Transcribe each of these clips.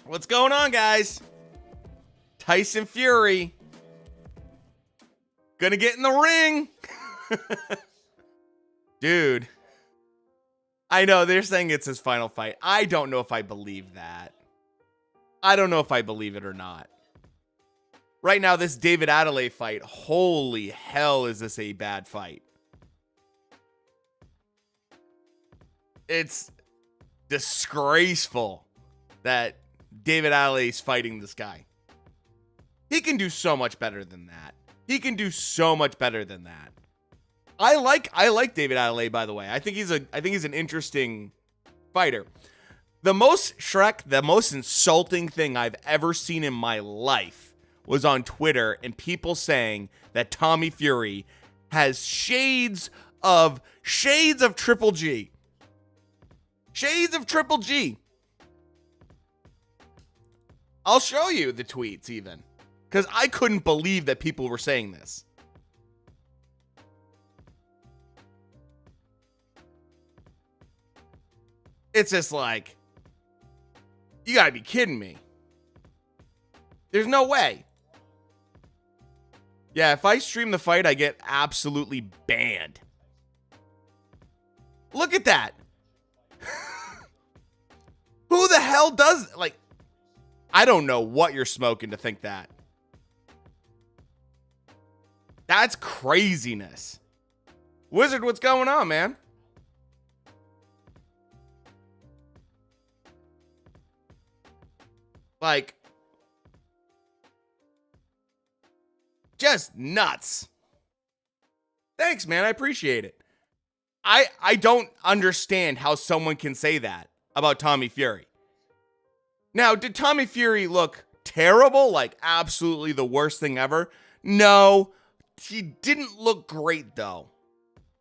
What's going on, guys? Tyson Fury gonna get in the ring. Dude, I know they're saying it's his final fight. I don't know if I believe that. I don't know if I believe it or not. Right now, this David Adelaide fight, holy hell, is this a bad fight? It's disgraceful that David Adelaide's fighting this guy. He can do so much better than that. He can do so much better than that. I like David Adelaide, by the way. I think he's an interesting fighter. The most insulting thing I've ever seen in my life was on Twitter and people saying that Tommy Fury has shades of Triple G. Shades of Triple G. I'll show you the tweets even, because I couldn't believe that people were saying this. It's just like, you gotta be kidding me. There's no way. Yeah, if I stream the fight, I get absolutely banned. Look at that. Who the hell does, like, I don't know what you're smoking to think that. That's craziness. Wizard, what's going on, man? Like, just nuts. Thanks, man. I appreciate it. I don't understand how someone can say that about Tommy Fury. Now, did Tommy Fury look terrible? Like, absolutely the worst thing ever? No, he didn't look great, though.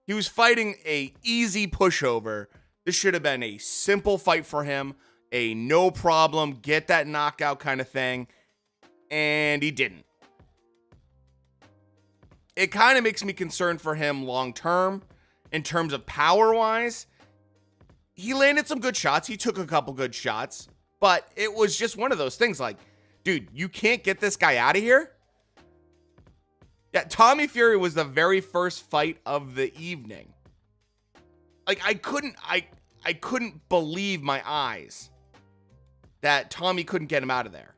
He was fighting a easy pushover. This should have been a simple fight for him. A no problem, get that knockout kind of thing. And he didn't. It kind of makes me concerned for him long term in terms of power wise. He landed some good shots. He took a couple good shots. But it was just one of those things like, dude, you can't get this guy out of here? Yeah, Tommy Fury was the very first fight of the evening. Like, I couldn't believe my eyes that Tommy couldn't get him out of there.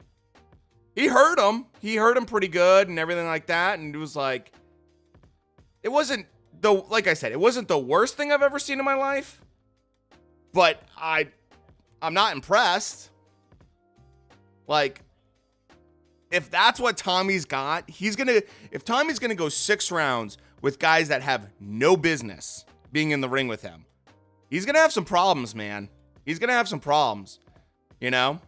He hurt him. He hurt him pretty good and everything like that. And it was like, it wasn't like I said, it wasn't the worst thing I've ever seen in my life. But I'm not impressed. Like, if that's what Tommy's got, if Tommy's gonna go 6 rounds with guys that have no business being in the ring with him, he's gonna have some problems, man. He's gonna have some problems, you know?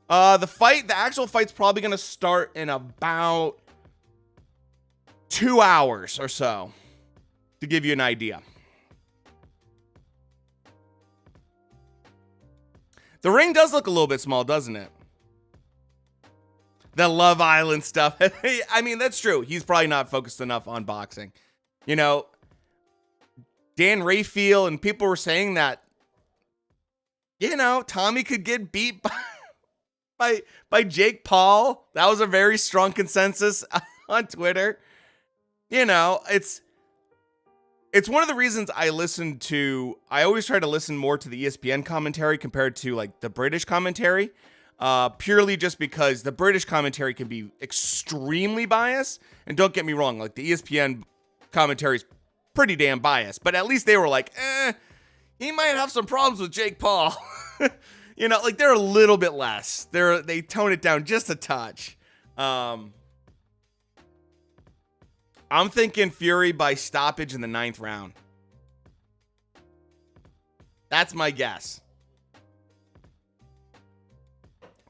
The actual fight's probably gonna start in about 2 hours or so, to give you an idea. The ring does look a little bit small, doesn't it? The Love Island stuff. I mean, that's true. He's probably not focused enough on boxing. You know, Dan Rayfield and people were saying that, you know, Tommy could get beat by Jake Paul. That was a very strong consensus on Twitter. You know, it's one of the reasons I always try to listen more to the ESPN commentary compared to like the British commentary, purely just because the British commentary can be extremely biased. And don't get me wrong, like the ESPN commentary is pretty damn biased, but at least they were like, he might have some problems with Jake Paul. You know, like they're a little bit less. They tone it down just a touch. I'm thinking Fury by stoppage in the 9th round. That's my guess.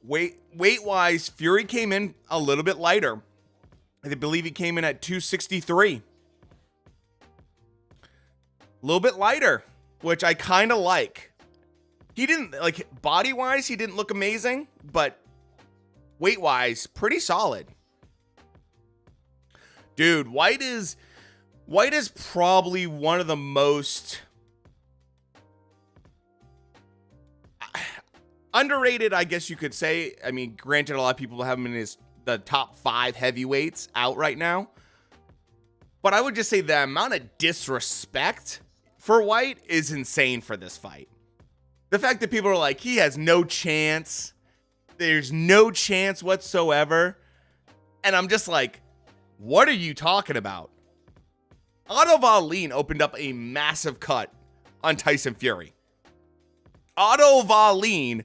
Weight-wise, Fury came in a little bit lighter. I believe he came in at 263. A little bit lighter, which I kind of like. He didn't, like, body-wise, he didn't look amazing, but weight-wise, pretty solid. Dude, White is probably one of the most, Underrated, I guess you could say. I mean, granted, a lot of people have him in the top 5 heavyweights out right now. But I would just say the amount of disrespect for White is insane for this fight. The fact that people are like, he has no chance. There's no chance whatsoever. And I'm just like, what are you talking about? Otto Wallin opened up a massive cut on Tyson Fury. Otto Wallin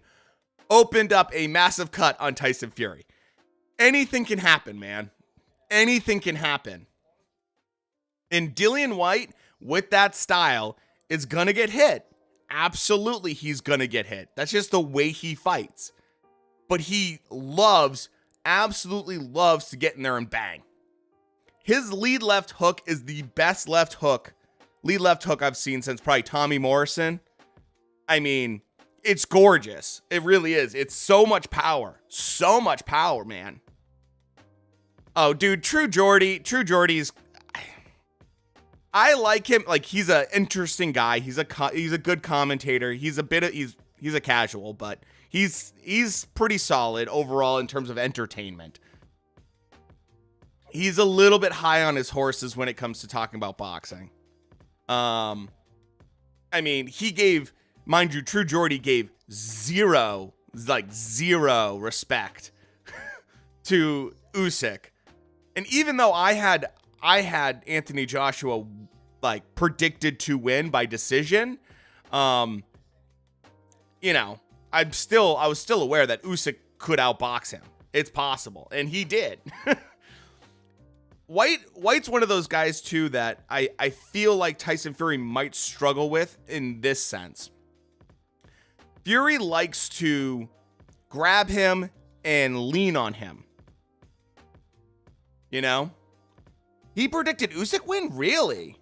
opened up a massive cut on Tyson Fury. Anything can happen, man. Anything can happen. And Dillian White, with that style, is going to get hit. Absolutely, he's going to get hit. That's just the way he fights. But he absolutely loves to get in there and bang. His lead left hook is the best lead left hook I've seen since probably Tommy Morrison. I mean, it's gorgeous. It really is. It's so much power. So much power, man. Oh, dude, True Geordie's... I like him. Like, he's an interesting guy. He's a good commentator. He's a casual, but he's pretty solid overall in terms of entertainment. He's a little bit high on his horses when it comes to talking about boxing. I mean, mind you, True Geordie gave zero respect to Usyk. And even though I had Anthony Joshua like predicted to win by decision, I was still aware that Usyk could outbox him. It's possible, and he did. White's one of those guys too that I feel like Tyson Fury might struggle with in this sense. Fury likes to grab him and lean on him. You know? He predicted Usyk win? Really?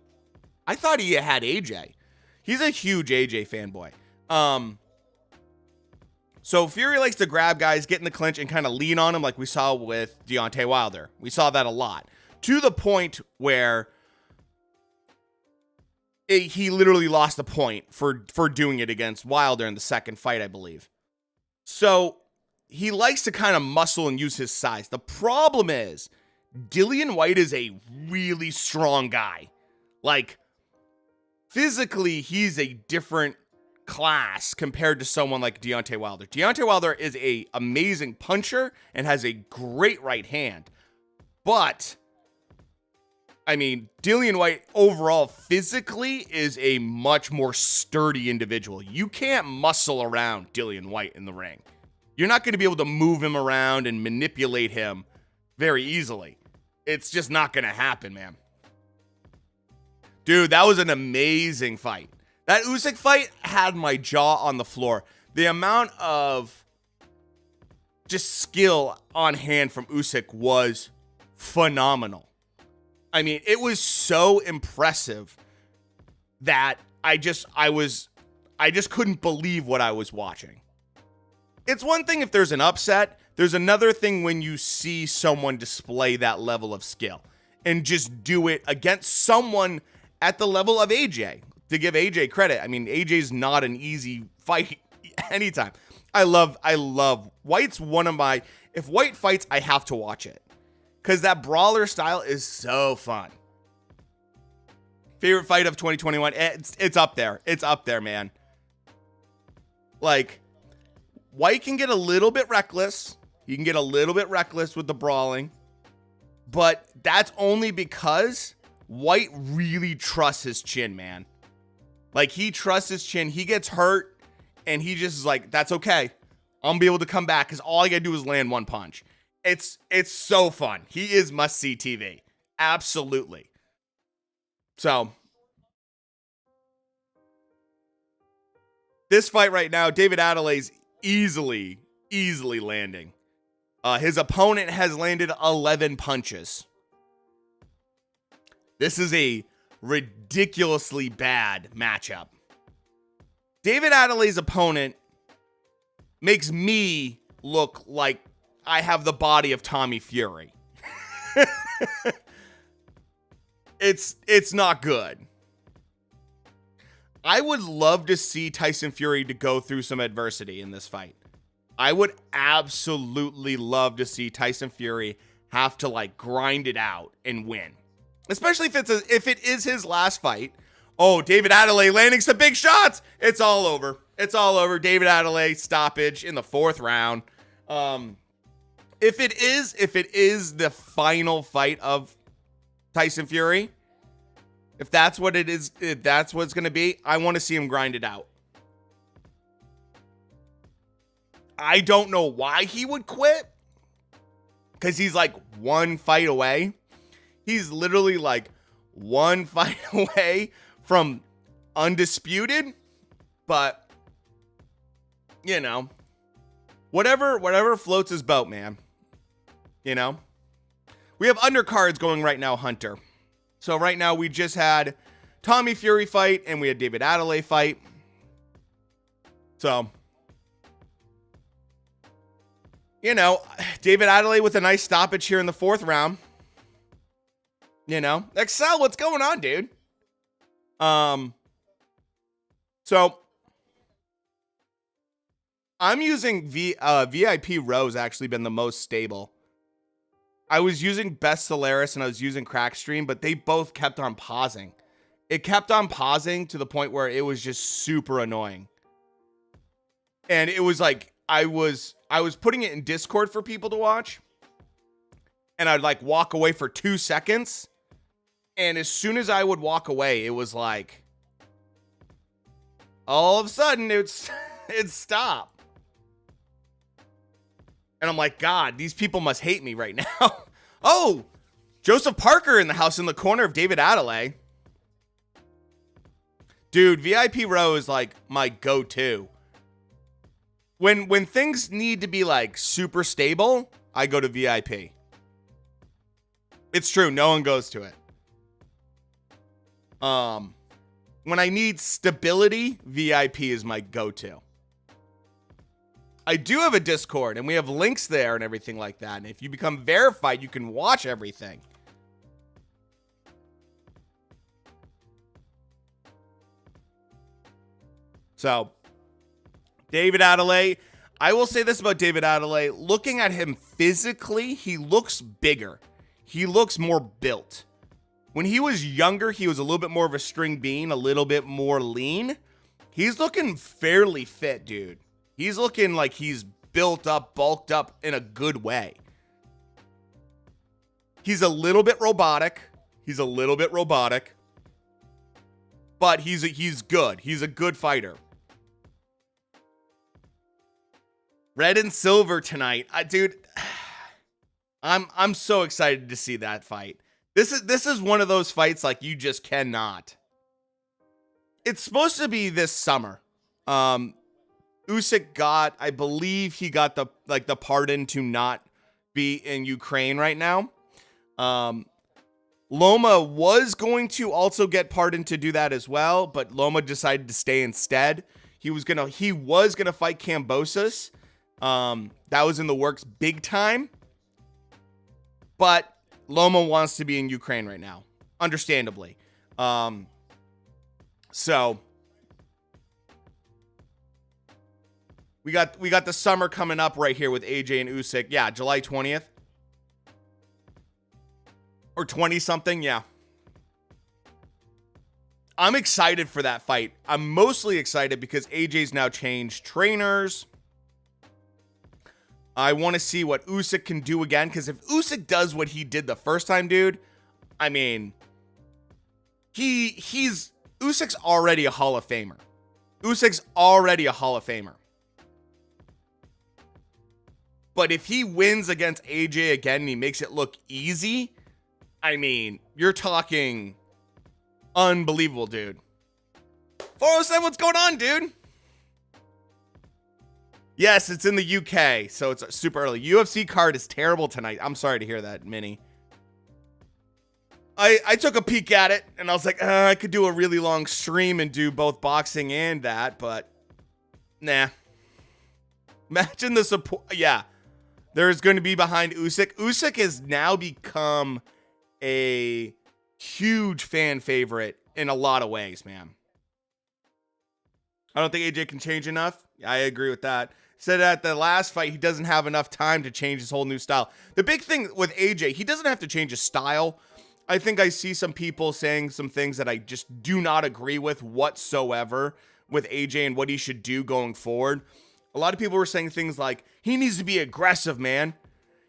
I thought he had AJ. He's a huge AJ fanboy. So Fury likes to grab guys, get in the clinch, and kind of lean on him like we saw with Deontay Wilder. We saw that a lot. To the point where he literally lost the point for doing it against Wilder in the second fight, I believe. So he likes to kind of muscle and use his size. The problem is, Dillian White is a really strong guy. Like, physically, he's a different class compared to someone like Deontay Wilder. Deontay Wilder is an amazing puncher and has a great right hand. But, I mean, Dillian White overall physically is a much more sturdy individual. You can't muscle around Dillian White in the ring. You're not going to be able to move him around and manipulate him very easily. It's just not going to happen, man. Dude, that was an amazing fight. That Usyk fight had my jaw on the floor. The amount of just skill on hand from Usyk was phenomenal. I mean, it was so impressive that I just couldn't believe what I was watching. It's one thing if there's an upset. There's another thing when you see someone display that level of skill and just do it against someone at the level of AJ. To give AJ credit, I mean, AJ's not an easy fight anytime. I love White's one of my, if White fights, I have to watch it. Because that brawler style is so fun. Favorite fight of 2021? It's up there. It's up there, man. Like, White can get a little bit reckless. He can get a little bit reckless with the brawling. But that's only because White really trusts his chin, man. Like, he trusts his chin. He gets hurt, and he just is like, that's okay. I'm going to be able to come back because all I got to do is land one punch. It's so fun. He is must-see TV. Absolutely. So, this fight right now, David Adelaide's easily landing. His opponent has landed 11 punches. This is a ridiculously bad matchup. David Adelaide's opponent makes me look like I have the body of Tommy Fury. It's not good. I would love to see Tyson Fury to go through some adversity in this fight. I would absolutely love to see Tyson Fury have to like grind it out and win. Especially if it is his last fight. Oh, David Adelaide landing some big shots. It's all over. It's all over. David Adelaide stoppage in the 4th round. If it is the final fight of Tyson Fury, if that's what it is, if that's what it's going to be, I want to see him grind it out. I don't know why he would quit, because he's like one fight away. He's literally like one fight away from undisputed, but you know, whatever floats his boat, man. You know, we have undercards going right now, Hunter. So right now we just had Tommy Fury fight and we had David Adelaide fight. So, you know, David Adelaide with a nice stoppage here in the 4th round. You know, Excel, what's going on, dude? So I'm using VIP Rose actually been the most stable. I was using Best Solaris and I was using Crackstream, but they both kept on pausing. It kept on pausing to the point where it was just super annoying. And it was like, I was putting it in Discord for people to watch. And I'd like walk away for 2 seconds. And as soon as I would walk away, it was like, all of a sudden it'd stop. And I'm like, God, these people must hate me right now. Oh, Joseph Parker in the house in the corner of David Adelaide. Dude, VIP Row is like my go-to. When things need to be like super stable, I go to VIP. It's true, no one goes to it. When I need stability, VIP is my go-to. I do have a Discord, and we have links there and everything like that. And if you become verified, you can watch everything. So, David Adelaide. I will say this about David Adelaide. Looking at him physically, he looks bigger. He looks more built. When he was younger, he was a little bit more of a string bean, a little bit more lean. He's looking fairly fit, dude. He's looking like he's built up, bulked up in a good way. He's a little bit robotic. But he's good. He's a good fighter. Red and silver tonight. Dude, I'm so excited to see that fight. This is one of those fights like you just cannot. It's supposed to be this summer. Usyk I believe he got the pardon to not be in Ukraine right now. Loma was going to also get pardoned to do that as well, but Loma decided to stay instead. He was gonna fight Kambosos. That was in the works big time. But Loma wants to be in Ukraine right now, understandably. So we got the summer coming up right here with AJ and Usyk. Yeah, July 20th. Or 20 something, yeah. I'm excited for that fight. I'm mostly excited because AJ's now changed trainers. I want to see what Usyk can do again, because if Usyk does what he did the first time, dude, I mean, Usyk's already a Hall of Famer. But if he wins against AJ again and he makes it look easy, I mean, you're talking unbelievable, dude. 407, what's going on, dude? Yes, it's in the UK, so it's super early. UFC card is terrible tonight. I'm sorry to hear that, Minnie. I took a peek at it, and I was like, I could do a really long stream and do both boxing and that, but nah. Imagine the support. Yeah, there's going to be behind Usyk. Usyk has now become a huge fan favorite in a lot of ways, man. I don't think AJ can change enough. I agree with that. said at the last fight he doesn't have enough time to change his whole new style. The big thing with AJ, he doesn't have to change his style. I think I see some people saying some things that I just do not agree with whatsoever with AJ and what he should do going forward. A lot of people were saying things like, he needs to be aggressive, man.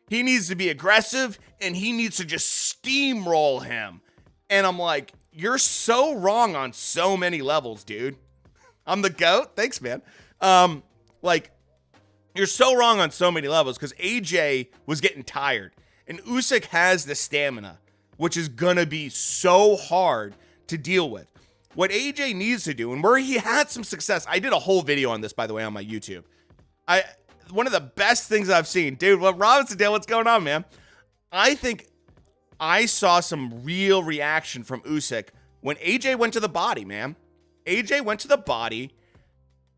He needs to be aggressive and he needs to just steamroll him. And I'm like, you're so wrong on so many levels, dude. I'm the GOAT. Thanks, man. Like, you're so wrong on so many levels because AJ was getting tired and Usyk has the stamina, which is gonna be so hard to deal with. What AJ needs to do, and where he had some success, I did a whole video on this, by the way, on my YouTube. One of the best things I've seen, dude. Well, Robinson Dale, what's going on, man? I think I saw some real reaction from Usyk when AJ went to the body, man. AJ went to the body,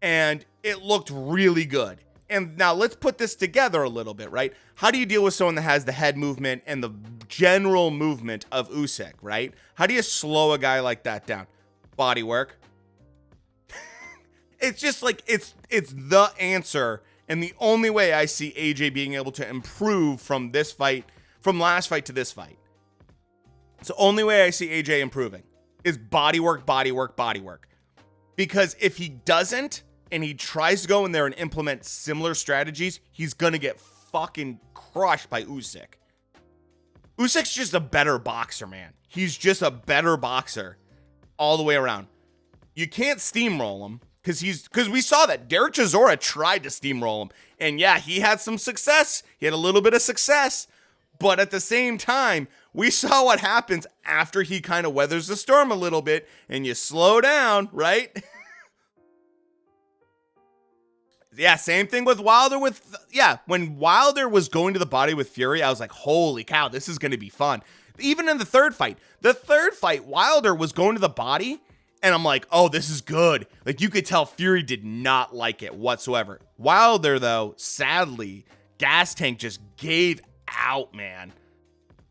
and it looked really good. And now let's put this together a little bit, right? How do you deal with someone that has the head movement and the general movement of Usyk, right? How do you slow a guy like that down? Body work. It's just like, it's the answer. And the only way I see AJ being able to improve from this fight, from last fight to this fight. It's the only way I see AJ improving is body work, body work, body work. Because if he doesn't, and he tries to go in there and implement similar strategies, he's going to get fucking crushed by Usyk. Usyk's just a better boxer, man. He's just a better boxer all the way around. You can't steamroll him because we saw that Derek Chisora tried to steamroll him. And yeah, he had some success. He had a little bit of success. But at the same time, we saw what happens after he kind of weathers the storm a little bit and you slow down, right? Yeah, same thing with Wilder when Wilder was going to the body with Fury, I was like, holy cow, this is going to be fun. Even in the third fight, Wilder was going to the body, and I'm like, oh, this is good. Like, you could tell Fury did not like it whatsoever. Wilder, though, sadly, gas tank just gave out, man.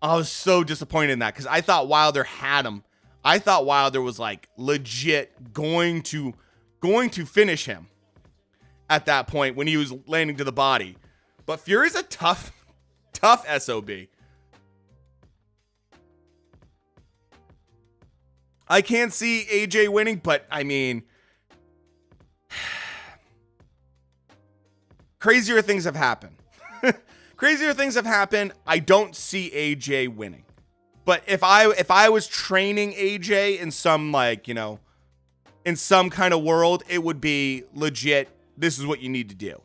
I was so disappointed in that because I thought Wilder had him. I thought Wilder was, like, legit going to finish him at that point when he was landing to the body. But Fury's a tough SOB. I can't see AJ winning, but I mean, crazier things have happened. Crazier things have happened. I don't see AJ winning. But if I was training AJ in some, like, you know, in some kind of world, it would be legit. This is what you need to do.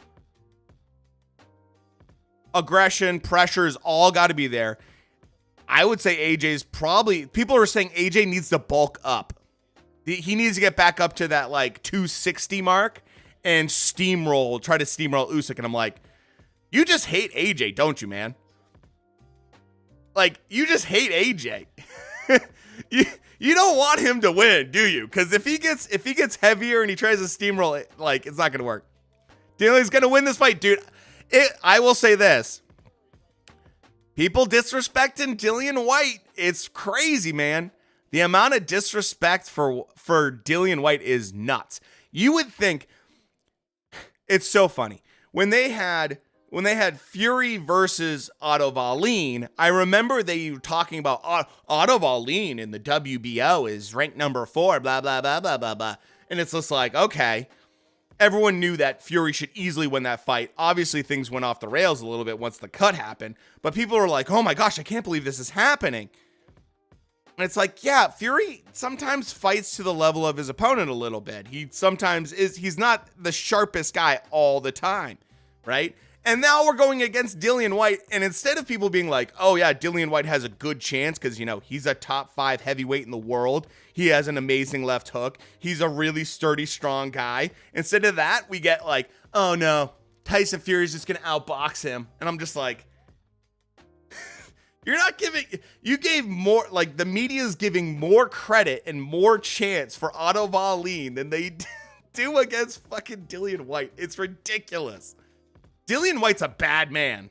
Aggression, pressure is all got to be there. I would say AJ's probably, people are saying AJ needs to bulk up. He needs to get back up to that like 260 mark and try to steamroll Usyk. And I'm like, you just hate AJ, don't you, man? Like, you just hate AJ. You don't want him to win, do you? Because if he gets heavier and he tries to steamroll it, like, it's not gonna work. Dillian's gonna win this fight, dude. I will say this. People disrespecting Dillian White, it's crazy, man. The amount of disrespect for Dillian White is nuts. You would think, it's so funny. When they had Fury versus Otto Wallin, I remember they were talking about Otto Wallin in the WBO is ranked number 4, blah, blah, blah, blah, blah, blah. And it's just like, okay. Everyone knew that Fury should easily win that fight. Obviously, things went off the rails a little bit once the cut happened. But people were like, oh my gosh, I can't believe this is happening. And it's like, yeah, Fury sometimes fights to the level of his opponent a little bit. He's not the sharpest guy all the time, right? And now we're going against Dillian White, and instead of people being like, oh yeah, Dillian White has a good chance because, you know, he's a top 5 heavyweight in the world. He has an amazing left hook. He's a really sturdy, strong guy. Instead of that, we get like, oh no, Tyson Fury's just going to outbox him. And I'm just like, you gave more, like the media's giving more credit and more chance for Otto Wallin than they do against fucking Dillian White. It's ridiculous. Dillian White's a bad man.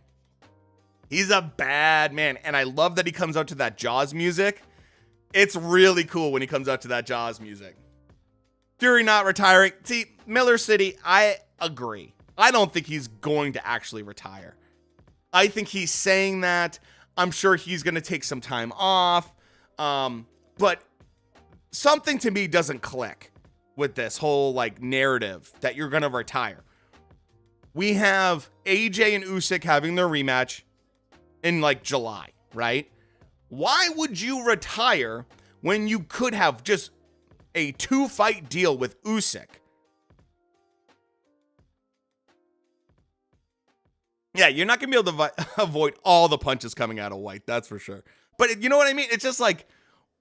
He's a bad man. And I love that he comes out to that Jaws music. It's really cool when he comes out to that Jaws music. Fury not retiring. See, Miller City, I agree. I don't think he's going to actually retire. I think he's saying that. I'm sure he's going to take some time off. But something to me doesn't click with this whole like narrative that you're going to retire. We have AJ and Usyk having their rematch in like July, right? Why would you retire when you could have just a 2-fight deal with Usyk? Yeah, you're not going to be able to avoid all the punches coming out of White, that's for sure. But you know what I mean? It's just like,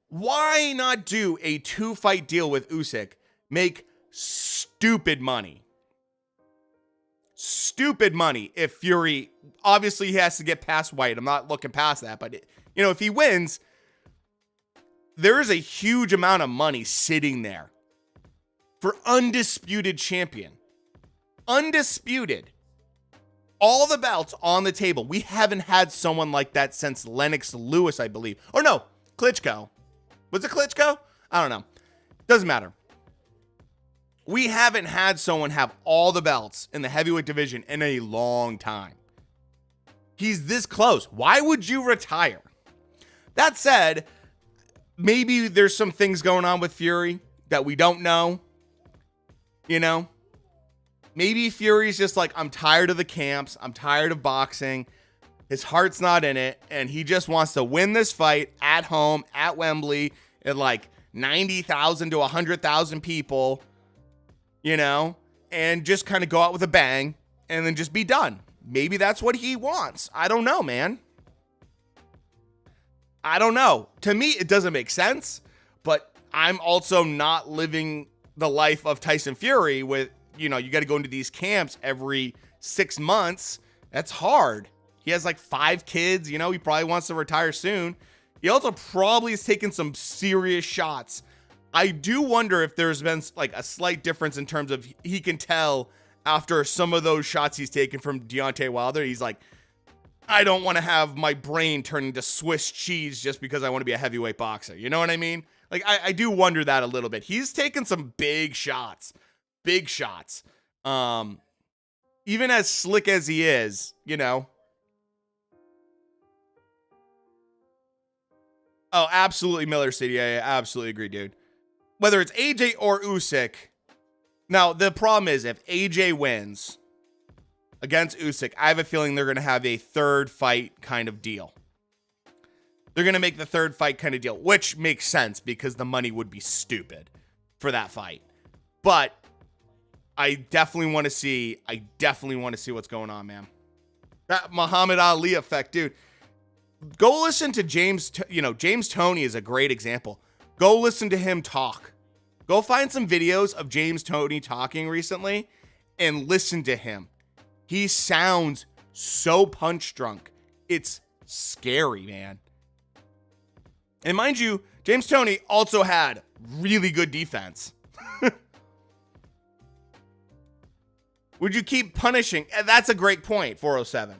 why not do a 2-fight deal with Usyk? Make stupid money. Stupid money if Fury, obviously he has to get past White. I'm not looking past that. But, if he wins, there is a huge amount of money sitting there for undisputed champion. Undisputed. All the belts on the table. We haven't had someone like that since Lennox Lewis, I believe. Or no, Klitschko. Was it Klitschko? I don't know. Doesn't matter. We haven't had someone have all the belts in the heavyweight division in a long time. He's this close. Why would you retire? That said, maybe there's some things going on with Fury that we don't know. Maybe Fury's just like, I'm tired of the camps. I'm tired of boxing. His heart's not in it. And he just wants to win this fight at home, at Wembley, at like 90,000 to 100,000 people, and just kind of go out with a bang and then just be done. Maybe that's what he wants. I don't know, man. I don't know. To me, it doesn't make sense, but I'm also not living the life of Tyson Fury with, you got to go into these camps every 6 months. That's hard. He has like 5 kids. He probably wants to retire soon. He also probably has taken some serious shots. I do wonder if there's been like a slight difference in terms of he can tell after some of those shots he's taken from Deontay Wilder. He's like, I don't want to have my brain turn into Swiss cheese just because I want to be a heavyweight boxer. You know what I mean? Like, I do wonder that a little bit. He's taken some big shots. Big shots. Even as slick as he is, Oh, absolutely, Miller City. Yeah, absolutely agree, dude. Whether it's AJ or Usyk. Now, the problem is if AJ wins against Usyk, I have a feeling they're going to have a third fight kind of deal. They're going to make the third fight kind of deal, which makes sense because the money would be stupid for that fight. But I definitely want to see what's going on, man. That Muhammad Ali effect, dude. Go listen to James Toney is a great example. Go listen to him talk. Go find some videos of James Toney talking recently and listen to him. He sounds so punch drunk. It's scary, man. And mind you, James Toney also had really good defense. Would you keep punishing? That's a great point, 407.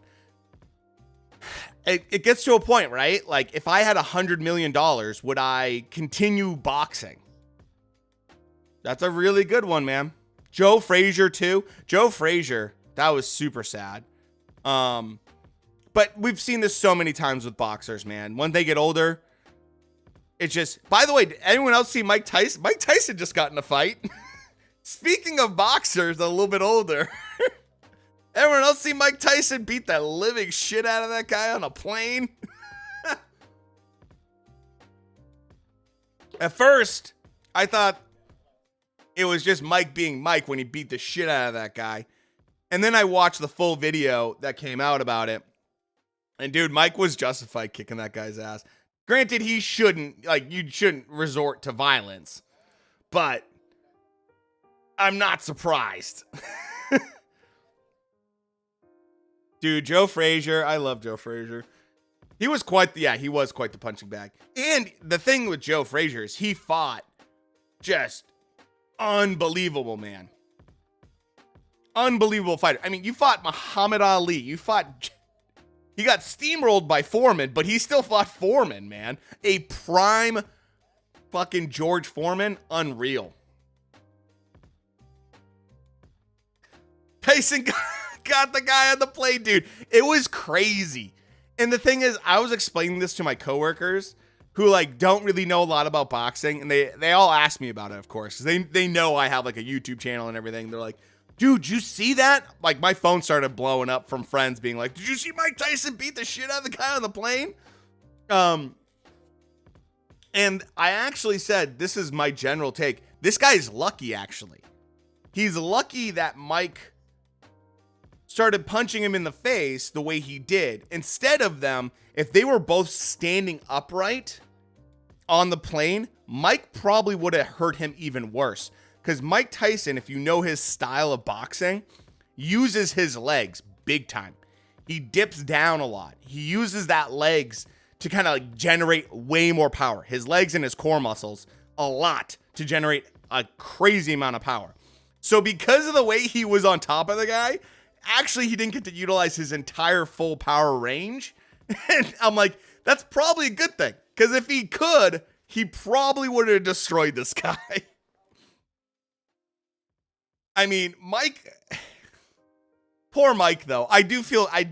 It gets to a point, right? Like, if I had $100 million, would I continue boxing? That's a really good one, man. Joe Frazier, too. Joe Frazier, that was super sad. But we've seen this so many times with boxers, man. When they get older, it's just... By the way, did anyone else see Mike Tyson? Mike Tyson just got in a fight. Speaking of boxers, a little bit older. Everyone else see Mike Tyson beat the living shit out of that guy on a plane? At first, I thought it was just Mike being Mike when he beat the shit out of that guy. And then I watched the full video that came out about it. And dude, Mike was justified kicking that guy's ass. Granted, you shouldn't resort to violence. But I'm not surprised. Dude, Joe Frazier, I love Joe Frazier. He was quite the punching bag. And the thing with Joe Frazier is he fought just unbelievable, man. Unbelievable fighter. I mean, you fought Muhammad Ali. He got steamrolled by Foreman, but he still fought Foreman, man. A prime fucking George Foreman. Unreal. Tyson got the guy on the plane, dude. It was crazy. And the thing is, I was explaining this to my coworkers who like don't really know a lot about boxing, and they all ask me about it, of course, because they know I have like a YouTube channel and everything. They're like, dude, you see that? Like my phone started blowing up from friends being like, did you see Mike Tyson beat the shit out of the guy on the plane? And I actually said, this is my general take. This guy's lucky, actually. He's lucky that Mike started punching him in the face the way he did. Instead of them, if they were both standing upright on the plane, Mike probably would have hurt him even worse. Because Mike Tyson, if you know his style of boxing, uses his legs big time. He dips down a lot. He uses that legs to kind of like generate way more power. His legs and his core muscles a lot to generate a crazy amount of power. So because of the way he was on top of the guy, actually he didn't get to utilize his entire full power range. And I'm like, that's probably a good thing. Because if he could, he probably would have destroyed this guy. I mean, Mike, poor Mike though. I do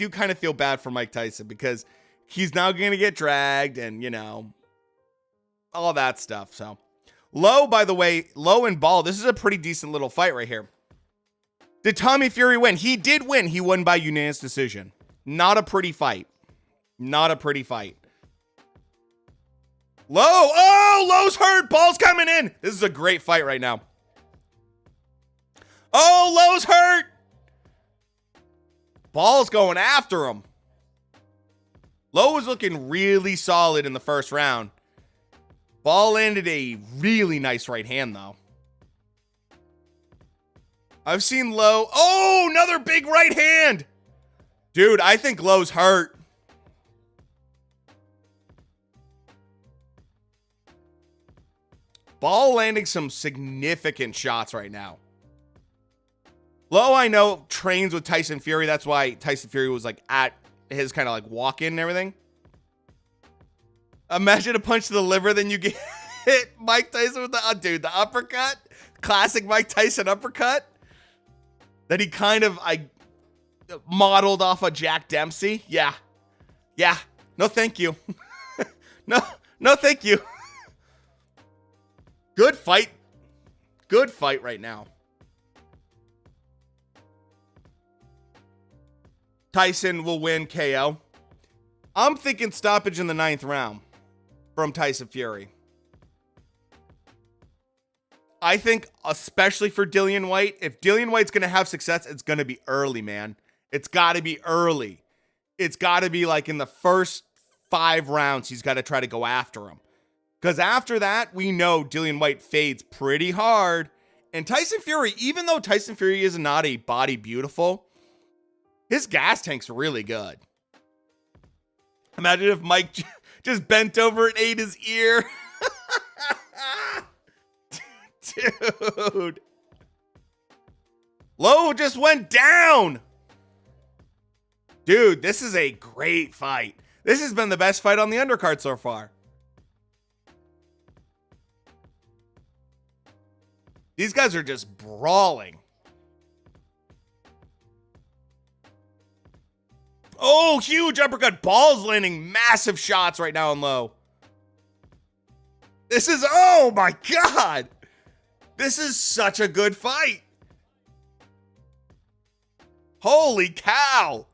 kind of feel bad for Mike Tyson because he's now going to get dragged and, you know, all that stuff. So Low, by the way, Low and Ball, this is a pretty decent little fight right here. Did Tommy Fury win? He did win. He won by unanimous decision. Not a pretty fight. Not a pretty fight. Low. Oh, Low's hurt. Ball's coming in. This is a great fight right now. Oh, Low's hurt. Ball's going after him. Low was looking really solid in the first round. Ball landed a really nice right hand, though. I've seen Low. Oh, another big right hand. Dude, I think Low's hurt. Ball landing some significant shots right now. Low, I know, trains with Tyson Fury. That's why Tyson Fury was like at his kind of like walk-in and everything. Imagine a punch to the liver, then you get hit Mike Tyson with the, dude, the uppercut. Classic Mike Tyson uppercut. That he kind of, modeled off of Jack Dempsey. Yeah. Yeah. No, thank you. No, thank you. Good fight. Good fight right now. Tyson will win KO. I'm thinking stoppage in the 9th round from Tyson Fury. I think, especially for Dillian White, if Dillian White's going to have success, it's going to be early, man. It's got to be early. It's got to be like in the first 5 rounds, he's got to try to go after him. Because after that, we know Dillian White fades pretty hard. And Tyson Fury, even though Tyson Fury is not a body beautiful, his gas tank's really good. Imagine if Mike just bent over and ate his ear. Dude. Low just went down. Dude, this is a great fight. This has been the best fight on the undercard so far. These guys are just brawling. Oh, huge uppercut. Ball's landing massive shots right now on Low. This is, oh my God. This is such a good fight. Holy cow.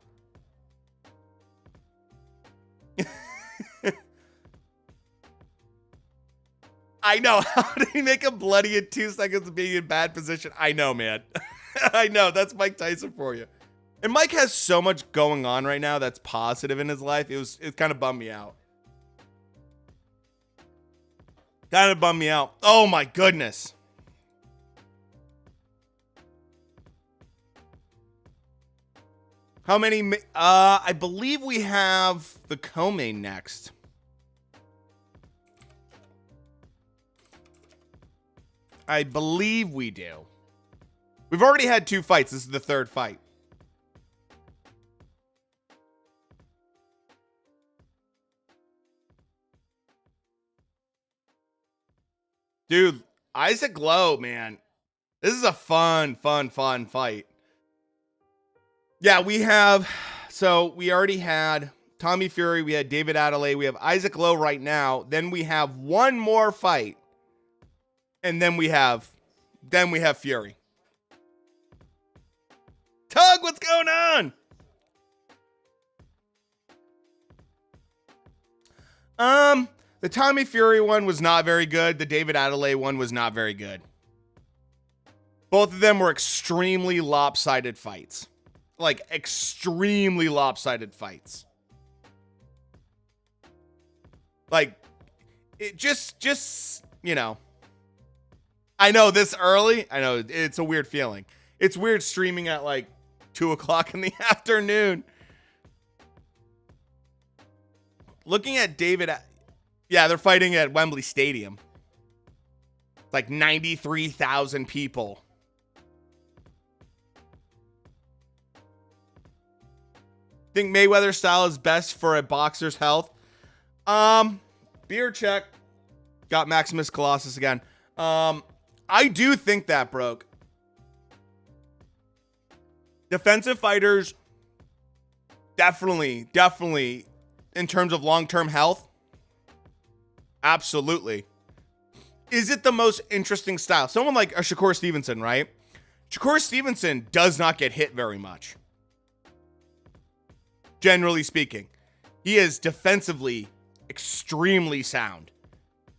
I know. How did he make him bloody in 2 seconds of being in bad position? I know, man. I know. That's Mike Tyson for you. And Mike has so much going on right now that's positive in his life. It kind of bummed me out. Kind of bummed me out. Oh my goodness. How many? I believe we have the co-main next. I believe we do. We've already had 2 fights. This is the 3rd fight. Dude, Isaac Lowe, man. This is a fun fight. Yeah, we already had Tommy Fury, we had David Adelaide, we have Isaac Lowe right now. Then we have one more fight. And then we have Fury. Tug, what's going on? The Tommy Fury one was not very good. The David Adelaide one was not very good. Both of them were extremely lopsided fights. Like, extremely lopsided fights. Like, it just, you know. I know this early. I know it's a weird feeling. It's weird streaming at like 2 o'clock in the afternoon. Looking at David. Yeah, they're fighting at Wembley Stadium. Like 93,000 people. Think Mayweather style is best for a boxer's health? Beer check. Got Maximus Colossus again. I do think that, broke. Defensive fighters, definitely, in terms of long-term health, absolutely. Is it the most interesting style? Someone like a Shakur Stevenson, right? Shakur Stevenson does not get hit very much. Generally speaking, he is defensively extremely sound.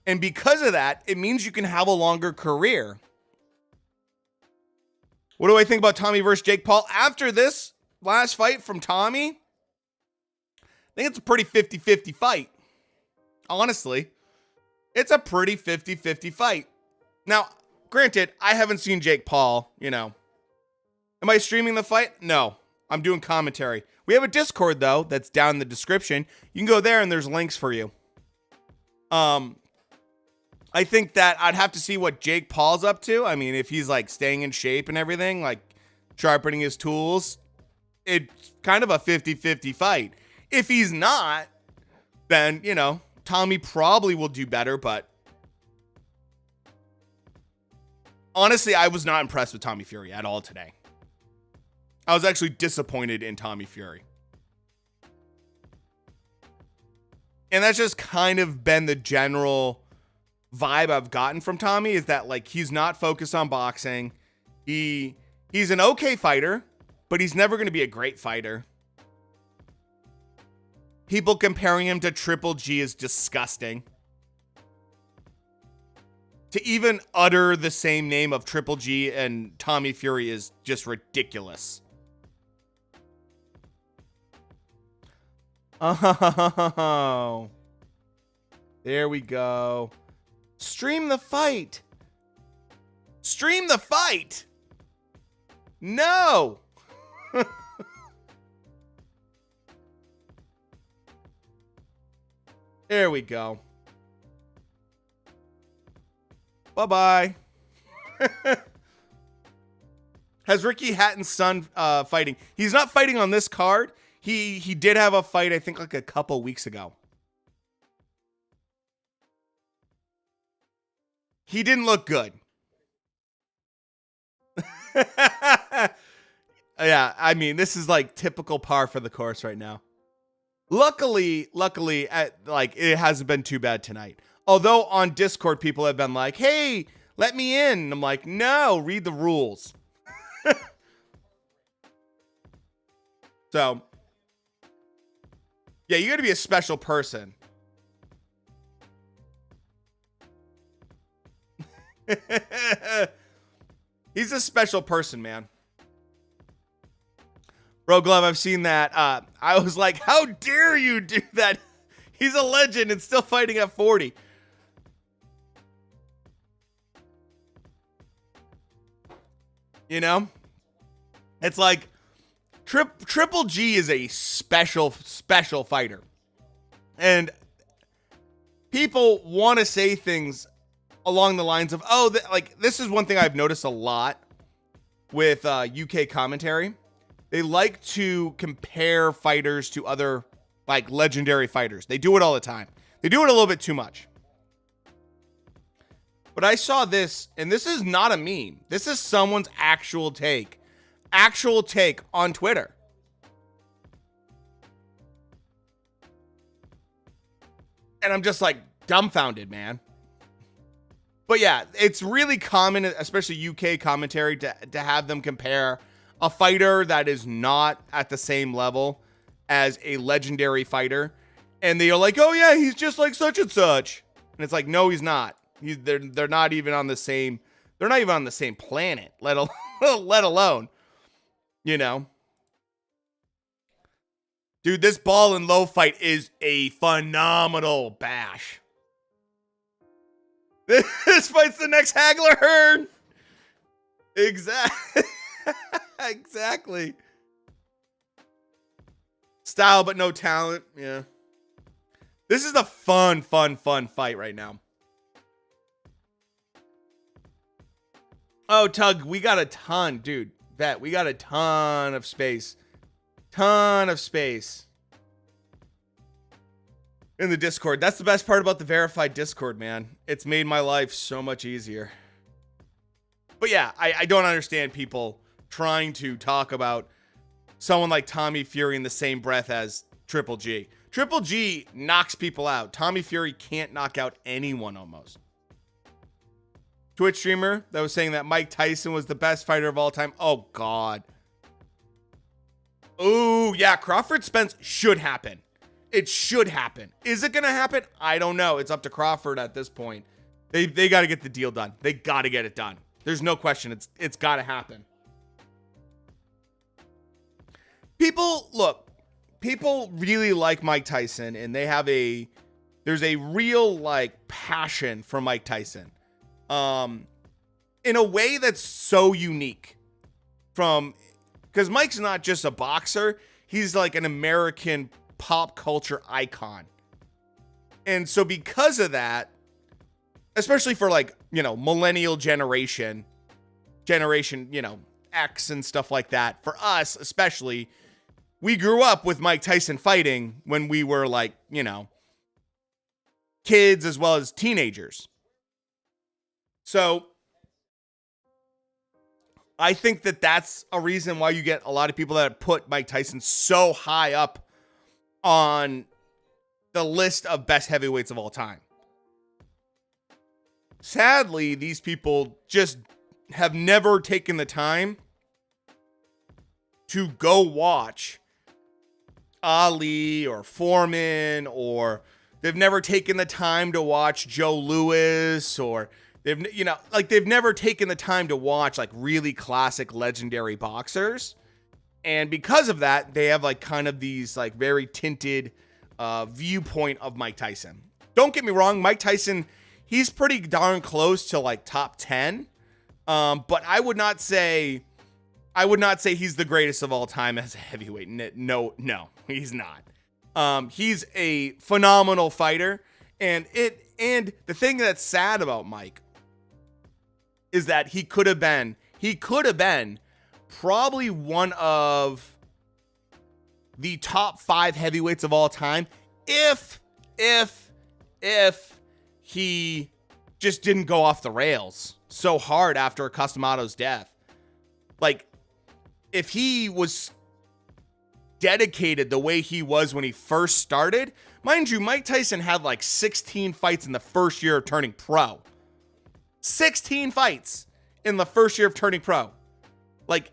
And because of that, it means you can have a longer career. What do I think about Tommy versus Jake Paul? After this last fight from Tommy, I think it's a pretty 50-50 fight. Honestly, it's a pretty 50-50 fight. Now, granted, I haven't seen Jake Paul, you know. Am I streaming the fight? No, I'm doing commentary. We have a Discord, though, that's down in the description. You can go there and there's links for you. I think that I'd have to see what Jake Paul's up to. I mean, if he's like staying in shape and everything, like sharpening his tools, it's kind of a 50-50 fight. If he's not, then, you know, Tommy probably will do better, but honestly, I was not impressed with Tommy Fury at all today. I was actually disappointed in Tommy Fury. And that's just kind of been the general vibe I've gotten from Tommy, is that like he's not focused on boxing. He's an okay fighter, but he's never going to be a great fighter. People comparing him to Triple G is disgusting. To even utter the same name of Triple G and Tommy Fury is just ridiculous. Oh, there we go. Stream the fight. Stream the fight. No. There we go. Bye-bye. Has Ricky Hatton's son fighting? He's not fighting on this card. He did have a fight, I think, like a couple weeks ago. He didn't look good. Yeah, I mean, this is like typical par for the course right now. Luckily, it hasn't been too bad tonight. Although on Discord, people have been like, hey, let me in. And I'm like, no, read the rules. So, yeah, you got to be a special person. He's a special person, man. Bro Glove, I've seen that. I was like, how dare you do that? He's a legend and still fighting at 40. You know? It's like Triple G is a special fighter. And people want to say things along the lines of, oh, like, this is one thing I've noticed a lot with UK commentary. They like to compare fighters to other, like, legendary fighters. They do it all the time. They do it a little bit too much. But I saw this, and this is not a meme. This is someone's actual take on Twitter. And I'm just like dumbfounded, man. But yeah, it's really common, especially UK commentary, to have them compare a fighter that is not at the same level as a legendary fighter. And they're like, oh yeah, he's just like such and such. And it's like, no, he's not. They're not even on the same, they're not even on the same planet, let alone, you know. Dude, this ball and low fight is a phenomenal bash. This fight's the next Hagler Hearn. Exactly. Exactly. Style, but no talent. Yeah. This is a fun fight right now. Oh, Tug, we got a ton, dude. Bet we got a ton of space. Ton of space. In the Discord. That's the best part about the verified Discord, man. It's made my life so much easier. But yeah, I don't understand people trying to talk about someone like Tommy Fury in the same breath as Triple G. Triple G knocks people out. Tommy Fury can't knock out anyone almost. Twitch streamer that was saying that Mike Tyson was the best fighter of all time. Oh, God. Ooh, yeah, Crawford Spence should happen. It should happen. Is it going to happen? I don't know. It's up to Crawford at this point. They got to get the deal done. They got to get it done. There's no question. It's got to happen. People really like Mike Tyson, and there's a real like passion for Mike Tyson. In a way that's so unique because Mike's not just a boxer. He's like an American pop culture icon. And so because of that, especially for like, you know, millennial generation, you know, X and stuff like that, for us especially, we grew up with Mike Tyson fighting when we were like, you know, kids as well as teenagers. So I think that that's a reason why you get a lot of people that put Mike Tyson so high up on the list of best heavyweights of all time. Sadly, these people just have never taken the time to go watch Ali or Foreman, or they've never taken the time to watch Joe Louis, or they've never taken the time to watch like really classic legendary boxers. And because of that, they have like kind of these like very tinted viewpoint of Mike Tyson. Don't get me wrong, Mike Tyson, he's pretty darn close to like top 10. But I would not say he's the greatest of all time as a heavyweight. No, he's not. He's a phenomenal fighter. And the thing that's sad about Mike is that he could have been probably one of the top 5 heavyweights of all time if he just didn't go off the rails so hard after Cus D'Amato's death. Like, if he was dedicated the way he was when he first started, mind you, Mike Tyson had like 16 fights in the first year of turning pro. 16 fights in the first year of turning pro. Like,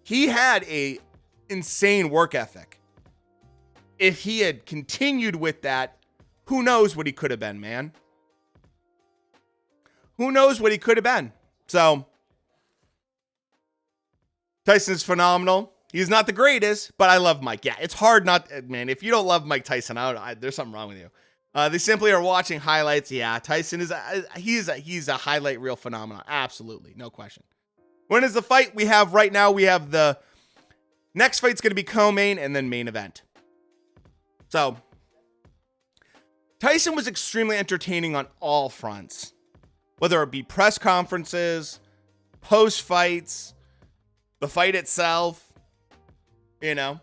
he had a insane work ethic. If he had continued with that, who knows what he could have been, man. Who knows what he could have been. So, Tyson's phenomenal. He's not the greatest, but I love Mike. Yeah, it's hard not, man. If you don't love Mike Tyson, there's something wrong with you. They simply are watching highlights. Yeah, Tyson is he's a highlight reel phenomenon. Absolutely, no question. When is the fight we have right now? We have the next fight's going to be co-main and then main event. So, Tyson was extremely entertaining on all fronts, whether it be press conferences, post fights, the fight itself, you know.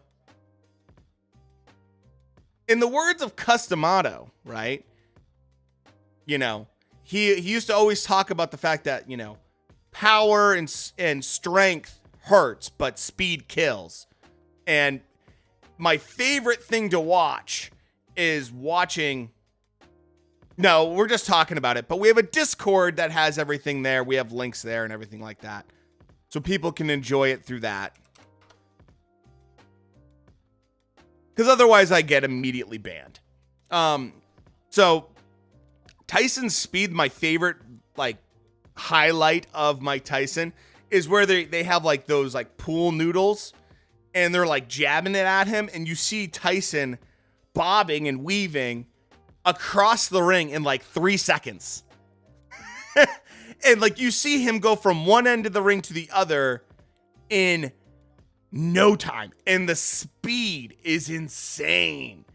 In the words of Cus D'Amato, right? You know, he used to always talk about the fact that, you know, power and strength hurts, but speed kills. And my favorite thing to watch is watching No, we're just talking about it. But we have a Discord that has everything there. We have links there and everything like that. So people can enjoy it through that. Because otherwise I get immediately banned. So Tyson's speed, my favorite like highlight of Mike Tyson, is where they have like those like pool noodles and they're like jabbing it at him, and you see Tyson bobbing and weaving across the ring in like 3 seconds. And like you see him go from one end of the ring to the other in no time, and the speed is insane.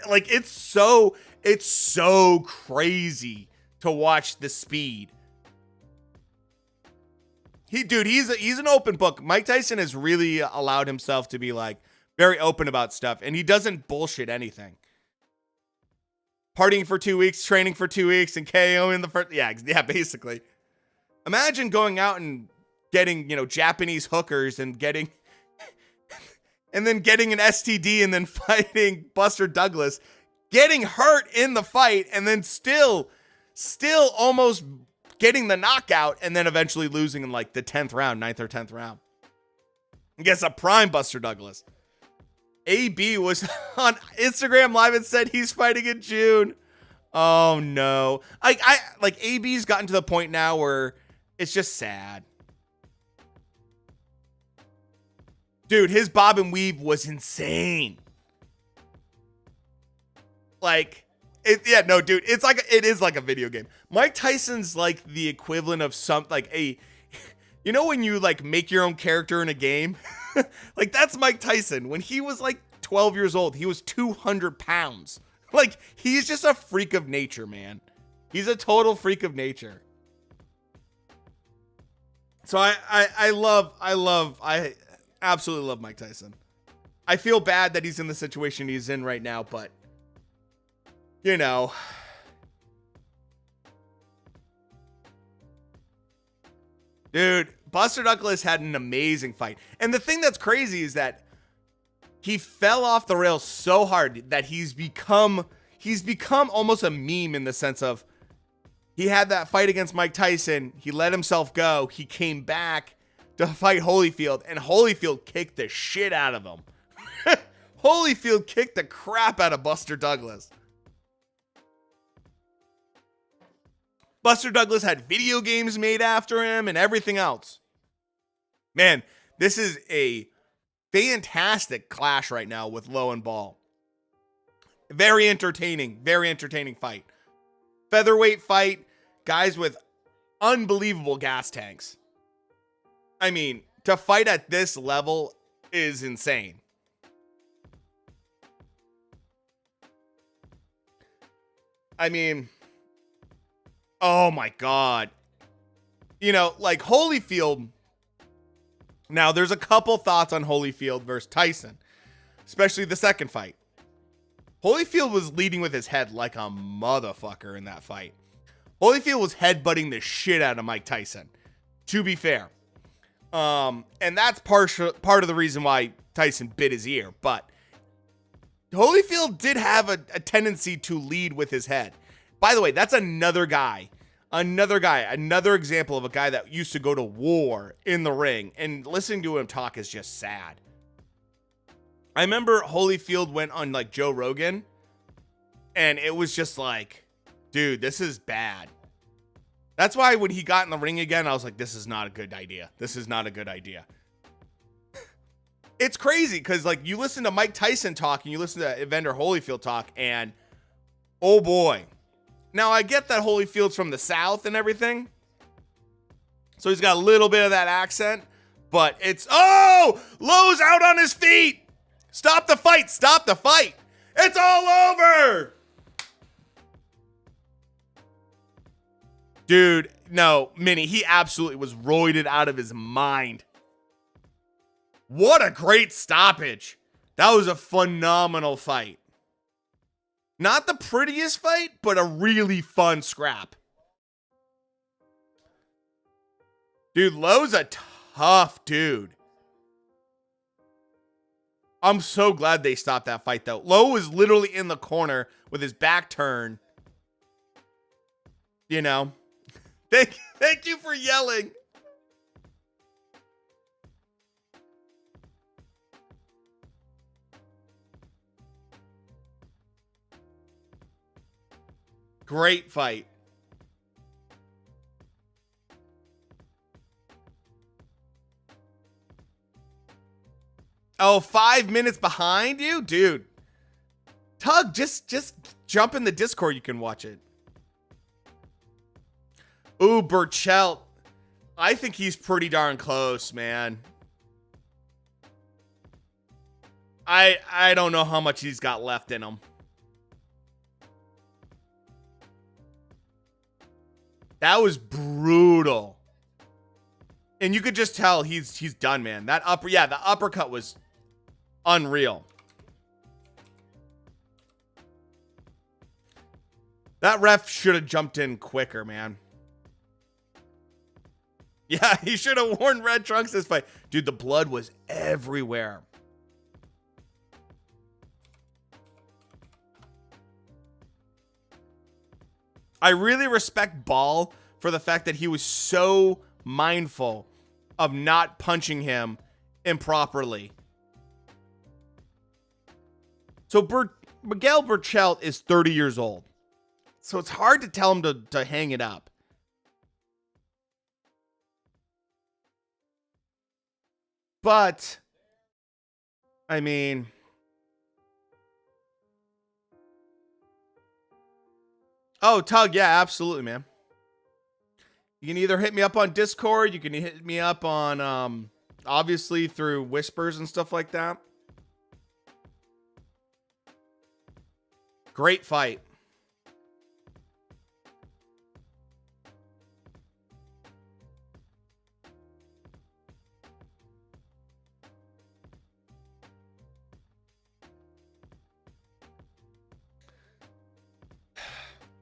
Like it's so crazy to watch the speed. He's an open book. Mike Tyson has really allowed himself to be like very open about stuff, and he doesn't bullshit anything. Partying for 2 weeks, training for 2 weeks, and KO in the first. Yeah, basically. Imagine going out and getting, Japanese hookers and getting, and then getting an STD and then fighting Buster Douglas, getting hurt in the fight, and then still almost getting the knockout, and then eventually losing in like the 10th round, 9th or 10th round. I guess a prime Buster Douglas. AB was on Instagram Live and said he's fighting in June. Oh no. I like AB's gotten to the point now where it's just sad. Dude, his bob and weave was insane. Like, it is like a video game. Mike Tyson's like the equivalent of when you like make your own character in a game? Like that's Mike Tyson. When he was like 12 years old, he was 200 pounds. Like he's just a freak of nature, man. He's a total freak of nature. So I absolutely love Mike Tyson. I feel bad that he's in the situation he's in right now, but dude, Buster Douglas had an amazing fight. And the thing that's crazy is that he fell off the rails so hard that he's become almost a meme, in the sense of he had that fight against Mike Tyson. He let himself go. He came back to fight Holyfield, and Holyfield kicked the shit out of him. Holyfield kicked the crap out of Buster Douglas. Buster Douglas had video games made after him and everything else. Man, this is a fantastic clash right now with Low and Ball. Very entertaining fight. Featherweight fight, guys with unbelievable gas tanks. I mean, to fight at this level is insane. I mean, oh my God. Like Holyfield. Now, there's a couple thoughts on Holyfield versus Tyson, especially the second fight. Holyfield was leading with his head like a motherfucker in that fight. Holyfield was headbutting the shit out of Mike Tyson, to be fair. And that's part of the reason why Tyson bit his ear. But Holyfield did have a tendency to lead with his head. By the way, that's another example of a guy that used to go to war in the ring, and listening to him talk is just sad. I remember Holyfield went on like Joe Rogan, and it was just like, dude, this is bad. That's why when he got in the ring again, I was like, this is not a good idea. It's crazy because like you listen to Mike Tyson talk and you listen to Evander Holyfield talk, and oh boy. Now I get that Holyfield's from the South and everything, so he's got a little bit of that accent, but it's, Lowe's out on his feet. Stop the fight. It's all over. Dude, no, Minnie, he absolutely was roided out of his mind. What a great stoppage. That was a phenomenal fight. Not the prettiest fight, but a really fun scrap. Dude, Lowe's a tough dude. I'm so glad they stopped that fight, though. Lowe was literally in the corner with his back turned, You know, thank you for yelling. Great fight. Oh, 5 minutes behind you? Dude. Tug, just jump in the Discord. You can watch it. Ooh, Burchelt. I think he's pretty darn close, man. I don't know how much he's got left in him. That was brutal. And you could just tell he's done, man. The uppercut was unreal. That ref should have jumped in quicker, man. Yeah, he should have worn red trunks this fight. Dude, the blood was everywhere. I really respect Ball for the fact that he was so mindful of not punching him improperly. So Miguel Burchelt is 30 years old. So it's hard to tell him to hang it up. But, I mean, oh, Tug, yeah, absolutely, man. You can either hit me up on Discord, you can hit me up on, obviously through whispers and stuff like that. Great fight.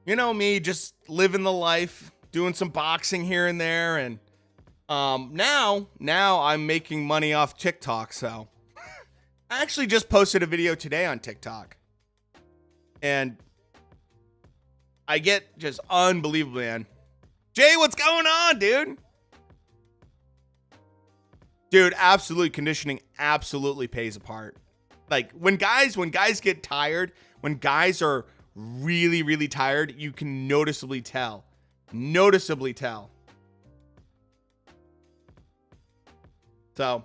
You know me, just living the life, doing some boxing here and there, and now I'm making money off TikTok. So I actually just posted a video today on TikTok, and I get just unbelievable, man. Jay, what's going on, dude? Dude, absolutely, conditioning absolutely pays a part. Like when guys get tired, when guys are really, really tired, you can noticeably tell. So,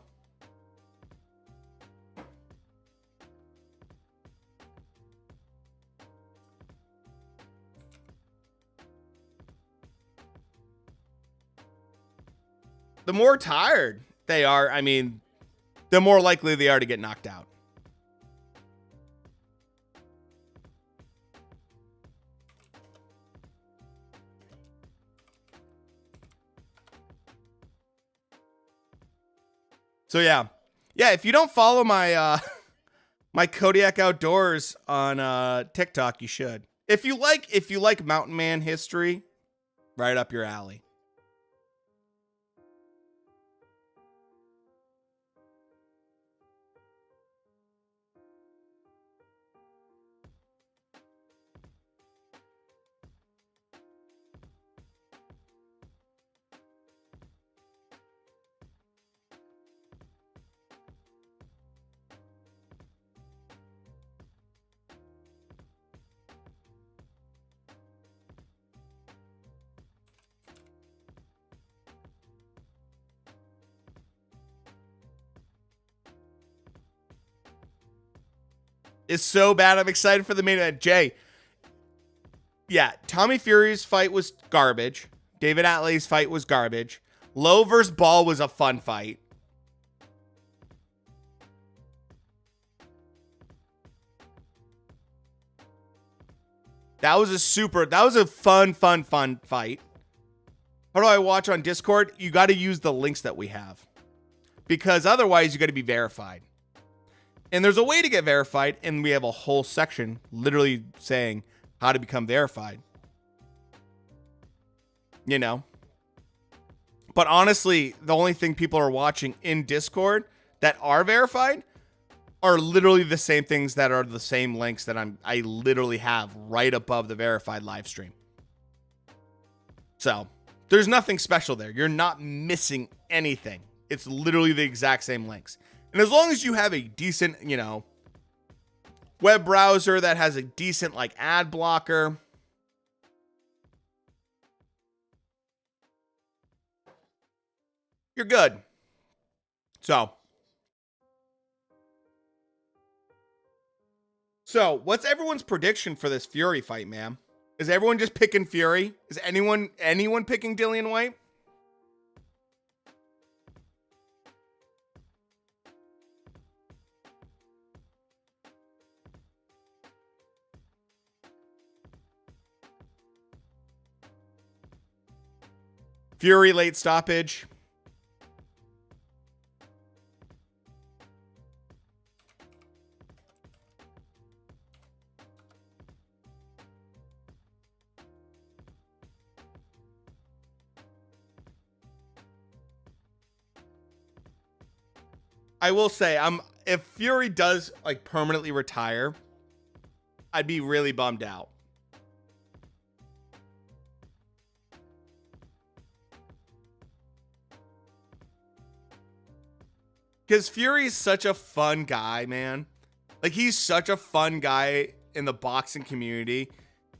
the more tired they are, I mean, the more likely they are to get knocked out. So yeah, if you don't follow my my Kodiak Outdoors on TikTok, you should. If you like mountain man history, right up your alley. Is so bad. I'm excited for the main event. Jay. Yeah, Tommy Fury's fight was garbage. David Atlay's fight was garbage. Lowe versus Ball was a fun fight. That was a fun fight. How do I watch on Discord? You got to use the links that we have. Because otherwise you got to be verified. And there's a way to get verified, and we have a whole section literally saying how to become verified. You know? But honestly, the only thing people are watching in Discord that are verified are literally the same things that are the same links that I literally have right above the verified live stream. So there's nothing special there. You're not missing anything. It's literally the exact same links. And as long as you have a decent, you know, web browser that has a decent like ad blocker, you're good. So what's everyone's prediction for this Fury fight, man? Is everyone just picking Fury? Is anyone picking Dillian White? Fury late stoppage. I will say, if Fury does like permanently retire, I'd be really bummed out. Because Fury's such a fun guy, man. Like, he's such a fun guy in the boxing community.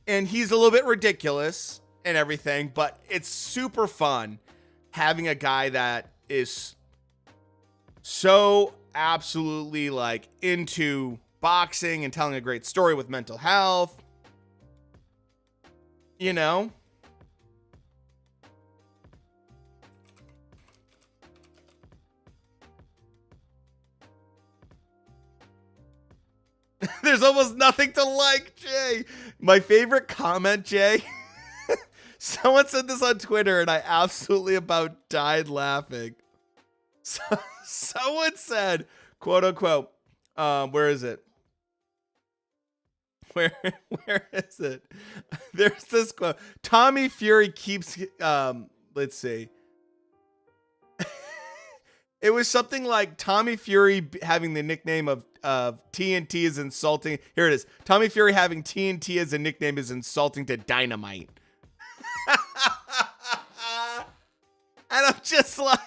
And he's a little bit ridiculous and everything, but it's super fun having a guy that is so absolutely like into boxing and telling a great story with mental health. You know? There's almost nothing to like, Jay. My favorite comment, Jay. Someone said this on Twitter and I absolutely about died laughing. So, someone said, quote unquote, where is it? Where is it? There's this quote. Tommy Fury keeps, let's see. It was something like Tommy Fury having the nickname of TNT is insulting. Here it is. Tommy Fury having TNT as a nickname is insulting to Dynamite. And I'm just like,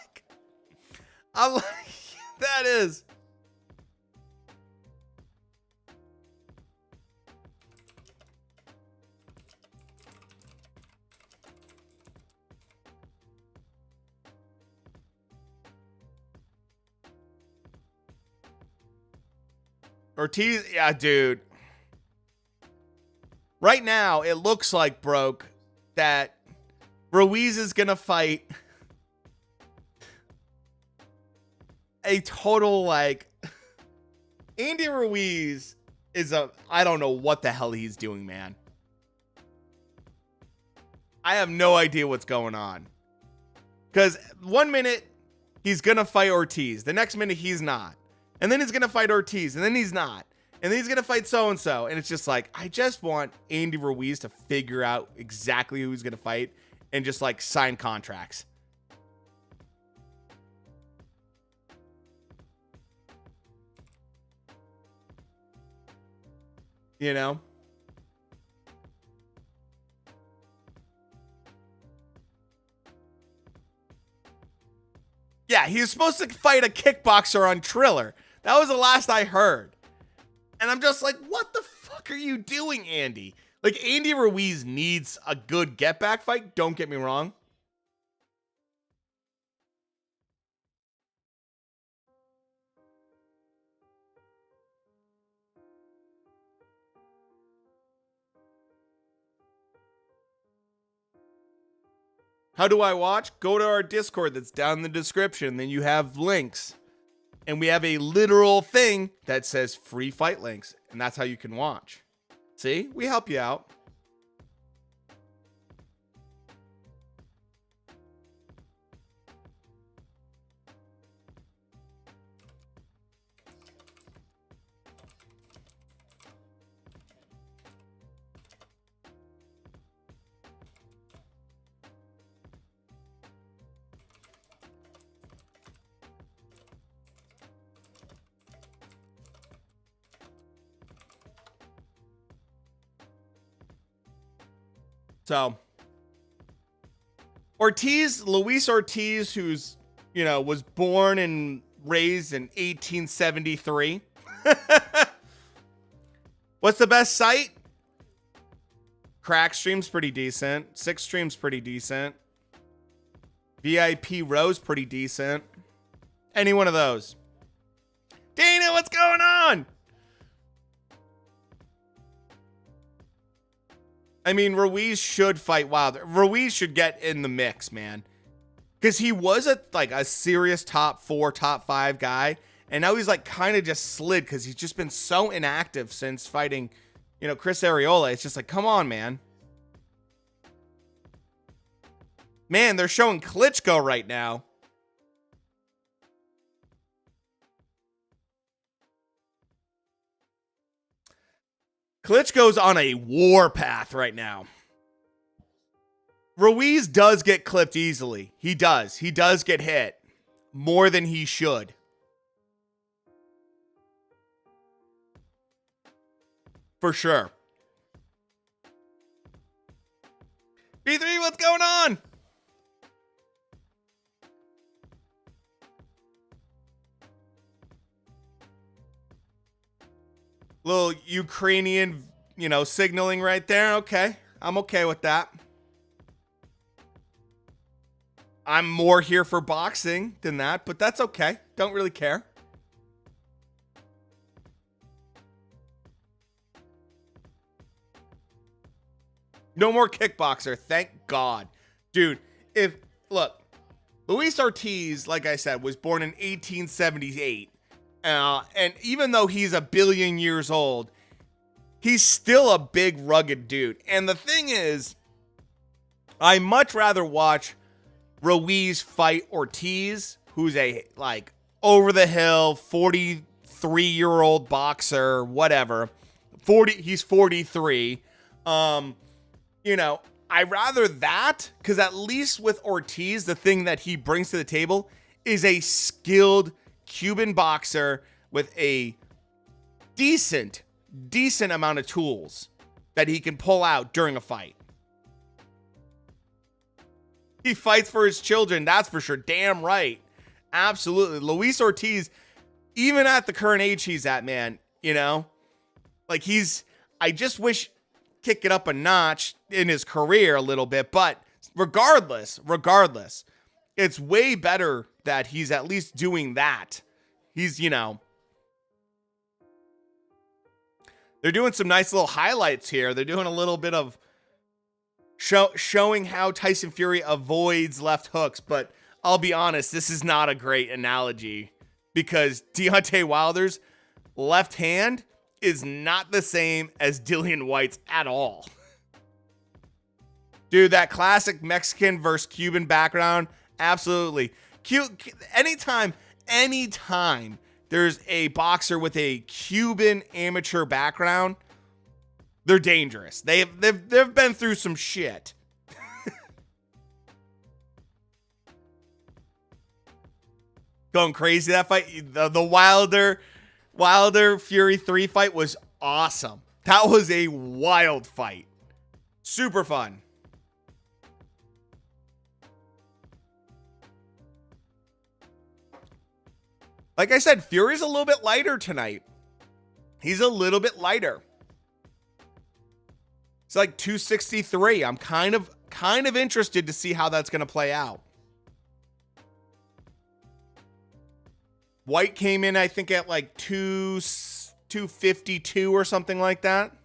that is. Ortiz, yeah, dude. Right now, it looks like, broke, that Ruiz is going to fight a total, like, Andy Ruiz is I don't know what the hell he's doing, man. I have no idea what's going on. Because 1 minute, he's going to fight Ortiz. The next minute, he's not. And then he's going to fight Ortiz. And then he's not. And then he's going to fight so-and-so. And it's just like, I just want Andy Ruiz to figure out exactly who he's going to fight and just, like, sign contracts. You know? Yeah, he was supposed to fight a kickboxer on Triller. That was the last I heard. And I'm just like, what the fuck are you doing, Andy? Like, Andy Ruiz needs a good get-back fight. Don't get me wrong. How do I watch? Go to our Discord that's down in the description. Then you have links. And we have a literal thing that says free fight links. And that's how you can watch. See? We help you out. So, Luis Ortiz, who's, you know, was born and raised in 1873. What's the best site? Crack Stream's pretty decent. Six Stream's pretty decent. VIP Row's pretty decent. Any one of those. Dana, what's going on? I mean, Ruiz should fight Wilder. Ruiz should get in the mix, man. Because he was a serious top 4, top 5 guy. And now he's like kind of just slid because he's just been so inactive since fighting, you know, Chris Arreola. It's just like, come on, man. Man, they're showing Klitschko right now. Klitschko's on a war path right now. Ruiz does get clipped easily. He does. He does get hit more than he should. For sure. B3, what's going on? Little Ukrainian, you know, signaling right there. Okay. I'm okay with that. I'm more here for boxing than that, but that's okay. Don't really care. No more kickboxer. Thank God. Dude, look, Luis Ortiz, like I said, was born in 1878. And even though he's a billion years old, he's still a big, rugged dude. And the thing is, I much rather watch Ruiz fight Ortiz, who's a, like, over-the-hill, 43-year-old boxer, whatever. He's 43. You know, I rather that, because at least with Ortiz, the thing that he brings to the table is a skilled Cuban boxer with a decent amount of tools that he can pull out during a fight. He fights for his children, that's for sure. Damn right. Absolutely. Luis Ortiz, even at the current age he's at, man, you know, like I just wish kick it up a notch in his career a little bit, but regardless, it's way better that he's at least doing that. He's, you know, they're doing some nice little highlights here. They're doing a little bit of showing how Tyson Fury avoids left hooks, but I'll be honest, this is not a great analogy because Deontay Wilder's left hand is not the same as Dillian White's at all. Dude, that classic Mexican versus Cuban background, absolutely. Anytime there's a boxer with a Cuban amateur background, they're dangerous. They've been through some shit. Going crazy that fight. The Wilder Fury 3 fight was awesome. That was a wild fight. Super fun. Like I said, Fury's a little bit lighter tonight. He's a little bit lighter. It's like 263. I'm kind of interested to see how that's going to play out. White came in, I think, at like 252 or something like that.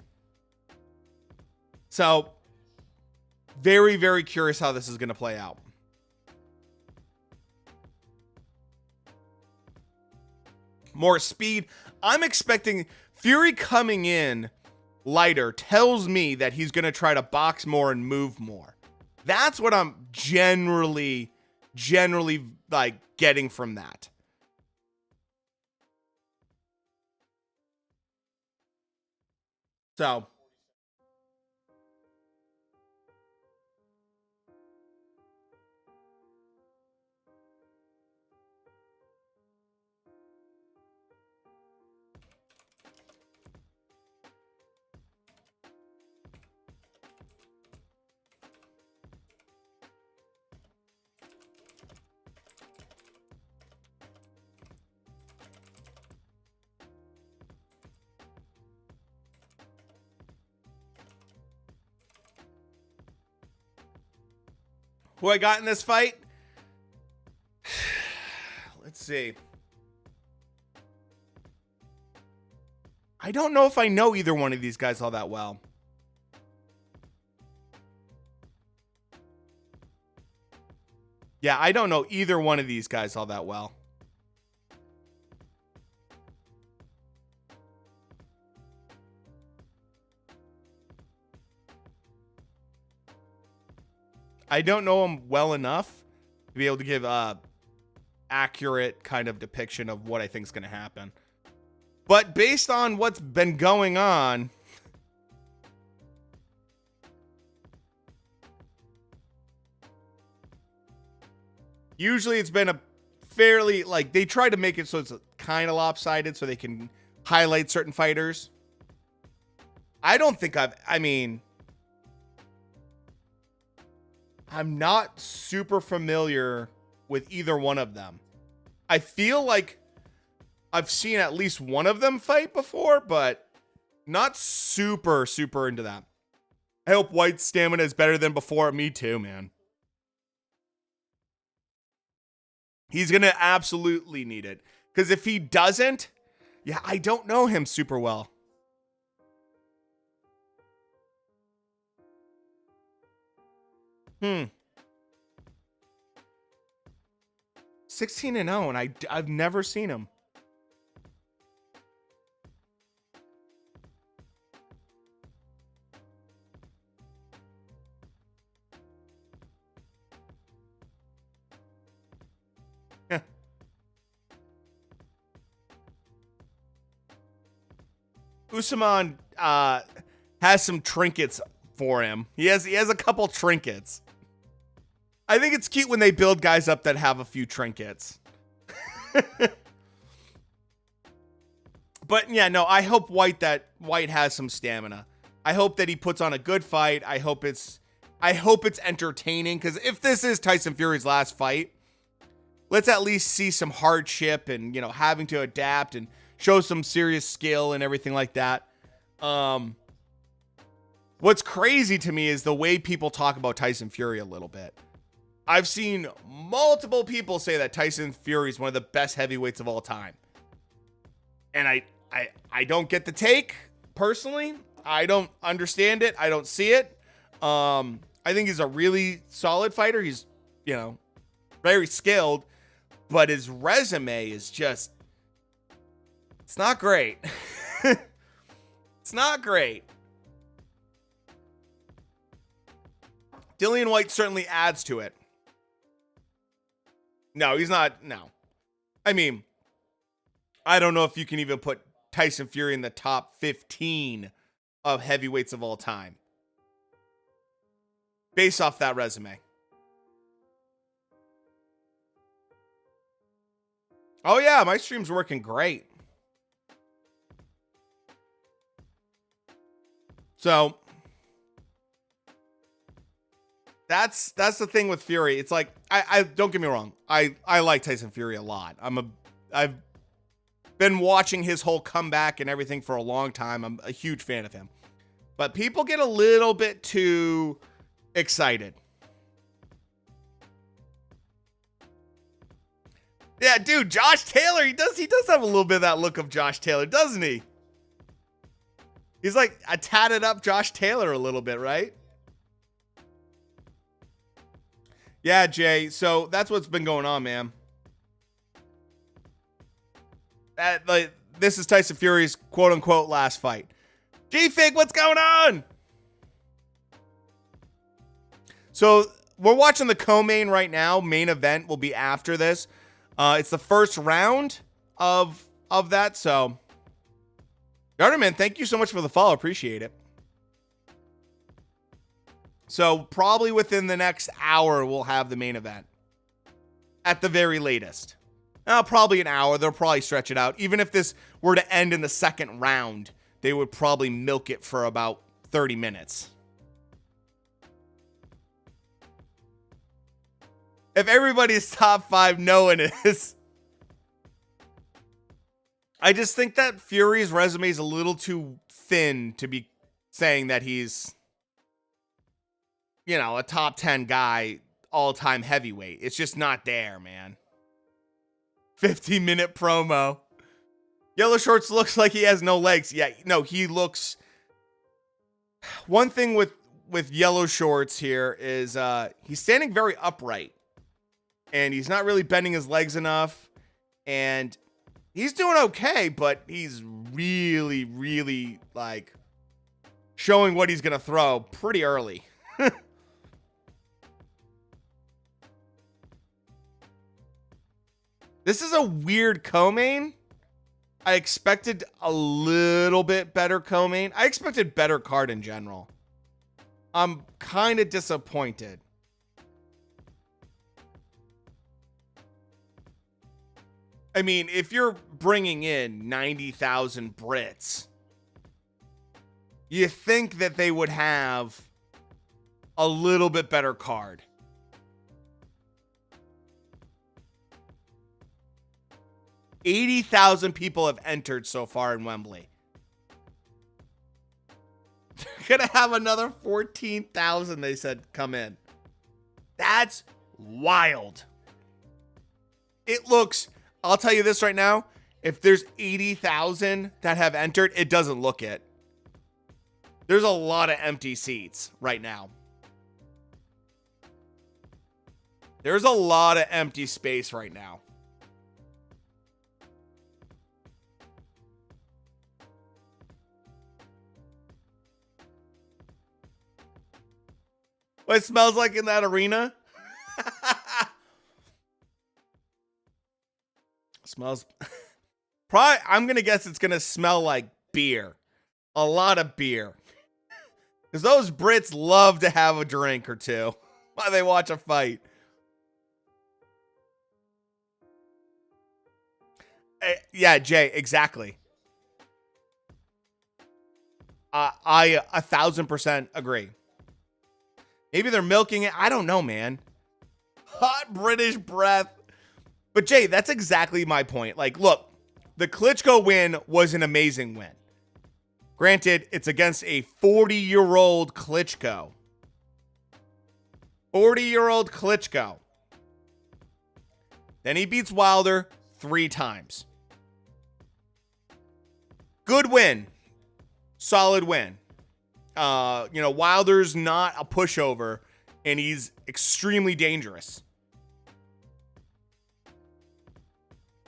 So, very, very curious how this is going to play out. More speed. I'm expecting Fury coming in lighter tells me that he's going to try to box more and move more. That's what I'm generally like getting from that. So, Who I got in this fight? Let's see. I don't know if I know either one of these guys all that well. Yeah, I don't know either one of these guys all that well. I don't know him well enough to be able to give a accurate kind of depiction of what I think is going to happen. But based on what's been going on, usually it's been a fairly, like, they try to make it so it's kind of lopsided so they can highlight certain fighters. I don't think I'm not super familiar with either one of them. I feel like I've seen at least one of them fight before, but not super into that. I hope White's stamina is better than before. Me too, man. He's going to absolutely need it. Because if he doesn't, yeah, I don't know him super well. Hmm. 16-0, and I've never seen him. Usman has some trinkets for him. He has a couple trinkets. I think it's cute when they build guys up that have a few trinkets. But yeah, no, I hope White has some stamina. I hope that he puts on a good fight. I hope it's entertaining, because if this is Tyson Fury's last fight, let's at least see some hardship and, you know, having to adapt and show some serious skill and everything like that. What's crazy to me is the way people talk about Tyson Fury a little bit. I've seen multiple people say that Tyson Fury is one of the best heavyweights of all time. And I don't get the take, personally. I don't understand it. I don't see it. I think he's a really solid fighter. He's, you know, very skilled. But his resume is just... it's not great. It's not great. Dillian White certainly adds to it. No, he's not. No. I mean, I don't know if you can even put Tyson Fury in the top 15 of heavyweights of all time, based off that resume. Oh yeah, my stream's working great. So that's the thing with Fury. It's like, I don't get me wrong. I like Tyson Fury a lot. I've been watching his whole comeback and everything for a long time. I'm a huge fan of him. But people get a little bit too excited. Yeah, dude, Josh Taylor, he does have a little bit of that look of Josh Taylor, doesn't he? He's like a tatted up Josh Taylor a little bit, right? Yeah, Jay. So that's what's been going on, man. This is Tyson Fury's quote unquote last fight. G-Fig, what's going on? So we're watching the co-main right now. Main event will be after this. It's the first round of that. So, Garterman, thank you so much for the follow. Appreciate it. So probably within the next hour, we'll have the main event. At the very latest. Probably an hour. They'll probably stretch it out. Even if this were to end in the second round, they would probably milk it for about 30 minutes. If everybody's top 5, no one is. I just think that Fury's resume is a little too thin to be saying that he's, you know, a top 10 guy all-time heavyweight. It's just not there, man. 50-minute promo. Yellow Shorts looks like he has no legs. Yeah, no, he looks... One thing with Yellow Shorts here is he's standing very upright. And he's not really bending his legs enough. And he's doing okay, but he's really, really, like, showing what he's going to throw pretty early. This is a weird co-main. I expected a little bit better co-main. I expected better card in general. I'm kind of disappointed. I mean, if you're bringing in 90,000 Brits, you think that they would have a little bit better card. $80,000 people have entered so far in Wembley. They're going to have another 14,000, they said, come in. That's wild. It looks, I'll tell you this right now, if there's 80,000 that have entered, it doesn't look it. There's a lot of empty seats right now. There's a lot of empty space right now. What it smells like in that arena? Smells... Probably, I'm going to guess it's going to smell like beer. A lot of beer. Because those Brits love to have a drink or two while they watch a fight. Yeah, Jay, exactly. I 1,000% agree. Maybe they're milking it. I don't know, man. Hot British breath. But Jay, that's exactly my point. Like, look, the Klitschko win was an amazing win. Granted, it's against a 40-year-old Klitschko. 40-year-old Klitschko. Then he beats Wilder 3 times. Good win. Solid win. Wilder's not a pushover, and he's extremely dangerous.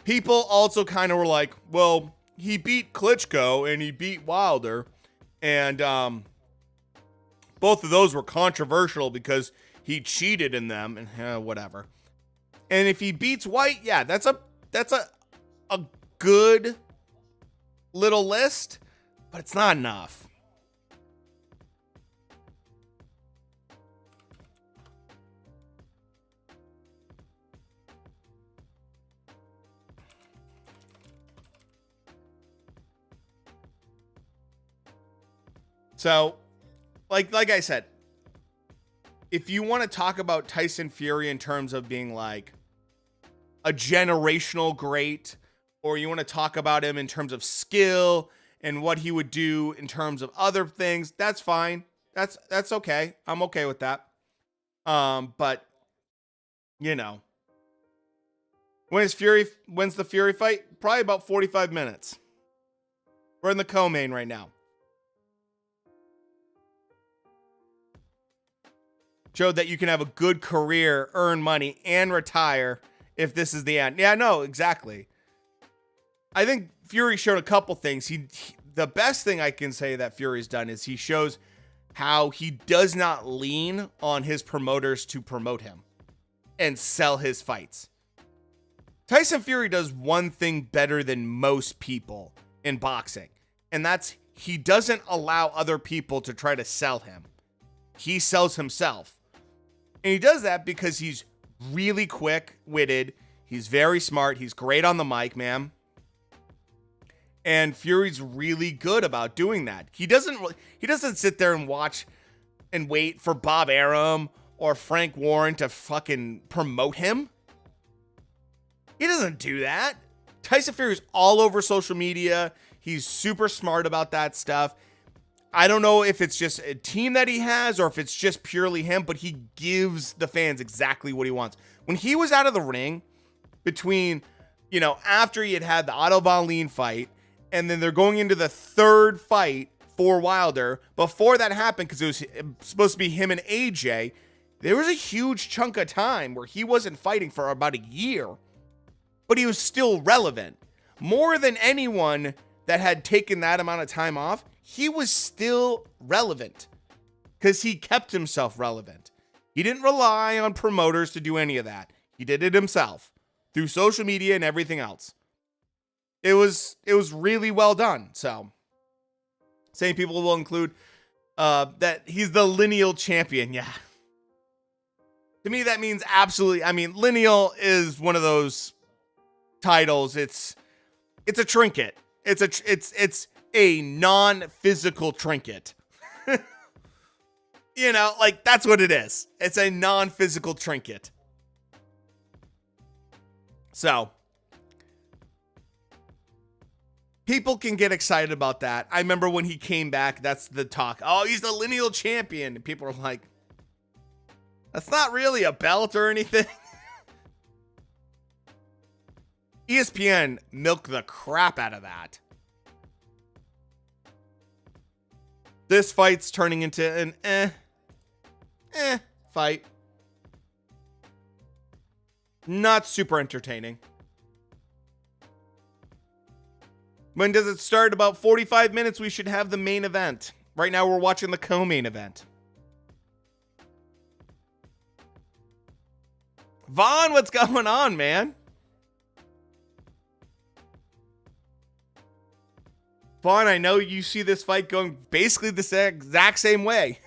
People also kind of were like, well, he beat Klitschko and he beat Wilder, and both of those were controversial because he cheated in them, and whatever. And if he beats White, yeah, that's a good little list, but it's not enough. So, like I said, if you want to talk about Tyson Fury in terms of being like a generational great, or you want to talk about him in terms of skill and what he would do in terms of other things, that's fine. That's okay. I'm okay with that. But when when's the Fury fight? Probably about 45 minutes. We're in the co-main right now. Showed that you can have a good career, earn money, and retire if this is the end. Yeah, no, exactly. I think Fury showed a couple things. The best thing I can say that Fury's done is he shows how he does not lean on his promoters to promote him and sell his fights. Tyson Fury does one thing better than most people in boxing, and that's he doesn't allow other people to try to sell him. He sells himself. And he does that because he's really quick-witted. He's very smart. He's great on the mic, man. And Fury's really good about doing that. He doesn't sit there and watch and wait for Bob Arum or Frank Warren to fucking promote him. He doesn't do that. Tyson Fury's all over social media. He's super smart about that stuff. I don't know if it's just a team that he has or if it's just purely him, but he gives the fans exactly what he wants. When he was out of the ring between, after he had the Otto Von Lean fight, and then they're going into the third fight for Wilder, before that happened, because it was supposed to be him and AJ, there was a huge chunk of time where he wasn't fighting for about a year, but he was still relevant. More than anyone that had taken that amount of time off, he was still relevant because he kept himself relevant. He didn't rely on promoters to do any of that. He did it himself through social media and everything else. It was really well done. So, same people will include that he's the lineal champion. Yeah. To me, that means absolutely. I mean, lineal is one of those titles. It's a trinket. It's a non-physical trinket. That's what it is. It's a non-physical trinket. So, people can get excited about that. I remember when he came back, that's the talk. Oh, he's the lineal champion. And people are like, that's not really a belt or anything. ESPN milked the crap out of that. This fight's turning into an fight. Not super entertaining. When does it start? About 45 minutes, we should have the main event. Right now, we're watching the co-main event. Vaughn, what's going on, man? Vaughn, I know you see this fight going basically the exact same way.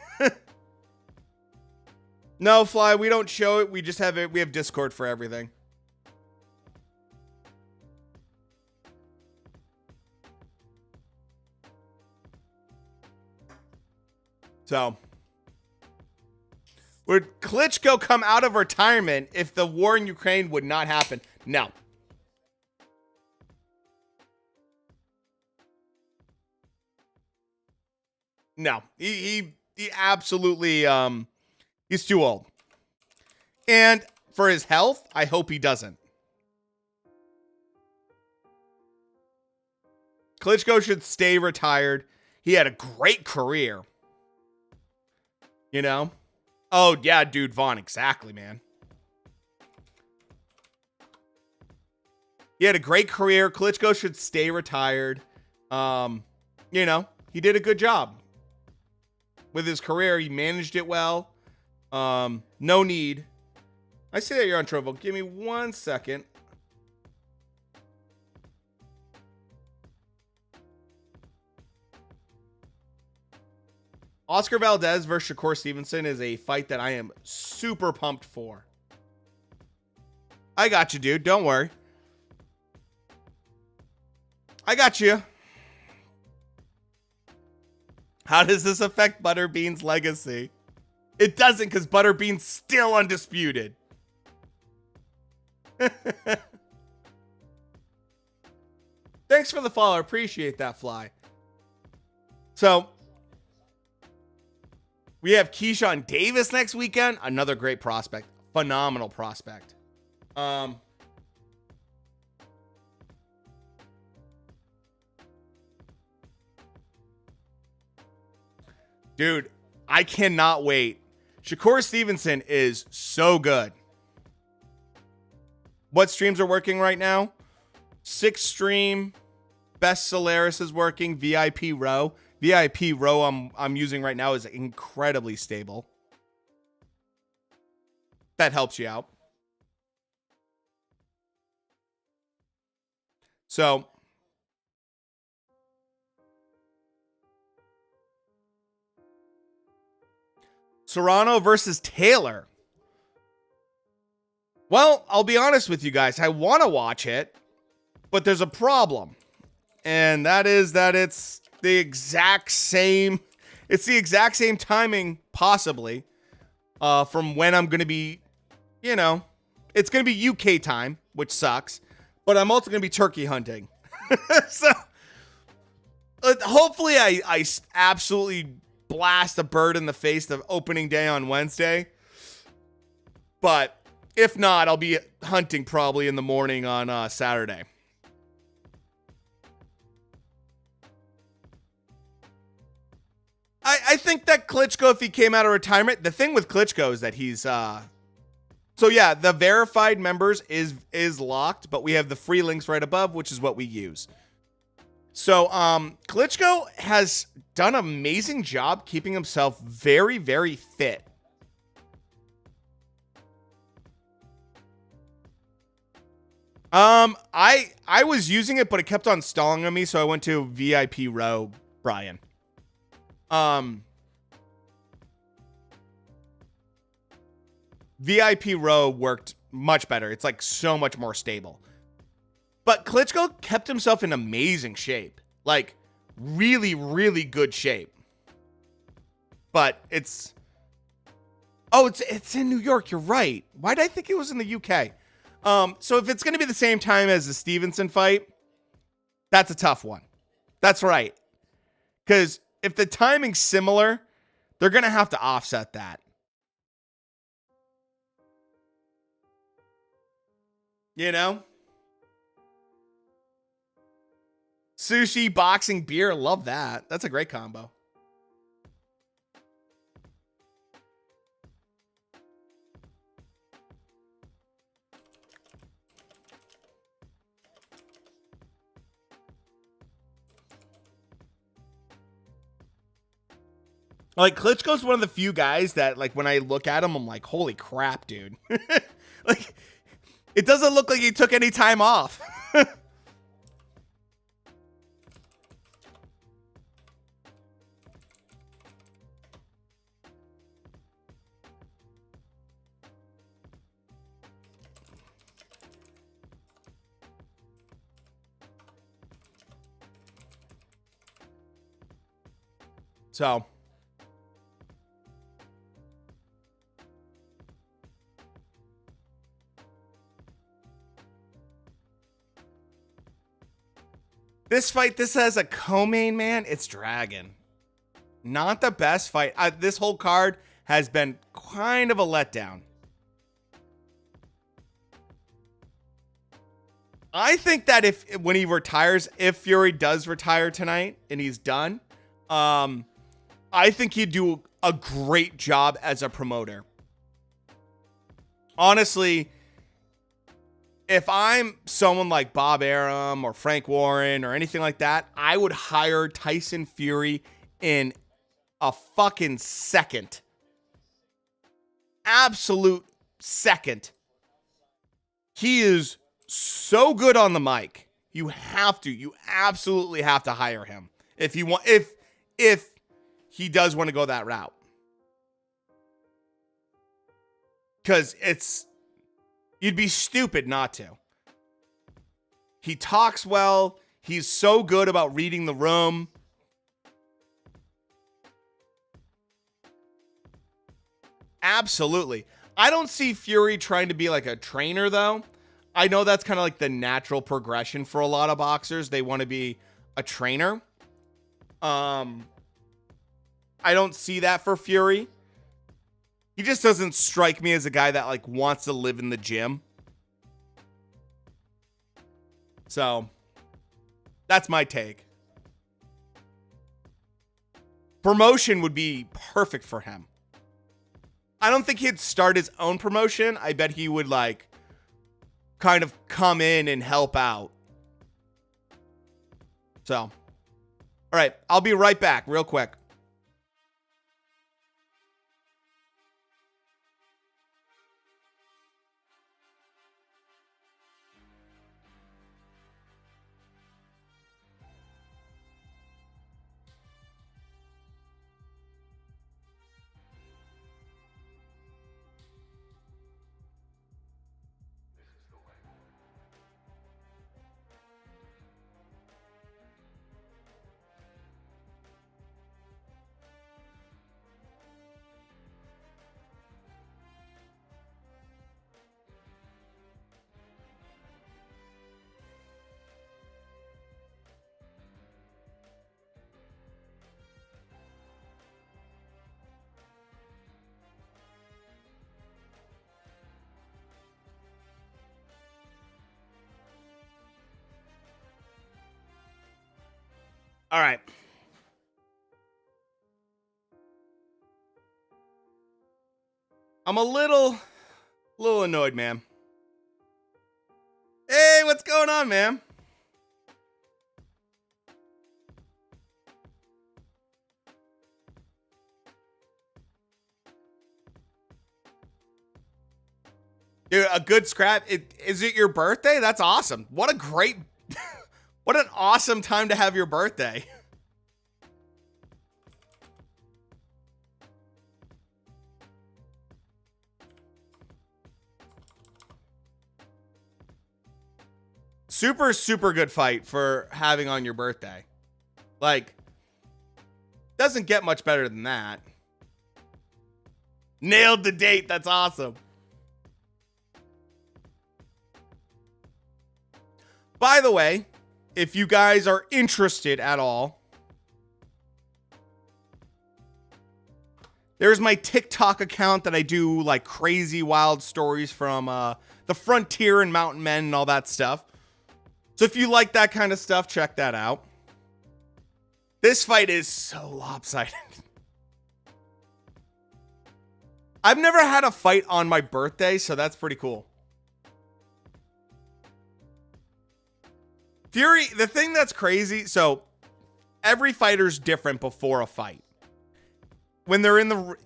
No, Fly, we don't show it. We just have it. We have Discord for everything. So, would Klitschko come out of retirement if the war in Ukraine would not happen? No. No. He absolutely he's too old. And for his health, I hope he doesn't. Klitschko should stay retired. He had a great career. Oh, yeah, dude, Vaughn, exactly, man. He had a great career. Klitschko should stay retired. He did a good job with his career. He managed it well. No need. I see that you're on Trovo. Give me 1 second. Oscar Valdez versus Shakur Stevenson is a fight that I am super pumped for. I got you, dude. Don't worry. I got you. How does this affect Butterbean's legacy? It doesn't, because Butterbean's still undisputed. Thanks for the follow. Appreciate that, Fly. So, we have Keyshawn Davis next weekend. Another great prospect. Phenomenal prospect. Dude, I cannot wait. Shakur Stevenson is so good. What streams are working right now? 6 stream. Best Solaris is working. VIP Row. VIP Row I'm using right now is incredibly stable. That helps you out. So, Serrano versus Taylor. Well, I'll be honest with you guys. I want to watch it, but there's a problem. And that is that it's the exact same timing, possibly, from when I'm going to be, it's going to be UK time, which sucks, but I'm also going to be turkey hunting. So, hopefully I absolutely blast a bird in the face of opening day on Wednesday. But if not, I'll be hunting probably in the morning on Saturday. I think that Klitschko, if he came out of retirement, the thing with Klitschko is that he's so yeah, the verified members is locked, but we have the free links right above, which is what we use. So Klitschko has done an amazing job keeping himself very, very fit. I was using it, but it kept on stalling on me, so I went to VIP row, Brian. VIP row worked much better. It's like so much more stable. But Klitschko kept himself in amazing shape. Like really, really good shape. But it's in New York, you're right. Why did I think it was in the UK? So if it's going to be the same time as the Stevenson fight, that's a tough one. That's right. Because if the timing's similar, they're going to have to offset that. You know? Sushi, boxing, beer. Love that. That's a great combo. Like, Klitschko's one of the few guys that, like, when I look at him, I'm like, holy crap, dude. Like, it doesn't look like he took any time off. So this fight, this has a co-main, man. It's Dragon. Not the best fight. This whole card has been kind of a letdown. I think that when he retires, if Fury does retire tonight and he's done, I think he'd do a great job as a promoter. Honestly, if I'm someone like Bob Arum or Frank Warren or anything like that, I would hire Tyson Fury in a fucking second. Absolute second. He is so good on the mic. You absolutely have to hire him if you want, if he does want to go that route. Because you'd be stupid not to. He talks well. He's so good about reading the room. Absolutely. I don't see Fury trying to be like a trainer, though. I know that's kind of like the natural progression for a lot of boxers. They want to be a trainer. I don't see that for Fury. He just doesn't strike me as a guy that like wants to live in the gym. So that's my take. Promotion would be perfect for him. I don't think he'd start his own promotion. I bet he would like kind of come in and help out. So, all right, I'll be right back real quick. All right. I'm a little annoyed, man. Hey, what's going on, man? Dude, a good scrap. Is it your birthday? That's awesome. What a great, what an awesome time to have your birthday. Super good fight for having on your birthday. Like, doesn't get much better than that. Nailed the date. That's awesome. By the way, if you guys are interested at all, there's my TikTok account that I do like crazy wild stories from the frontier and mountain men and all that stuff. So if you like that kind of stuff, check that out. This fight is so lopsided. I've never had a fight on my birthday, so that's pretty cool. Fury, the thing that's crazy, so every fighter's different before a fight. When they're in the,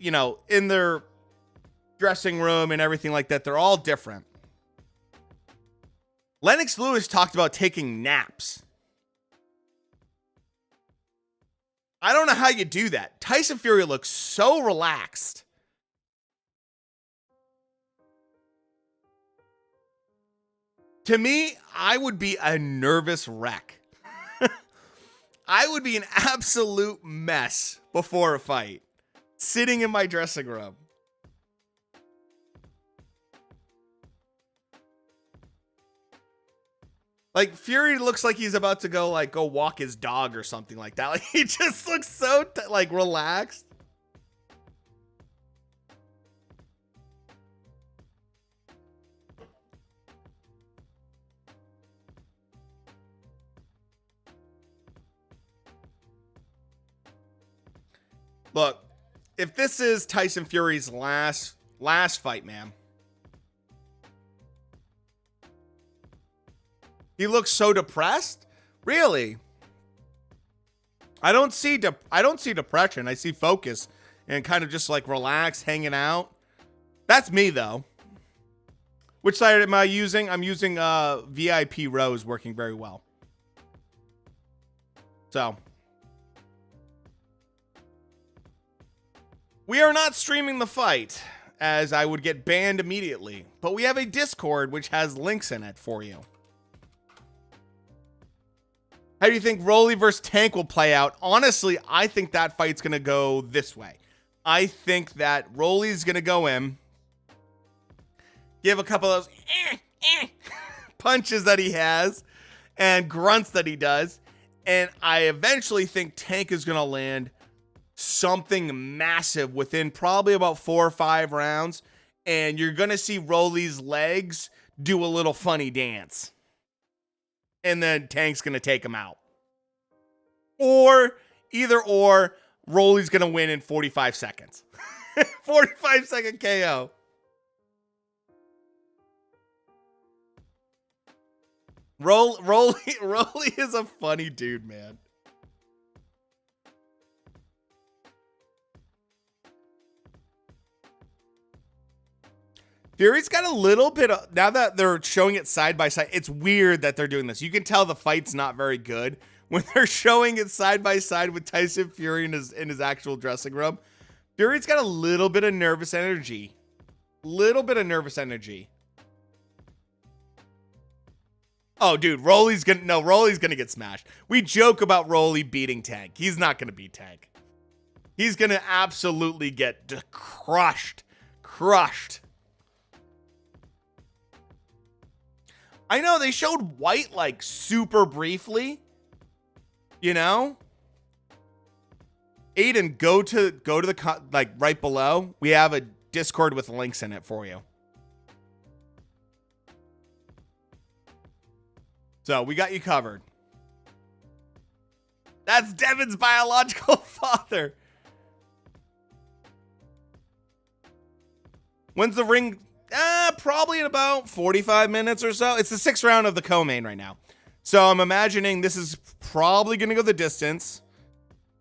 in their dressing room and everything like that, they're all different. Lennox Lewis talked about taking naps. I don't know how you do that. Tyson Fury looks so relaxed. To me, I would be a nervous wreck. I would be an absolute mess before a fight, sitting in my dressing room. Like, Fury looks like he's about to go walk his dog or something like that. Like, he just looks so relaxed. Look, if this is Tyson Fury's last fight, man, he looks so depressed. Really? I don't see depression. I see focus and kind of just like relaxed, hanging out. That's me though. Which side am I using? I'm using VIP Rose, working very well. So we are not streaming the fight, as I would get banned immediately. But we have a Discord which has links in it for you. How do you think Rolly versus Tank will play out? Honestly, I think that fight's going to go this way. I think that Rolly's going to go in, give a couple of those punches that he has and grunts that he does. And I eventually think Tank is going to land something massive within probably about 4 or 5 rounds. And you're going to see Rolly's legs do a little funny dance. And then Tank's going to take him out. Or, Rolly's going to win in 45 seconds. 45-second KO. Rolly is a funny dude, man. Fury's got a little bit of, now that they're showing it side by side, it's weird that they're doing this. You can tell the fight's not very good when they're showing it side by side with Tyson Fury in his actual dressing room. Fury's got a little bit of nervous energy. Oh, dude, Rolly's gonna get smashed. We joke about Rolly beating Tank. He's not gonna beat Tank. He's gonna absolutely get crushed. I know they showed White like super briefly, Aiden, go to the like right below. We have a Discord with links in it for you. So we got you covered. That's Devin's biological father. When's the ring? Probably in about 45 minutes or so. It's the 6th round of the co-main right now. So I'm imagining this is probably going to go the distance.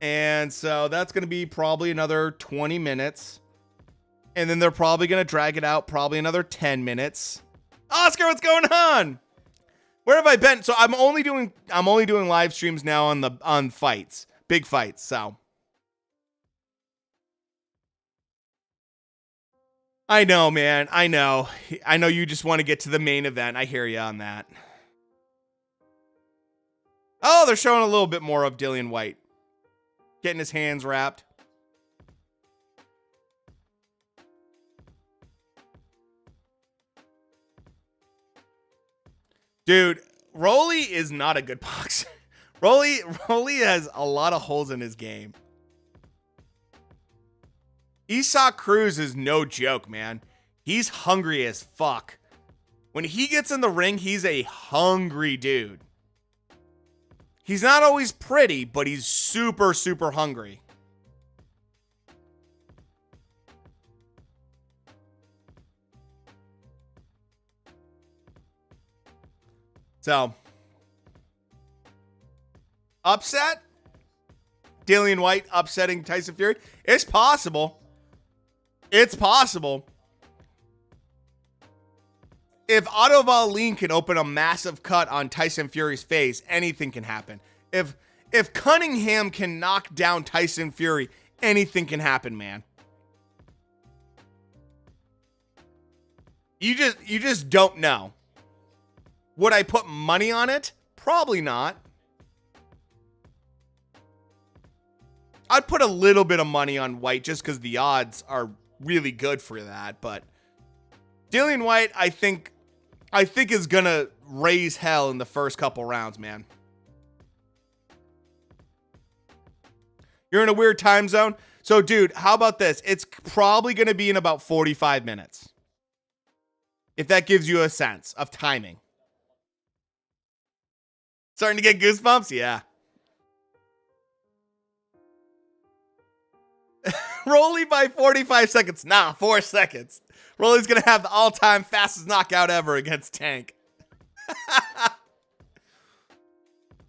And so that's going to be probably another 20 minutes. And then they're probably going to drag it out probably another 10 minutes. Oscar, what's going on? Where have I been? So I'm only doing live streams now on fights, big fights. So I know, man. I know you just want to get to the main event. I hear you on that. Oh, they're showing a little bit more of Dillian White getting his hands wrapped. Dude, Rolly is not a good boxer. Rolly has a lot of holes in his game. Isaac Cruz is no joke, man. He's hungry as fuck. When he gets in the ring, he's a hungry dude. He's not always pretty, but he's super, super hungry. So, upset? Dillian White upsetting Tyson Fury? It's possible. It's possible. If Otto Wallin can open a massive cut on Tyson Fury's face, anything can happen. If Cunningham can knock down Tyson Fury, anything can happen, man. You just don't know. Would I put money on it? Probably not. I'd put a little bit of money on White just because the odds are really good for that. But Dillian White, I think is gonna raise hell in the first couple rounds, man. You're in a weird time zone. So, dude, how about this? It's probably gonna be in about 45 minutes. If that gives you a sense of timing. Starting to get goosebumps? Yeah. Rolly by 45 seconds. Nah, 4 seconds. Rolly's going to have the all-time fastest knockout ever against Tank.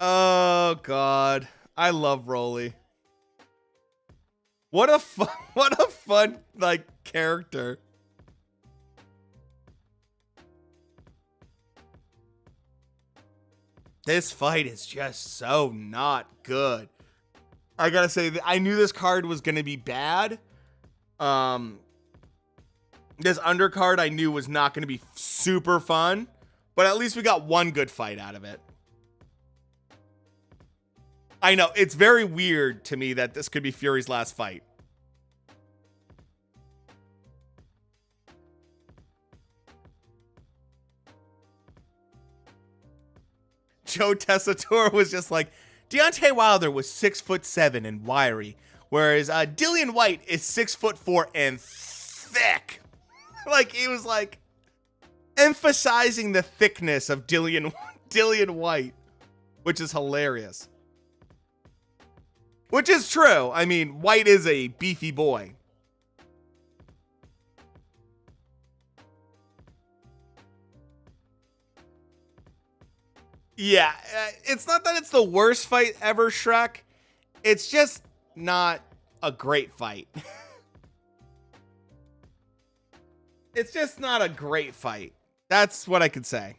Oh, God. I love Rolly. What a fun, like, character. This fight is just so not good. I gotta say, I knew this card was gonna be bad. This undercard I knew was not gonna be super fun, but at least we got one good fight out of it. I know, it's very weird to me that this could be Fury's last fight. Joe Tessitore was just like, Deontay Wilder was 6'7" and wiry, whereas Dillian White is 6'4" and thick. Like, he was like emphasizing the thickness of Dillian White, which is hilarious. Which is true. I mean, White is a beefy boy. Yeah, it's not that it's the worst fight ever, Shrek. It's just not a great fight. It's just not a great fight. That's what I could say.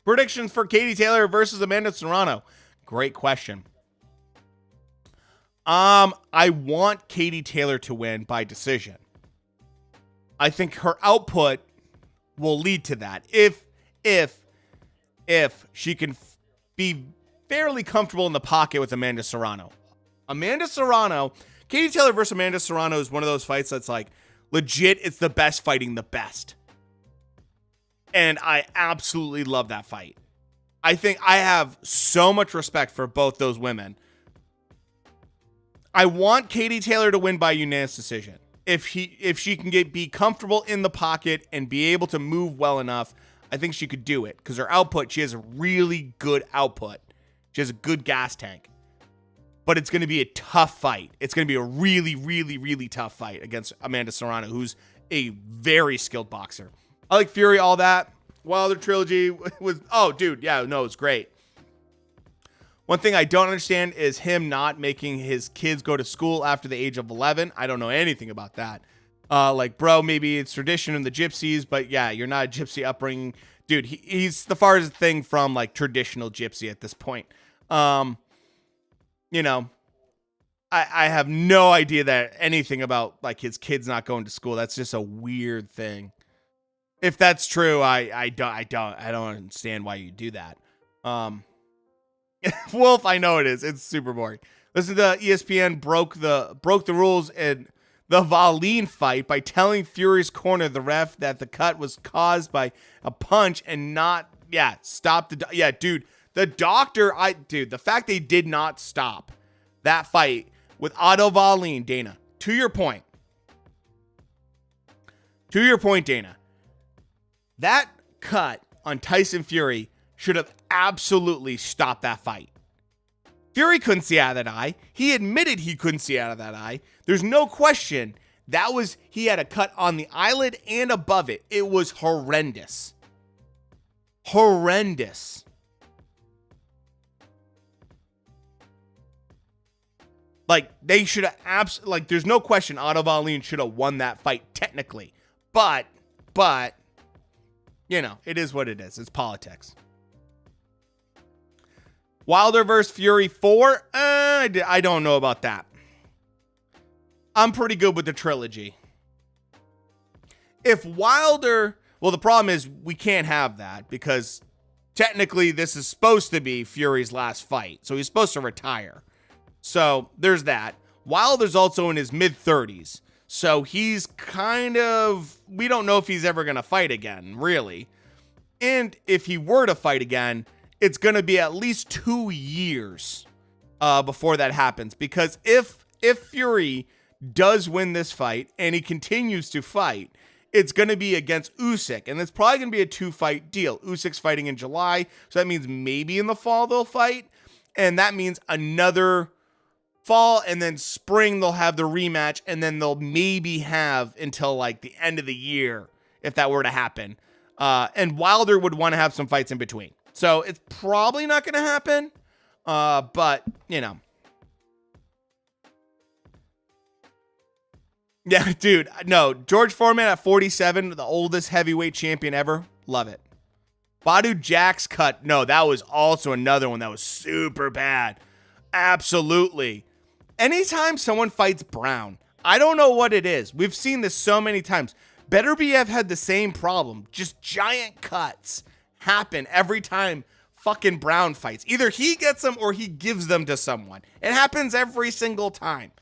Predictions for Katie Taylor versus Amanda Serrano. Great question. I want Katie Taylor to win by decision. I think her output will lead to that. If if she can be fairly comfortable in the pocket with Amanda Serrano. Katie Taylor versus Amanda Serrano is one of those fights that's like, legit, it's the best fighting the best. And I absolutely love that fight. I think I have so much respect for both those women. I want Katie Taylor to win by unanimous decision. If she can be comfortable in the pocket and be able to move well enough, I think she could do it. Because her output, she has a really good output. She has a good gas tank. But it's going to be a tough fight. It's going to be a really, really, really tough fight against Amanda Serrano, who's a very skilled boxer. I like Fury, all that. Wilder trilogy was, oh, dude, yeah, no, it's great. One thing I don't understand is him not making his kids go to school after the age of 11. I don't know anything about that. Like, bro, maybe it's tradition in the gypsies, but yeah, you're not a gypsy upbringing. Dude, he's the farthest thing from, like, traditional gypsy at this point. You know, I have no idea that anything about, like, his kids not going to school. That's just a weird thing. If that's true, I don't understand why you do that. Wolf, I know it is. It's super boring. Listen to ESPN broke the rules in the Wallin fight by telling Fury's corner, the ref, that the cut was caused by a punch and not, stop the, dude, the doctor, the fact they did not stop that fight with Otto Wallin, Dana, to your point, Dana, that cut on Tyson Fury should have absolutely stopped that fight. Fury couldn't see out of that eye. He admitted he couldn't see out of that eye. There's no question he had a cut on the eyelid and above it. It was horrendous. Horrendous. Like, they should have there's no question Otto Wallin should have won that fight technically. But, you know, it is what it is. It's politics. Wilder versus Fury 4? I don't know about that. I'm pretty good with the trilogy. If Wilder... Well, the problem is we can't have that because technically this is supposed to be Fury's last fight. So he's supposed to retire. So there's that. Wilder's also in his mid-30s. So he's kind of... We don't know if he's ever going to fight again, really. And if he were to fight again... It's going to be at least 2 years before that happens. Because if Fury does win this fight and he continues to fight, it's going to be against Usyk. And it's probably going to be a 2-fight deal. Usyk's fighting in July. So that means maybe in the fall they'll fight. And that means another fall and then spring they'll have the rematch. And then they'll maybe have until like the end of the year if that were to happen. And Wilder would want to have some fights in between. So it's probably not going to happen, but, you know. Yeah, dude, no. George Foreman at 47, the oldest heavyweight champion ever. Love it. Badu Jack's cut. No, that was also another one that was super bad. Absolutely. Anytime someone fights Brown, I don't know what it is. We've seen this so many times. Beterbiev had the same problem. Just giant cuts happen every time fucking Brown fights. Either he gets them or he gives them to someone. It happens every single time.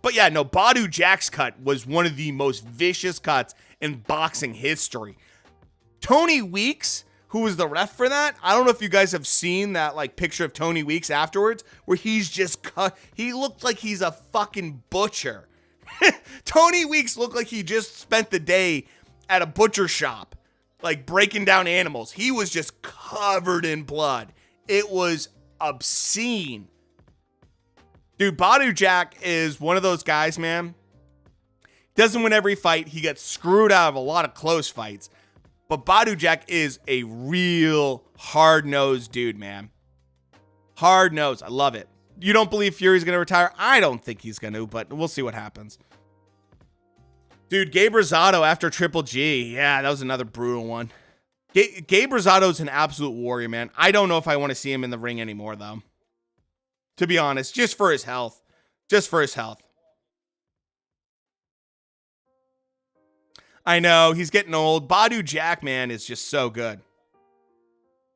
But yeah, no, Badu Jack's cut was one of the most vicious cuts in boxing history. Tony Weeks, who was the ref for that, I don't know if you guys have seen that like picture of Tony Weeks afterwards, where he's just cut. He looked like he's a fucking butcher. Tony Weeks looked like he just spent the day at a butcher shop, like breaking down animals. He was just covered in blood. It was obscene. Dude, Badu Jack is one of those guys, man. Doesn't win every fight. He gets screwed out of a lot of close fights. But Badu Jack is a real hard-nosed dude, man. Hard-nosed. I love it. You don't believe Fury's going to retire? I don't think he's going to, but we'll see what happens. Dude, Gabe Rosado after Triple G. Yeah, that was another brutal one. Gabe Rosado's an absolute warrior, man. I don't know if I want to see him in the ring anymore, though. To be honest, just for his health. Just for his health. I know, he's getting old. Badu Jack, man, is just so good.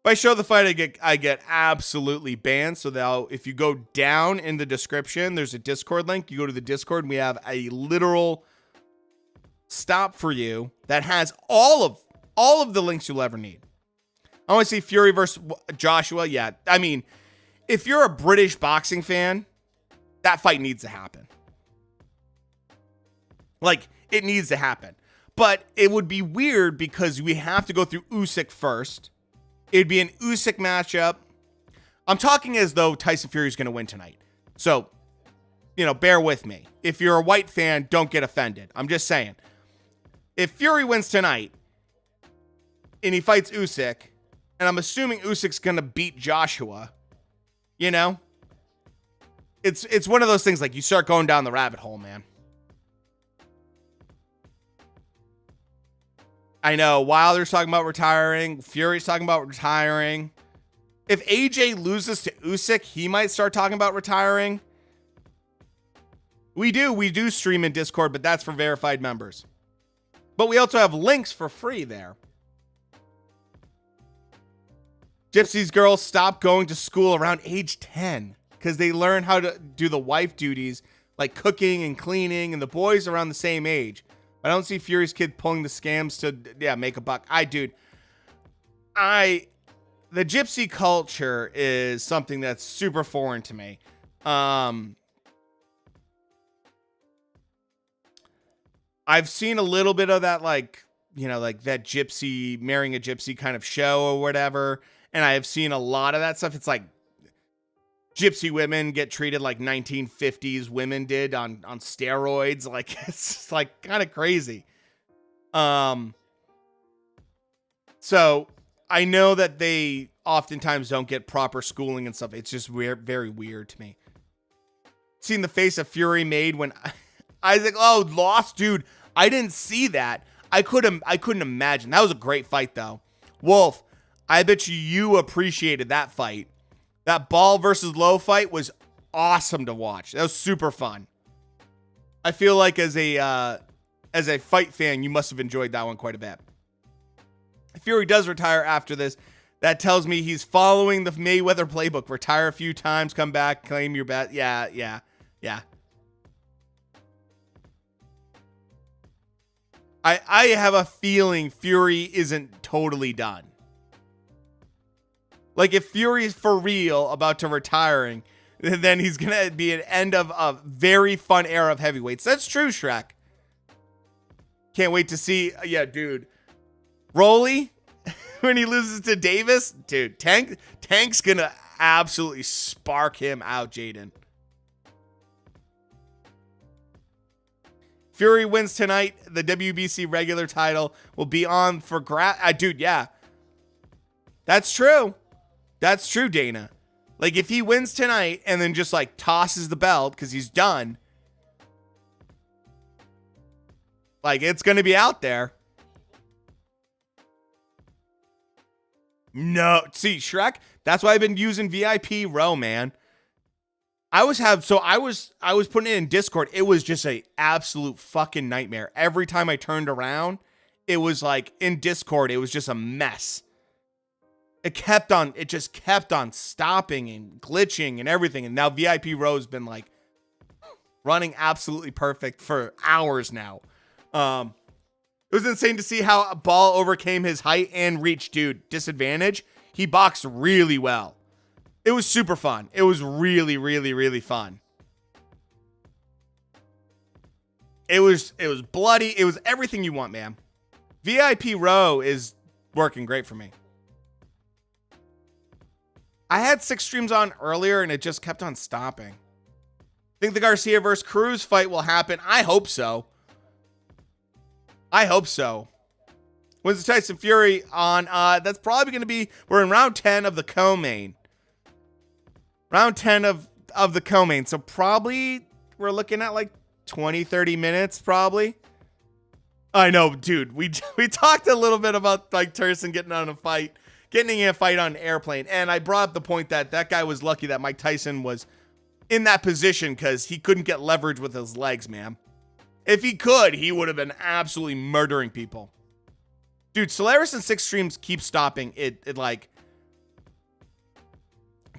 If I show the fight, I get absolutely banned. So that if you go down in the description, there's a Discord link. You go to the Discord and we have a literal stop for you that has all of the links you'll ever need. I want to see Fury versus Joshua. Yeah, I mean, if you're a British boxing fan, that fight needs to happen. Like, it needs to happen. But it would be weird because we have to go through Usyk first. It'd be an Usyk matchup. I'm talking as though Tyson Fury is going to win tonight. So, bear with me. If you're a White fan, don't get offended. I'm just saying. If Fury wins tonight and he fights Usyk, and I'm assuming Usyk's going to beat Joshua, it's one of those things like you start going down the rabbit hole, man. I know Wilder's talking about retiring. Fury's talking about retiring. If AJ loses to Usyk, he might start talking about retiring. We do stream in Discord, but that's for verified members. But we also have links for free there. Gypsy's girls stop going to school around age 10 because they learn how to do the wife duties like cooking and cleaning, and the boys around the same age. I don't see Fury's kid pulling the scams to, make a buck. The gypsy culture is something that's super foreign to me. I've seen a little bit of that, like that gypsy, marrying a gypsy kind of show or whatever. And I have seen a lot of that stuff. It's like gypsy women get treated like 1950s women did on steroids. Like, it's like kind of crazy. So I know that they oftentimes don't get proper schooling and stuff. It's just weird, very weird to me. Seen the face of Fury made when Isaac, lost, dude. I didn't see that. I couldn't imagine. That was a great fight though. Wolf, I bet you appreciated that fight. That ball versus low fight was awesome to watch. That was super fun. I feel like as a fight fan, you must have enjoyed that one quite a bit. If Fury does retire after this, that tells me he's following the Mayweather playbook. Retire a few times, come back, claim your bet. Yeah. I have a feeling Fury isn't totally done. Like, if Fury's for real about to retiring, then he's going to be an end of a very fun era of heavyweights. That's true, Shrek. Can't wait to see. Yeah, dude. Rolly, when he loses to Davis, dude, Tank's going to absolutely spark him out, Jaden. Fury wins tonight. The WBC regular title will be on for dude, yeah. That's true. That's true, Dana. Like, if he wins tonight and then just, like, tosses the belt because he's done, like, it's going to be out there. No. See, Shrek, that's why I've been using VIP Row, man. I was putting it in Discord. It was just a absolute fucking nightmare. Every time I turned around, it was like, in Discord, it was just a mess. It just kept on stopping and glitching and everything. And now VIP Row's been like running absolutely perfect for hours now. It was insane to see how Ball overcame his height and reach, dude. Disadvantage. He boxed really well. It was super fun. It was really, really, really fun. It was bloody. It was everything you want, man. VIP Row is working great for me. I had 6 streams on earlier and it just kept on stopping. Think the Garcia versus Cruz fight will happen? I hope so. When's the Tyson Fury on? That's probably going to be, we're in round 10 of the co-main. Round 10 of the co-main. So probably we're looking at like 20, 30 minutes probably. I know, dude. We talked a little bit about like Tyson getting in a fight on an airplane. And I brought up the point that guy was lucky that Mike Tyson was in that position because he couldn't get leverage with his legs, man. If he could, he would have been absolutely murdering people. Dude, Solaris and 6 streams keep stopping. It like,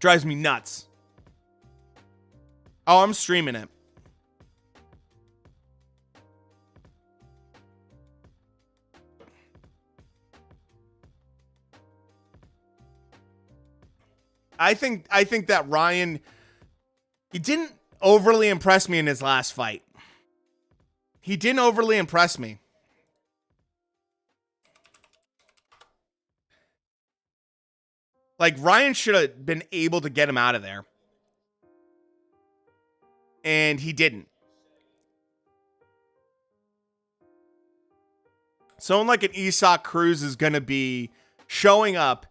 Drives me nuts. Oh, I'm streaming it. I think that Ryan, he didn't overly impress me in his last fight. He didn't overly impress me. Like, Ryan should have been able to get him out of there. And he didn't. Someone like an Isak Cruz is going to be showing up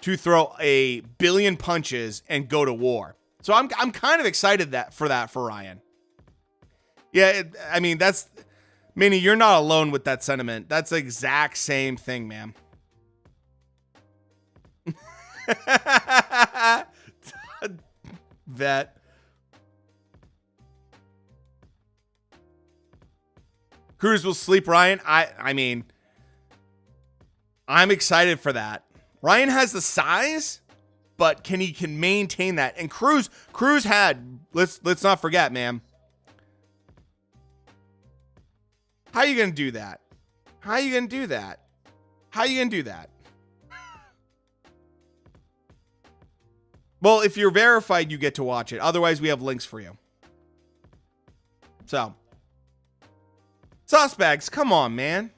to throw a billion punches and go to war. So I'm kind of excited for Ryan. Yeah, I mean, that's... Minnie, you're not alone with that sentiment. That's the exact same thing, man. Vet. Cruz will sleep Ryan. I mean, I'm excited for that. Ryan has the size, but can maintain that? And Cruz had, let's not forget, man. How are you going to do that? How are you going to do that? How are you going to do that? Well, if you're verified, you get to watch it. Otherwise, we have links for you. So, Saucebags, come on, man.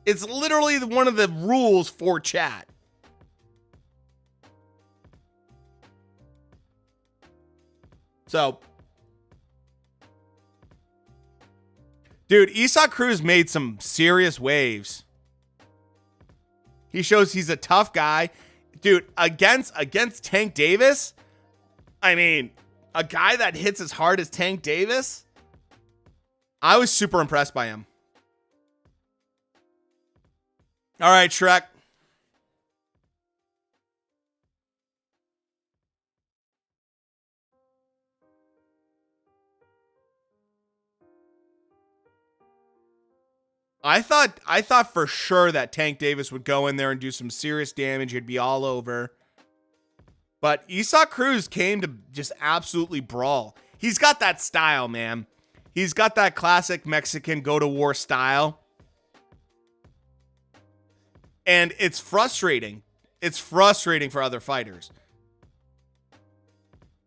It's literally one of the rules for chat. So, dude, Isak Cruz made some serious waves. He shows he's a tough guy. Dude, against Tank Davis, I mean, a guy that hits as hard as Tank Davis, I was super impressed by him. All right, Shrek. I thought for sure that Tank Davis would go in there and do some serious damage. He'd be all over. But Isak Cruz came to just absolutely brawl. He's got that style, man. He's got that classic Mexican go-to-war style. And it's frustrating. It's frustrating for other fighters.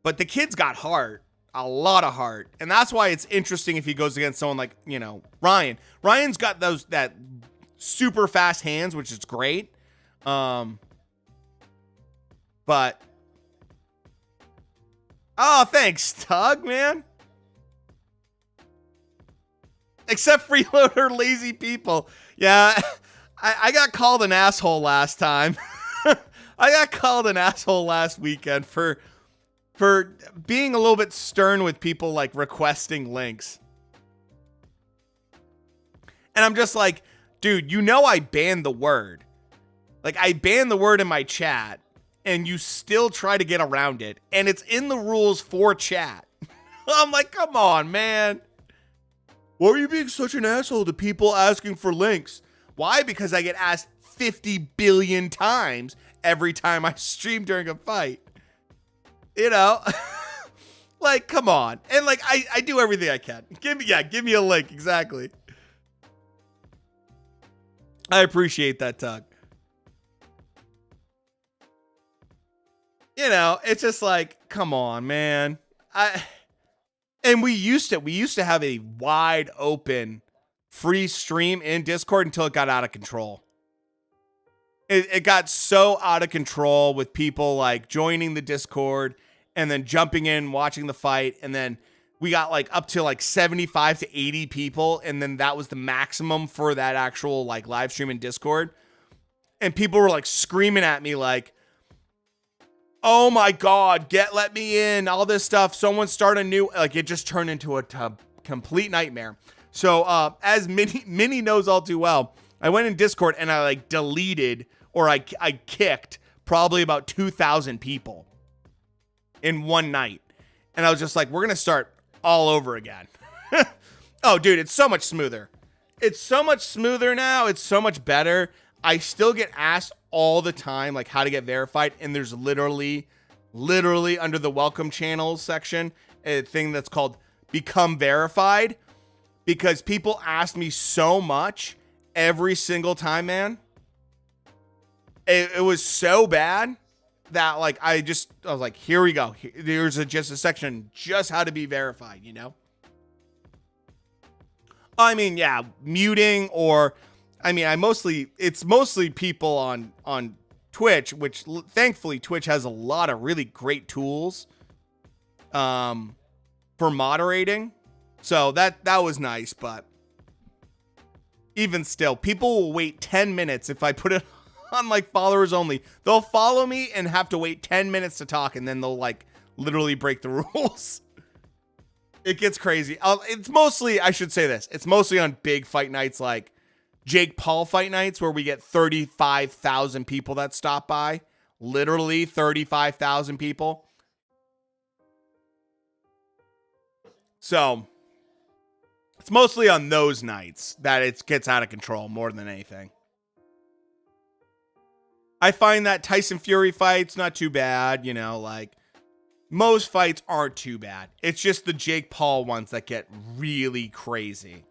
But the kid's got heart. A lot of heart. And that's why it's interesting if he goes against someone like, you know, Ryan. Ryan's got that super fast hands, which is great. But oh, thanks, Tug, man. Except freeloader lazy people. Yeah, I got called an asshole last time. I got called an asshole last weekend for being a little bit stern with people like requesting links. And I'm just like, dude, you know I banned the word. Like, I banned the word in my chat, and you still try to get around it. And it's in the rules for chat. I'm like, come on, man. Why are you being such an asshole to people asking for links? Why? Because I get asked 50 billion times every time I stream during a fight. You know? Like, come on. And like, I do everything I can. Give me a link. Exactly. I appreciate that, Tug. You know, it's just like, come on, man. And we used to have a wide open free stream in Discord until it got out of control. It got so out of control with people like joining the Discord and then jumping in, watching the fight. And then we got like up to like 75 to 80 people. And then that was the maximum for that actual like live stream in Discord. And people were like screaming at me like, oh my God, let me in, all this stuff. Someone start a new, like it just turned into a complete nightmare. So as Minnie knows all too well, I went in Discord and I like deleted or I kicked probably about 2,000 people in one night. And I was just like, we're going to start all over again. Oh, dude, it's so much smoother. It's so much smoother now. It's so much better. I still get asked all the time, like, how to get verified. And there's literally under the welcome channels section, a thing that's called become verified, because people ask me so much every single time, man. It was so bad that, like, I was like, here we go. There's just a section just how to be verified, you know? I mean, yeah, muting, or I mean, it's mostly people on Twitch, which thankfully Twitch has a lot of really great tools for moderating. So that was nice, but even still, people will wait 10 minutes if I put it on like followers only. They'll follow me and have to wait 10 minutes to talk, and then they'll like literally break the rules. It gets crazy. It's mostly, I should say this, it's mostly on big fight nights like Jake Paul fight nights where we get 35,000 people that stop by. Literally 35,000 people. So it's mostly on those nights that it gets out of control more than anything. I find that Tyson Fury fight's not too bad, you know, like most fights aren't too bad. It's just the Jake Paul ones that get really crazy.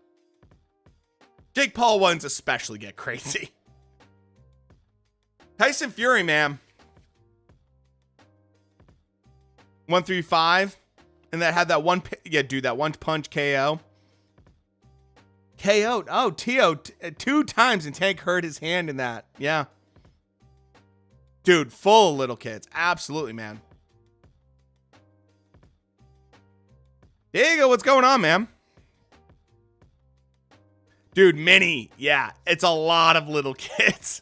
Jake Paul ones especially get crazy. Tyson Fury, man. 135. And that had that one, that one punch KO. KO'd. Oh, Tio, 2 times, and Tank hurt his hand in that. Yeah. Dude, full of little kids. Absolutely, man. Diego, what's going on, man? Dude, mini. Yeah, it's a lot of little kids.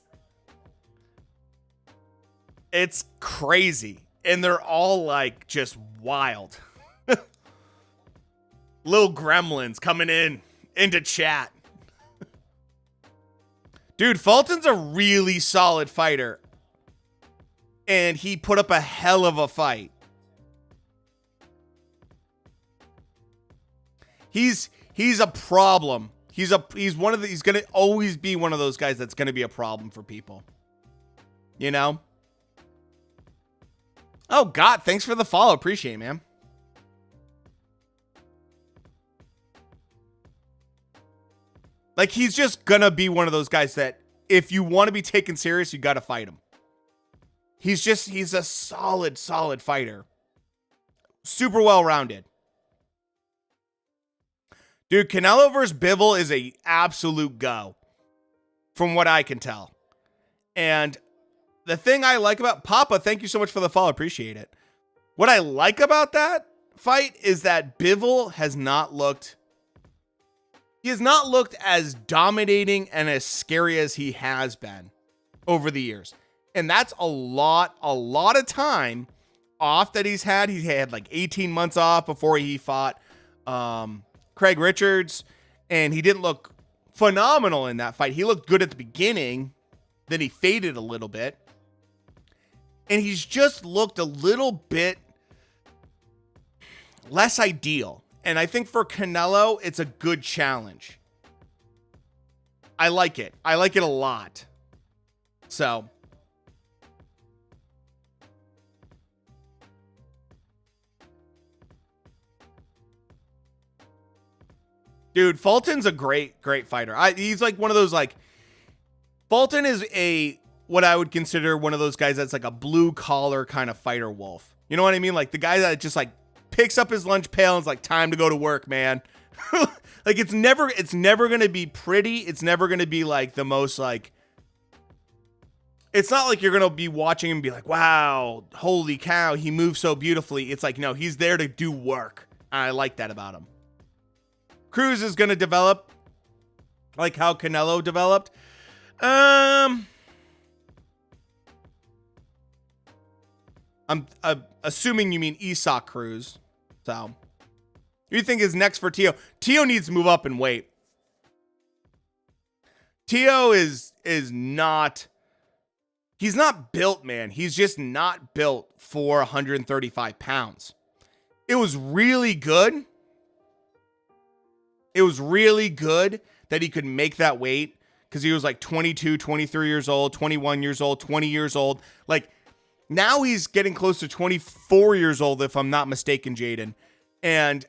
It's crazy. And they're all like just wild. Little gremlins coming into chat. Dude, Fulton's a really solid fighter. And he put up a hell of a fight. He's a problem. He's gonna always be one of those guys that's gonna be a problem for people. You know? Oh God, thanks for the follow. Appreciate it, man. Like, he's just gonna be one of those guys that if you want to be taken serious, you gotta fight him. He's a solid fighter. Super well-rounded. Dude, Canelo versus Bivol is a absolute go, from what I can tell. And the thing I like about Papa, thank you so much for the follow, appreciate it. What I like about that fight is that Bivol has not looked as dominating and as scary as he has been over the years. And that's a lot of time off that he's had. He had like 18 months off before he fought Craig Richards, and he didn't look phenomenal in that fight. He looked good at the beginning, then he faded a little bit. And he's just looked a little bit less ideal. And I think for Canelo, it's a good challenge. I like it. I like it a lot. So, dude, Fulton's a great fighter. He's like one of those, like, Fulton is what I would consider one of those guys that's like a blue collar kind of fighter wolf. You know what I mean? Like the guy that just like picks up his lunch pail and is like, time to go to work, man. Like it's never going to be pretty. It's never going to be like the most like, it's not like you're going to be watching him and be like, wow, holy cow, he moves so beautifully. It's like, no, he's there to do work. I like that about him. Cruz is going to develop like how Canelo developed. I'm assuming you mean Isak Cruz. So, who do you think is next for Tio? Tio needs to move up in weight. Tio is not, he's not built, man. He's just not built for 135 pounds. It was really good. It was really good that he could make that weight because he was like 22, 23 years old, 21 years old, 20 years old. Like, now he's getting close to 24 years old, if I'm not mistaken, Jaden. And,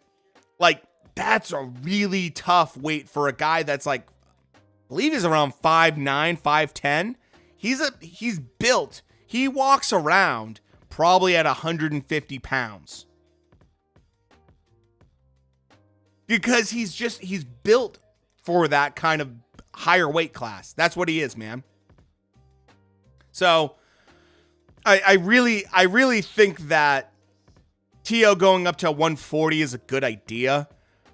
like, that's a really tough weight for a guy that's, like, I believe he's around 5'9", 5'10". He's built. He walks around probably at 150 pounds. Because he's built for that kind of higher weight class. That's what he is, man. So I really think that Tio going up to 140 is a good idea.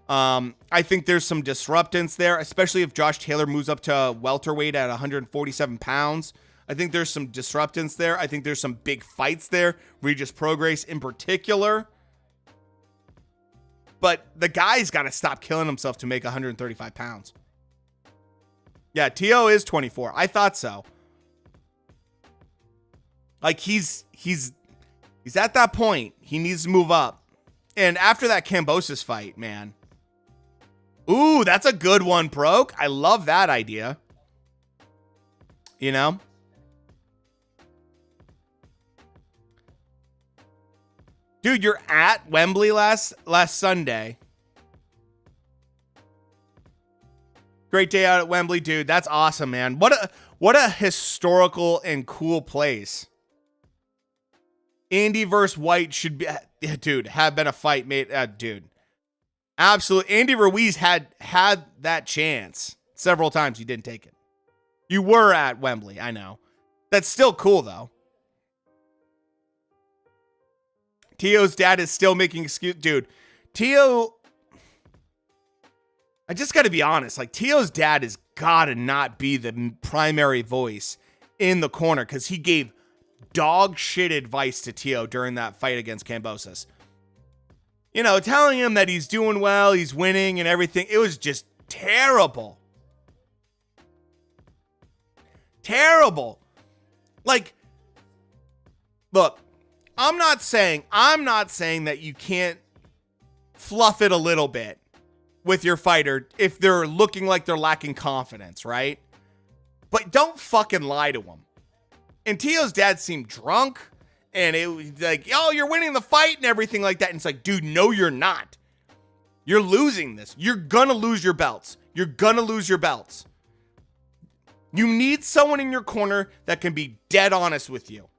I think there's some disruptance there, especially if Josh Taylor moves up to welterweight at 147 pounds. I think there's some disruptance there. I think there's some big fights there. Regis Prograis in particular. But the guy's got to stop killing himself to make 135 pounds. Yeah, Tio is 24. I thought so. Like, he's at that point. He needs to move up. And after that Kambosos fight, man. Ooh, that's a good one, Broke. I love that idea. You know? Dude, you're at Wembley last Sunday. Great day out at Wembley, dude. That's awesome, man. What a historical and cool place. Andy versus White should be, dude, have been a fight made, dude. Absolutely. Andy Ruiz had that chance several times. He didn't take it. You were at Wembley, I know. That's still cool, though. Tio's dad is still making excuse. Dude, Tio, I just got to be honest. Like, Tio's dad has got to not be the primary voice in the corner because he gave dog shit advice to Tio during that fight against Kambosos. You know, telling him that he's doing well, he's winning and everything. It was just terrible. Terrible. Like, look, I'm not saying that you can't fluff it a little bit with your fighter if they're looking like they're lacking confidence, right? But don't fucking lie to them. And Tio's dad seemed drunk, and it was like, oh, you're winning the fight and everything like that. And it's like, dude, no, you're not. You're losing this. You're gonna lose your belts. You're gonna lose your belts. You need someone in your corner that can be dead honest with you.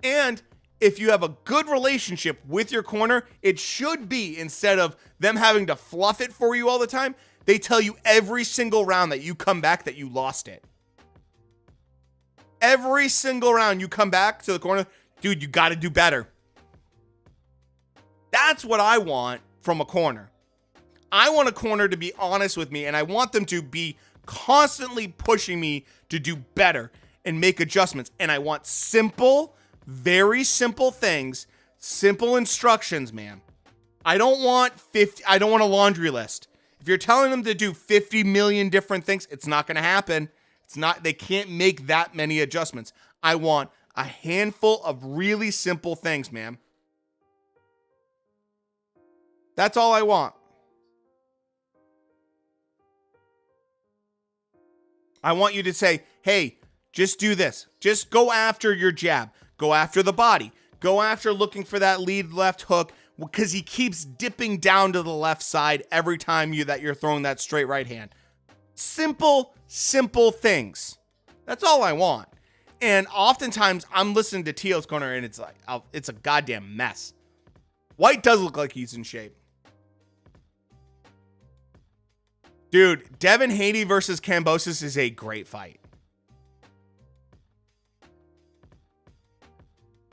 And if you have a good relationship with your corner, it should be, instead of them having to fluff it for you all the time, they tell you every single round that you come back that you lost it. Every single round you come back to the corner, dude, you got to do better. That's what I want from a corner. I want a corner to be honest with me, and I want them to be constantly pushing me to do better and make adjustments. And I want simple, very simple things, simple instructions, man. I don't want a laundry list. If you're telling them to do 50 million different things, it's not going to happen. They can't make that many adjustments. I want a handful of really simple things, man. That's all I want. I want you to say, hey, just do this. Just go after your jab. Go after the body. Go after looking for that lead left hook, because he keeps dipping down to the left side every time you're throwing that straight right hand. Simple things. That's all I want. And oftentimes I'm listening to Tio's corner and it's like, it's a goddamn mess. White does look like he's in shape. Dude, Devin Haney versus Kambosos is a great fight.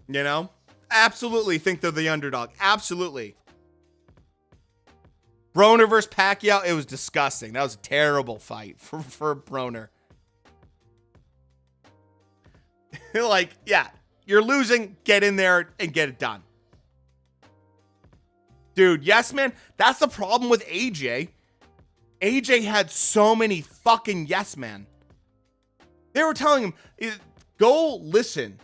You know? Absolutely think they're the underdog. Absolutely. Broner versus Pacquiao, it was disgusting. That was a terrible fight for Broner. Like, yeah, you're losing. Get in there and get it done. Dude, yes, man. That's the problem with AJ. AJ had so many fucking yes men. They were telling him, go listen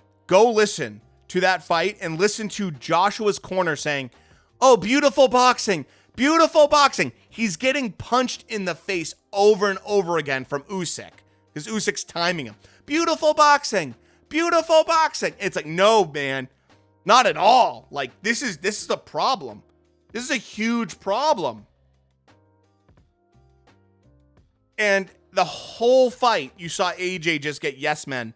to that fight and listen to Joshua's corner saying, oh, beautiful boxing. Beautiful boxing. He's getting punched in the face over and over again from Usyk. because Usyk's timing him. Beautiful boxing. Beautiful boxing. It's like, no, man, not at all. Like, this is a problem. This is a huge problem. And the whole fight, you saw AJ just get yes men.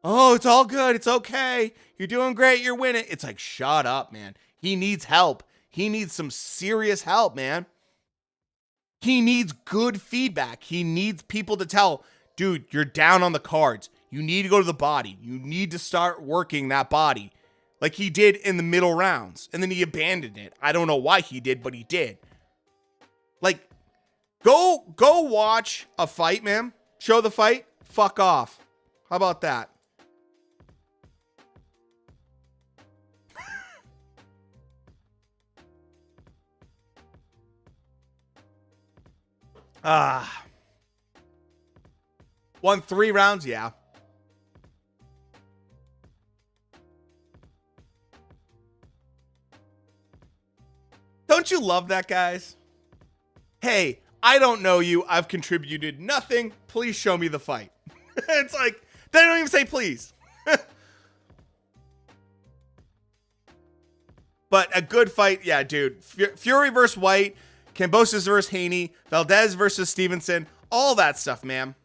Oh, it's all good. It's okay. You're doing great. You're winning. It's like, shut up, man. He needs help. He needs some serious help, man. He needs good feedback. He needs people to tell, dude, you're down on the cards. You need to go to the body. You need to start working that body like he did in the middle rounds. And then he abandoned it. I don't know why he did, but he did. Like, go watch a fight, man. Show the fight. Fuck off. How about that? Won 3 rounds, yeah. Don't you love that, guys? Hey, I don't know you. I've contributed nothing. Please show me the fight. It's like, they don't even say please. But a good fight, yeah, dude. Fury versus White, Kambosos versus Haney, Valdez versus Stevenson, all that stuff, man.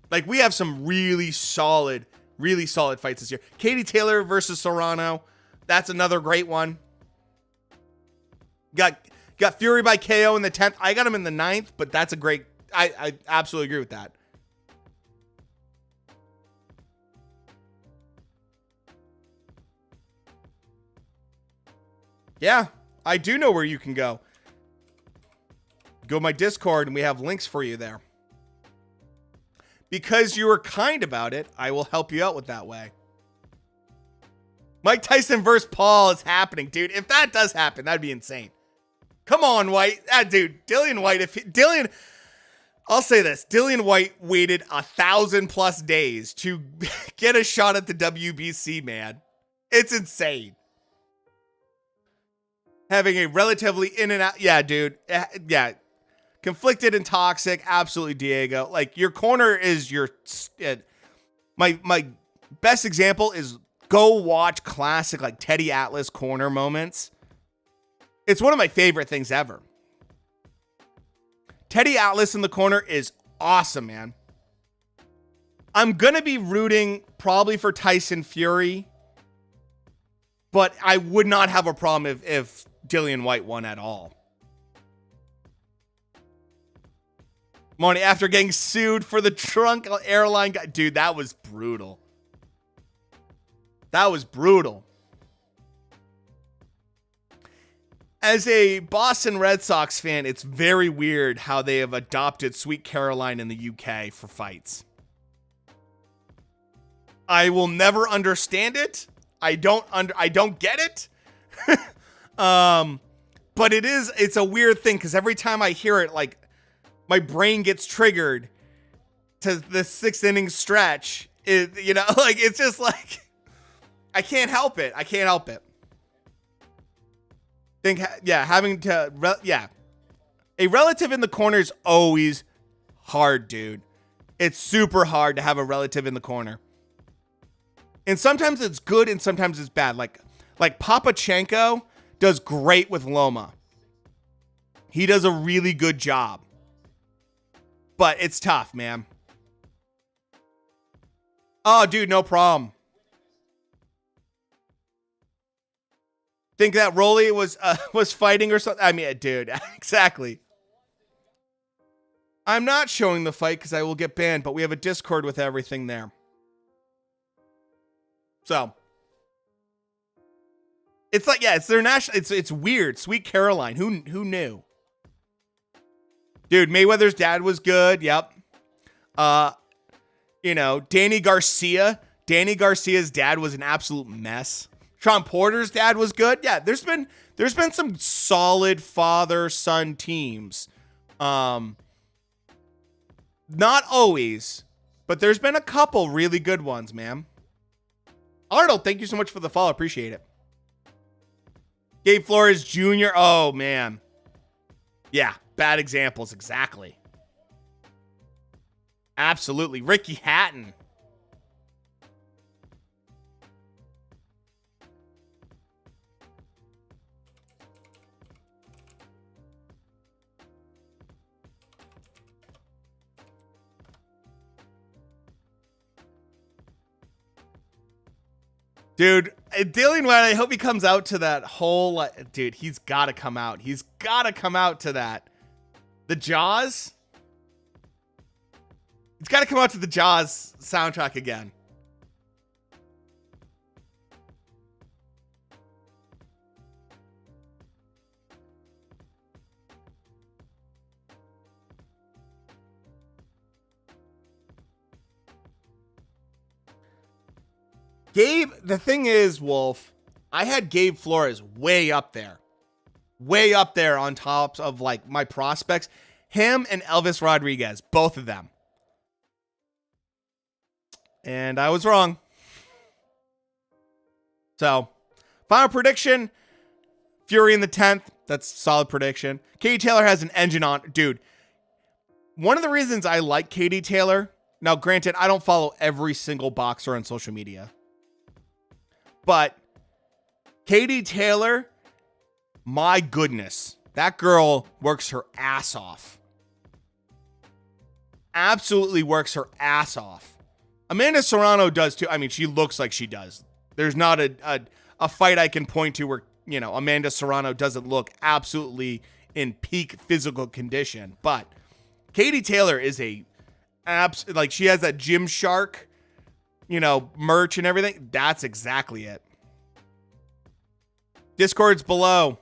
Like, we have some really solid fights this year. Katie Taylor versus Serrano. That's another great one. Got Fury by KO in the 10th. I got him in the 9th, but that's a great... I absolutely agree with that. Yeah, I do know where you can go. Go to my Discord, and we have links for you there. Because you were kind about it, I will help you out with that way. Mike Tyson versus Paul is happening, dude. If that does happen, that'd be insane. Come on, White. Dude, Dillian White. I'll say this. Dillian White waited 1,000+ days to get a shot at the WBC, man. It's insane. Having a relatively in and out. Yeah, dude. Yeah. Conflicted and toxic. Absolutely, Diego. Like, your corner is your... My best example is go watch classic, like, Teddy Atlas corner moments. It's one of my favorite things ever. Teddy Atlas in the corner is awesome, man. I'm going to be rooting probably for Tyson Fury, but I would not have a problem if Dillian White won at all. Money after getting sued for the trunk airline guy. Dude, that was brutal. That was brutal. As a Boston Red Sox fan, it's very weird how they have adopted Sweet Caroline in the UK for fights. I will never understand it. I don't get it. But it's a weird thing, because every time I hear it, like, my brain gets triggered to the 6th inning stretch. Like, it's just like, I can't help it. A relative in the corner is always hard, dude. It's super hard to have a relative in the corner. And sometimes it's good and sometimes it's bad. Like Papachenko does great with Loma. He does a really good job. But it's tough, man. Oh, dude, no problem. Think that Rolly was fighting or something? I mean, dude, exactly. I'm not showing the fight because I will get banned, but we have a Discord with everything there. So it's like, yeah, it's their national. It's weird. Sweet Caroline. Who knew? Dude, Mayweather's dad was good. Yep. Danny Garcia. Danny Garcia's dad was an absolute mess. Sean Porter's dad was good. Yeah, there's been some solid father-son teams. Not always, but there's been a couple really good ones, man. Arnold, thank you so much for the follow. Appreciate it. Gabe Flores Jr. Oh, man. Yeah, bad examples. Exactly. Absolutely. Ricky Hatton. Dude, Dillian White, I hope he comes out to that whole... dude, he's got to come out. He's got to come out to that. The Jaws? He's got to come out to the Jaws soundtrack again. Gabe, the thing is, Wolf, I had Gabe Flores way up there. Way up there on top of, like, my prospects. Him and Elvis Rodriguez, both of them. And I was wrong. So, final prediction, Fury in the 10th. That's a solid prediction. Katie Taylor has an engine on. Dude, one of the reasons I like Katie Taylor, now granted, I don't follow every single boxer on social media, but Katie Taylor, my goodness, that girl works her ass off. Absolutely works her ass off. Amanda Serrano does too. I mean, she looks like she does. There's not a fight I can point to where, you know, Amanda Serrano doesn't look absolutely in peak physical condition. But Katie Taylor is like, she has that Gymshark, you know, merch and everything. That's exactly it. Discord's below.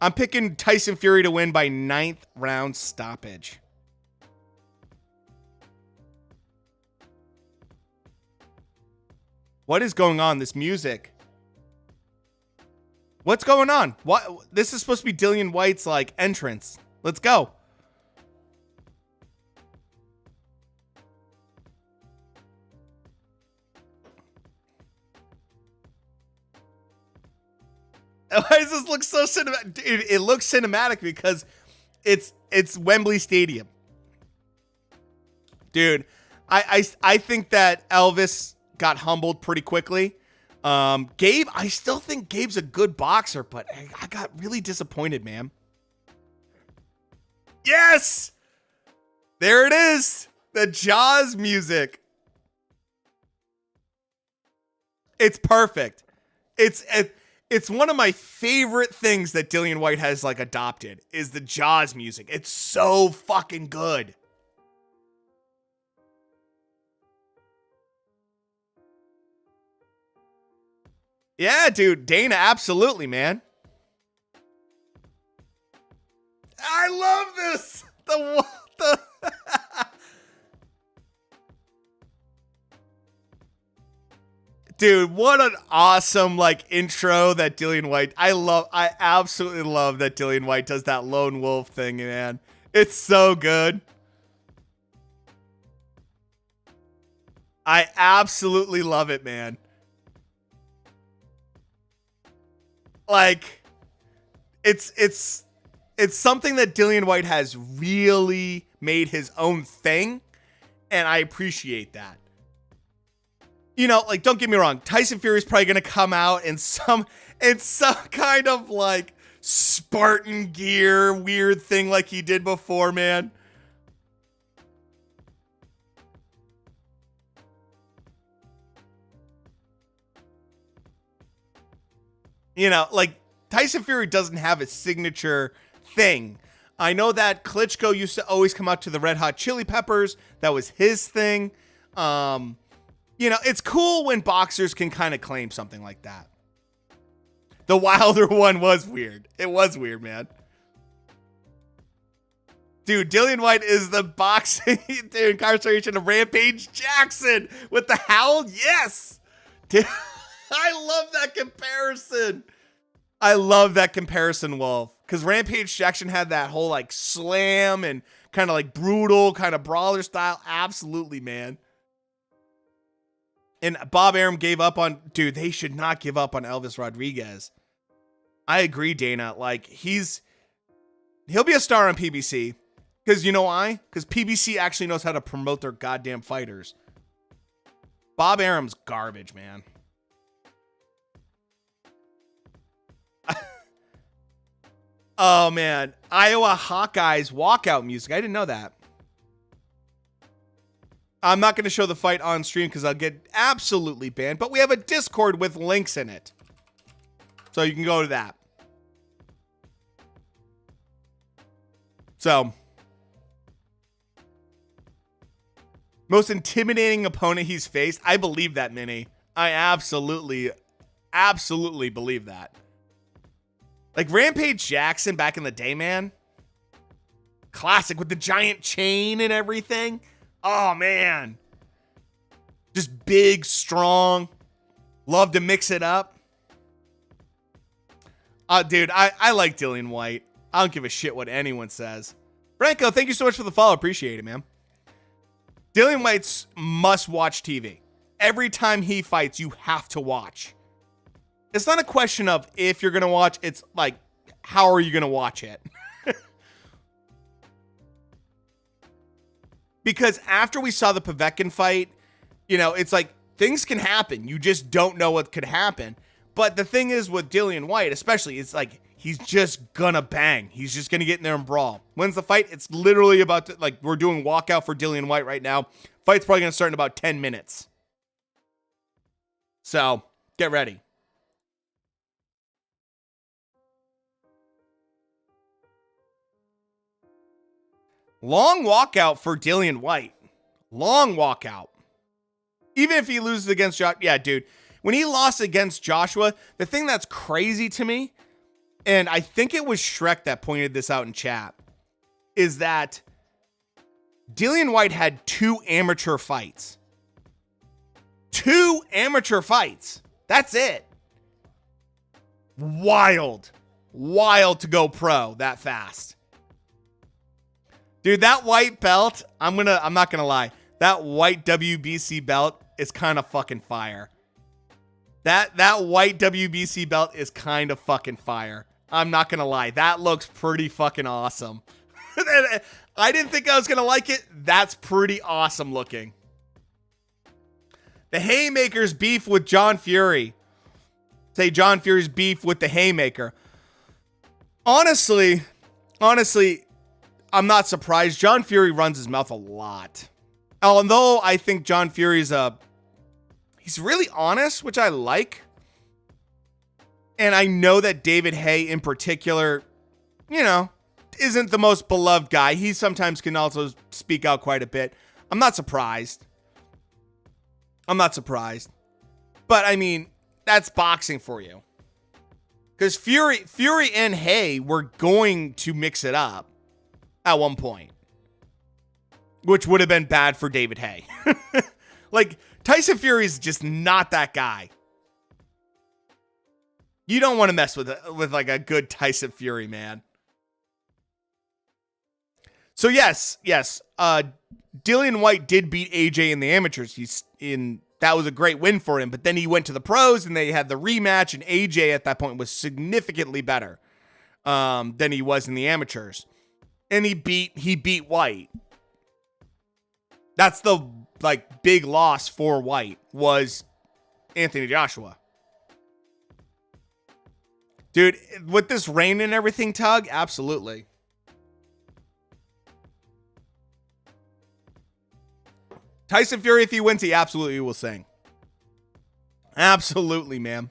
I'm picking Tyson Fury to win by 9th round stoppage. What is going on? This music. What's going on? What? This is supposed to be Dillian White's, like, entrance. Let's go. Why does this look so cinematic? Dude, it looks cinematic because it's Wembley Stadium. Dude, I think that Elvis got humbled pretty quickly. Gabe, I still think Gabe's a good boxer, but I got really disappointed, man. Yes! There it is. The Jaws music. It's perfect. It's one of my favorite things that Dillian White has, like, adopted is the Jaws music. It's so fucking good. Yeah, dude. Dana, absolutely, man. I love this. The Dude, what an awesome, like, intro that Dillian White. I absolutely love that Dillian White does that lone wolf thing, man. It's so good. I absolutely love it, man. Like, it's something that Dillian White has really made his own thing, and I appreciate that. You know, like, don't get me wrong, Tyson Fury is probably going to come out in some kind of, like, Spartan gear weird thing like he did before, man. You know, like, Tyson Fury doesn't have a signature thing. I know that Klitschko used to always come out to the Red Hot Chili Peppers. That was his thing. You know, it's cool when boxers can kind of claim something like that. The Wilder one was weird. It was weird, man. Dude, Dillian White is the boxing incarceration of Rampage Jackson with the howl. Yes. Dude, I love that comparison. I love that comparison, Wolf. Because Rampage Jackson had that whole, like, slam and kind of, like, brutal, kind of brawler style. Absolutely, man. And Bob Arum gave up on... Dude, they should not give up on Elvis Rodriguez. I agree, Dana. Like, he'll be a star on PBC. Because you know why? Because PBC actually knows how to promote their goddamn fighters. Bob Arum's garbage, man. Oh, man. Iowa Hawkeyes walkout music. I didn't know that. I'm not going to show the fight on stream because I'll get absolutely banned. But we have a Discord with links in it. So you can go to that. So. Most intimidating opponent he's faced. I believe that, Minnie. I absolutely believe that. Like Rampage Jackson back in the day, man. Classic with the giant chain and everything. Oh, man. Just big, strong. Love to mix it up. Dude, I like Dillian White. I don't give a shit what anyone says. Franco, thank you so much for the follow. Appreciate it, man. Dillian White's must-watch TV. Every time he fights, you have to watch. It's not a question of if you're going to watch. It's like, how are you going to watch it? Because after we saw the Povetkin fight, you know, it's like things can happen. You just don't know what could happen. But the thing is with Dillian White, especially, it's like he's just gonna bang. He's just gonna get in there and brawl. When's the fight? It's literally about to, like, we're doing walkout for Dillian White right now. Fight's probably gonna start in about 10 minutes. So get ready. Long walkout for Dillian White. Long walkout. Even if he loses against Joshua. Yeah, dude. When he lost against Joshua, the thing that's crazy to me, and I think it was Shrek that pointed this out in chat, is that Dillian White had 2 amateur fights. 2 amateur fights. That's it. Wild. Wild to go pro that fast. Dude, that white belt, I'm not gonna lie. That white WBC belt is kind of fucking fire. That white WBC belt is kind of fucking fire. I'm not gonna lie. That looks pretty fucking awesome. I didn't think I was gonna like it. That's pretty awesome looking. The Haymaker's beef with John Fury. Say John Fury's beef with the Haymaker. Honestly, I'm not surprised. John Fury runs his mouth a lot. Although I think John Fury's he's really honest, which I like. And I know that David Haye in particular, you know, isn't the most beloved guy. He sometimes can also speak out quite a bit. I'm not surprised. But I mean, that's boxing for you. Because Fury and Haye were going to mix it up at one point, which would have been bad for David Haye. Like, Tyson Fury is just not that guy. You don't want to mess with like a good Tyson Fury, man. So yes. Dillian White did beat AJ in the amateurs. That was a great win for him. But then he went to the pros and they had the rematch, and AJ at that point was significantly better than he was in the amateurs. And he beat White. That's the like big loss for White, was Anthony Joshua. Dude, with this rain and everything, Tug, absolutely. Tyson Fury, if he wins, he absolutely will sing. Absolutely, man.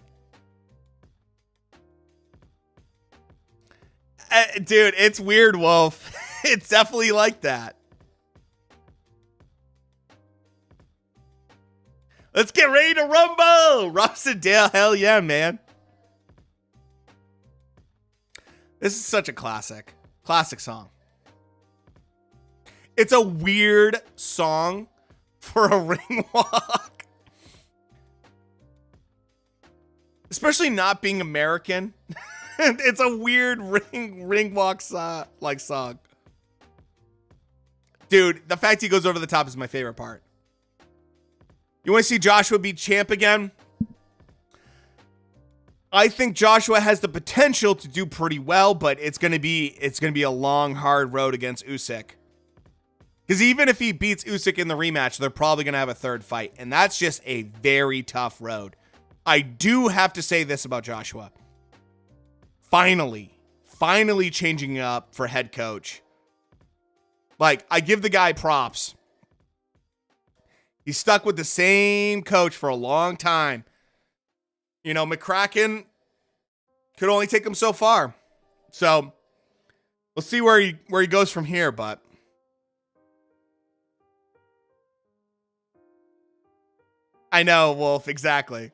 Dude, it's weird, Wolf. It's definitely like that. Let's get ready to rumble! Ross and Dale, hell yeah, man. This is such a classic. Classic song. It's a weird song for a ring walk. Especially not being American. It's a weird ring walk like song. Dude, the fact he goes over the top is my favorite part. You want to see Joshua be champ again? I think Joshua has the potential to do pretty well, but it's gonna be a long, hard road against Usyk. Because even if he beats Usyk in the rematch, they're probably going to have a third fight. And that's just a very tough road. I do have to say this about Joshua. Finally changing up for head coach. Like, I give the guy props. He's stuck with the same coach for a long time. You know, McCracken could only take him so far. So, we'll see where he goes from here, but I know, Wolf, exactly.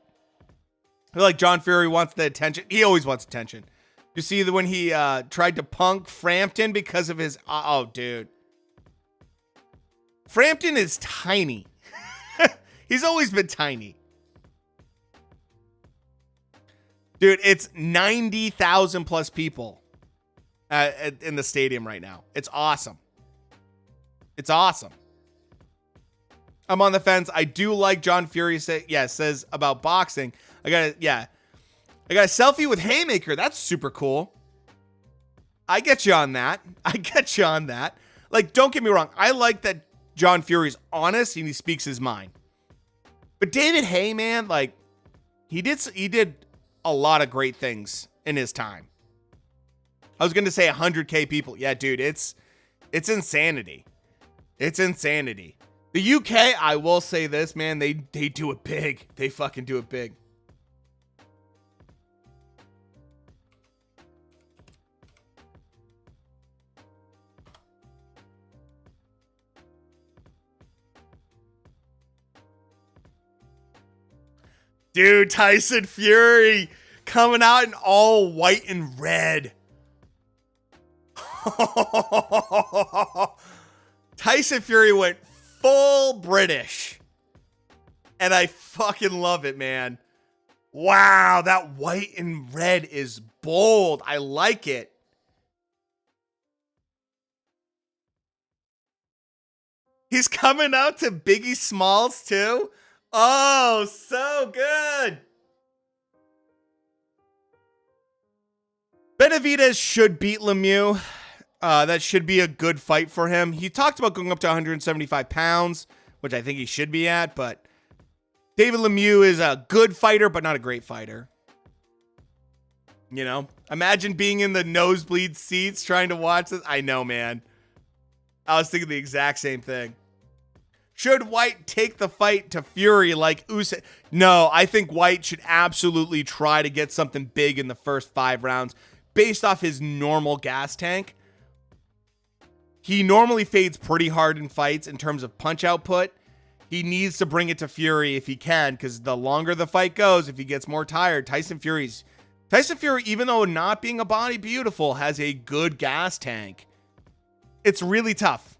I feel like John Fury wants the attention. He always wants attention. You see when he tried to punk Frampton because of his... Oh, dude. Frampton is tiny. He's always been tiny. Dude, it's 90,000 plus people in the stadium right now. It's awesome. It's awesome. I'm on the fence. I do like John Fury says about boxing. I got a selfie with Haymaker. That's super cool. I get you on that. Like, don't get me wrong. I like that John Fury's honest and he speaks his mind. But David Hay, man, like, he did a lot of great things in his time. I was going to say 100K people. Yeah, dude, it's insanity. It's insanity. The UK, I will say this, man, they do it big. They fucking do it big. Dude, Tyson Fury coming out in all white and red. Tyson Fury went full British. And I fucking love it, man. Wow, that white and red is bold. I like it. He's coming out to Biggie Smalls too. Oh, so good. Benavidez should beat Lemieux. That should be a good fight for him. He talked about going up to 175 pounds, which I think he should be at, but David Lemieux is a good fighter, but not a great fighter. You know, imagine being in the nosebleed seats trying to watch this. I know, man. I was thinking the exact same thing. Should White take the fight to Fury like Usyk? No, I think White should absolutely try to get something big in the first 5 rounds based off his normal gas tank. He normally fades pretty hard in fights in terms of punch output. He needs to bring it to Fury if he can, because the longer the fight goes, if he gets more tired, Tyson Fury, even though not being a body beautiful, has a good gas tank. It's really tough.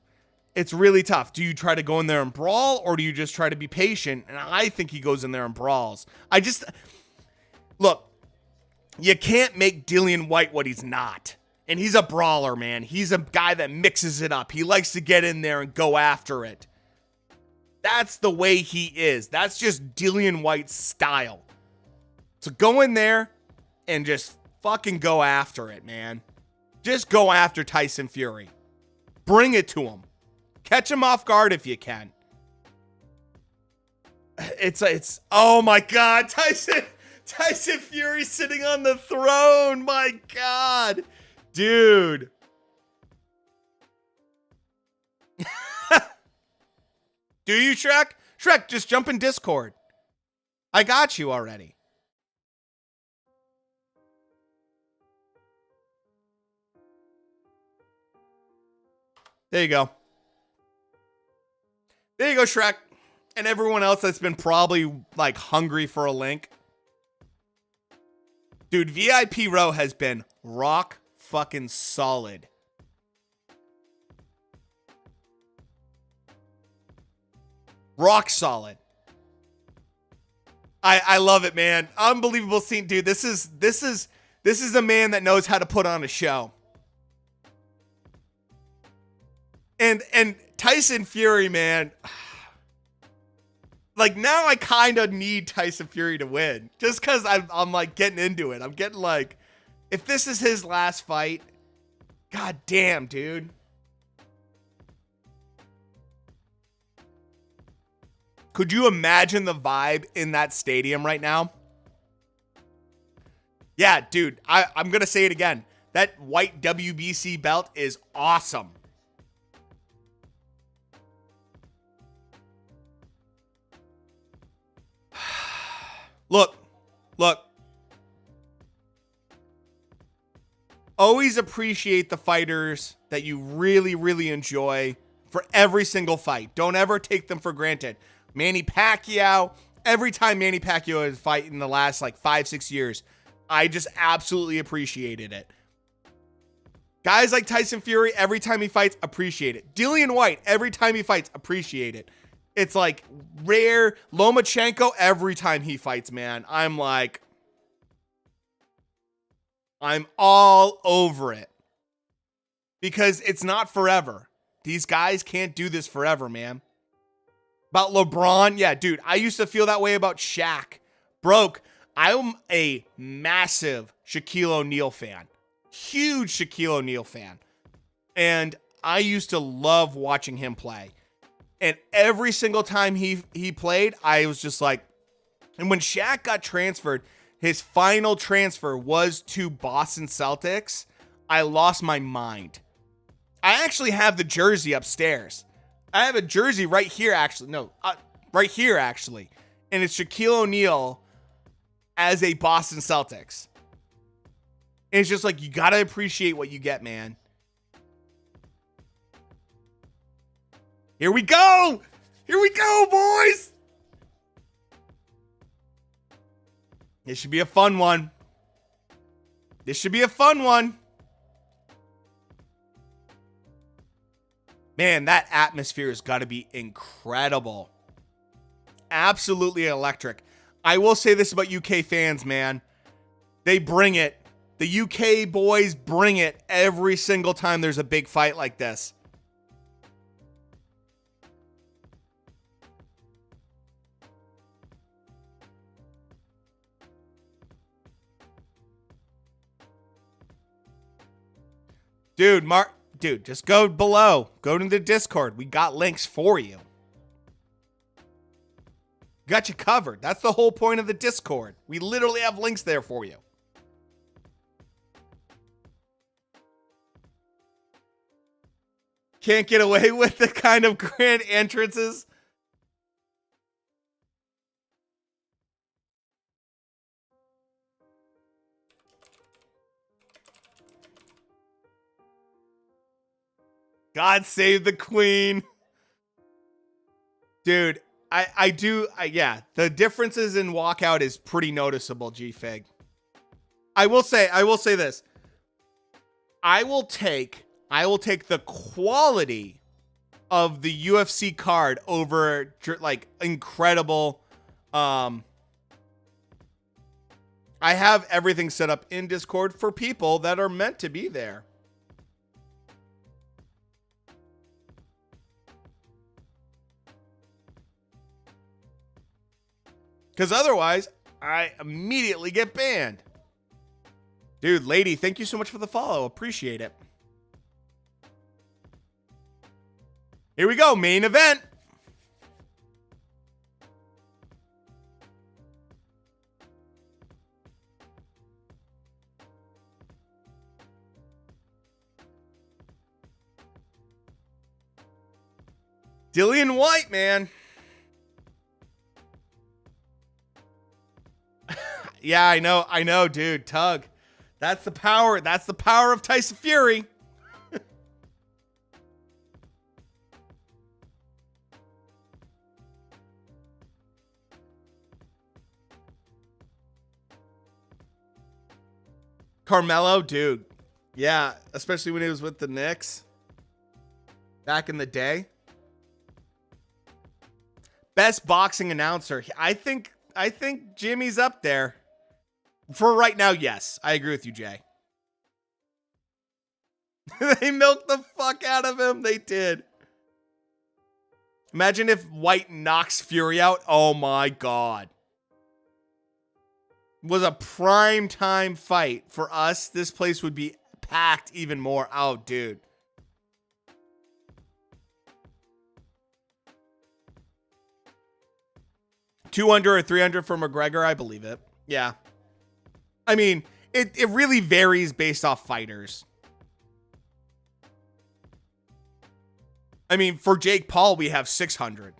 It's really tough. Do you try to go in there and brawl, or do you just try to be patient? And I think he goes in there and brawls. Look, you can't make Dillian White what he's not. And he's a brawler, man. He's a guy that mixes it up. He likes to get in there and go after it. That's the way he is. That's just Dillian White's style. So go in there and just fucking go after it, man. Just go after Tyson Fury. Bring it to him. Catch him off guard if you can. It's oh my God, Tyson Fury sitting on the throne. My God, dude. Do you, Shrek? Shrek, just jump in Discord. I got you already. There you go. There you go, Shrek. And everyone else that's been probably like hungry for a link. Dude, VIP Row has been rock fucking solid. Rock solid. I love it, man. Unbelievable scene, dude. This is a man that knows how to put on a show. And Tyson Fury, man. Like, now I kind of need Tyson Fury to win. Just because I'm like getting into it. I'm getting like, if this is his last fight, god damn, dude. Could you imagine the vibe in that stadium right now? Yeah, dude, I'm going to say it again. That white WBC belt is awesome. Look. Always appreciate the fighters that you really, really enjoy for every single fight. Don't ever take them for granted. Manny Pacquiao, every time Manny Pacquiao has fight in the last like 5-6 years, I just absolutely appreciated it. Guys like Tyson Fury, every time he fights, appreciate it. Dillian White, every time he fights, appreciate it. It's like rare. Lomachenko, every time he fights, man, I'm all over it. Because it's not forever. These guys can't do this forever, man. About LeBron, yeah, dude, I used to feel that way about Shaq. I'm a massive Shaquille O'Neal fan. Huge Shaquille O'Neal fan. And I used to love watching him play. And every single time he played, I was just like, and when Shaq got transferred, his final transfer was to Boston Celtics, I lost my mind. I actually have the jersey upstairs. I have a jersey right here, actually. No, right here, actually. And it's Shaquille O'Neal as a Boston Celtics. And it's just like, you got to appreciate what you get, man. Here we go. Here we go, boys. This should be a fun one. Man, that atmosphere has got to be incredible. Absolutely electric. I will say this about UK fans, man. They bring it. The UK boys bring it every single time there's a big fight like this. Dude, just go below. Go to the Discord. We got links for you. Got you covered. That's the whole point of the Discord. We literally have links there for you. Can't get away with the kind of grand entrances. God God save the queen. Dude, yeah, the differences in walkout is pretty noticeable, G-Fig. I will say this. I will take the quality of the UFC card over like incredible. I have everything set up in Discord for people that are meant to be there. Because otherwise, I immediately get banned. Dude, lady, thank you so much for the follow. Appreciate it. Here we go. Main event. Dillian White, man. Yeah, I know, dude. Tug. That's the power. That's the power of Tyson Fury. Carmelo, dude. Yeah, especially when he was with the Knicks back in the day. Best boxing announcer. I think Jimmy's up there. For right now, yes. I agree with you, Jay. They milked the fuck out of him. They did. Imagine if White knocks Fury out. Oh my God. Was a prime time fight for us. This place would be packed even more. Oh, dude. 200 or 300 for McGregor, I believe it. Yeah. I mean, it really varies based off fighters. I mean, for Jake Paul, we have 600.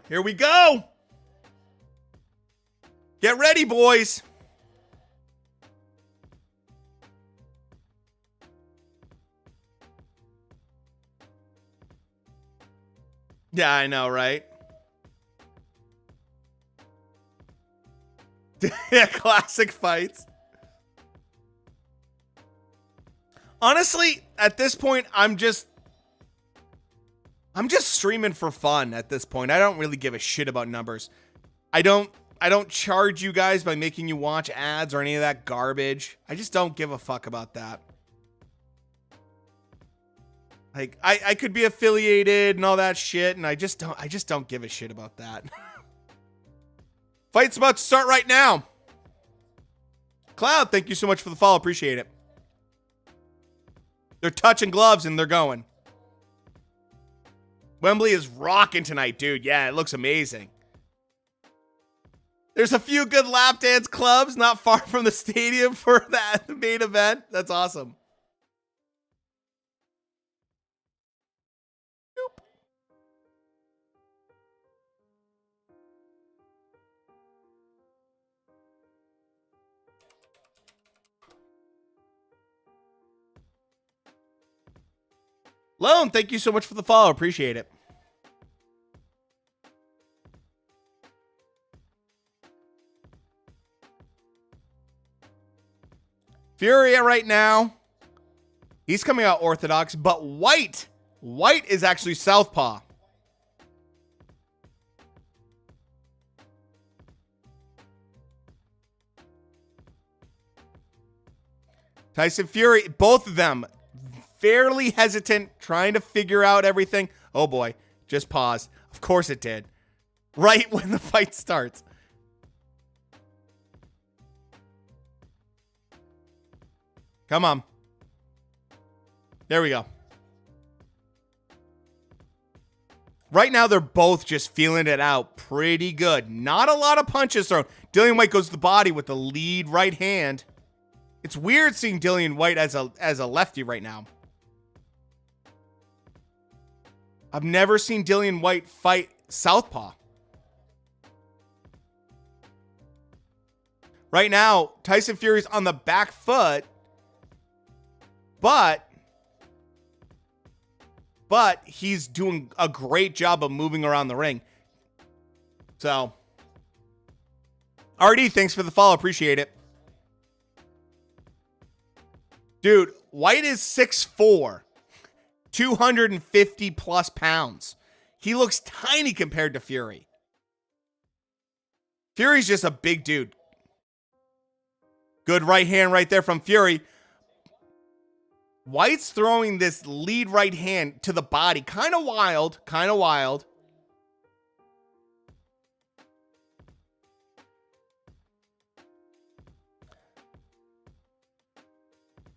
Here we go. Get ready, boys. Yeah, I know, right? Yeah, classic fights. Honestly, at this point, I'm just streaming for fun at this point. I don't really give a shit about numbers. I don't charge you guys by making you watch ads or any of that garbage. I just don't give a fuck about that. Like, I could be affiliated and all that shit, and I just don't give a shit about that. Fight's about to start right now. Cloud, thank you so much for the follow. Appreciate it. They're touching gloves and they're going. Wembley is rocking tonight, dude. Yeah, it looks amazing. There's a few good lap dance clubs not far from the stadium for that main event. That's awesome. Nope. Lone, thank you so much for the follow. Appreciate it. Fury right now, he's coming out orthodox, but White is actually southpaw. Tyson Fury, both of them fairly hesitant, trying to figure out everything. Oh boy, just pause. Of course it did. Right when the fight starts. Come on. There we go. Right now, they're both just feeling it out pretty good. Not a lot of punches thrown. Dillian White goes to the body with the lead right hand. It's weird seeing Dillian White as a lefty right now. I've never seen Dillian White fight southpaw. Right now, Tyson Fury's on the back foot, but he's doing a great job of moving around the ring. So, RD, thanks for the follow. Appreciate it. Dude, White is 6'4", 250 plus pounds. He looks tiny compared to Fury. Fury's just a big dude. Good right hand right there from Fury. White's throwing this lead right hand to the body. Kind of wild. Kind of wild.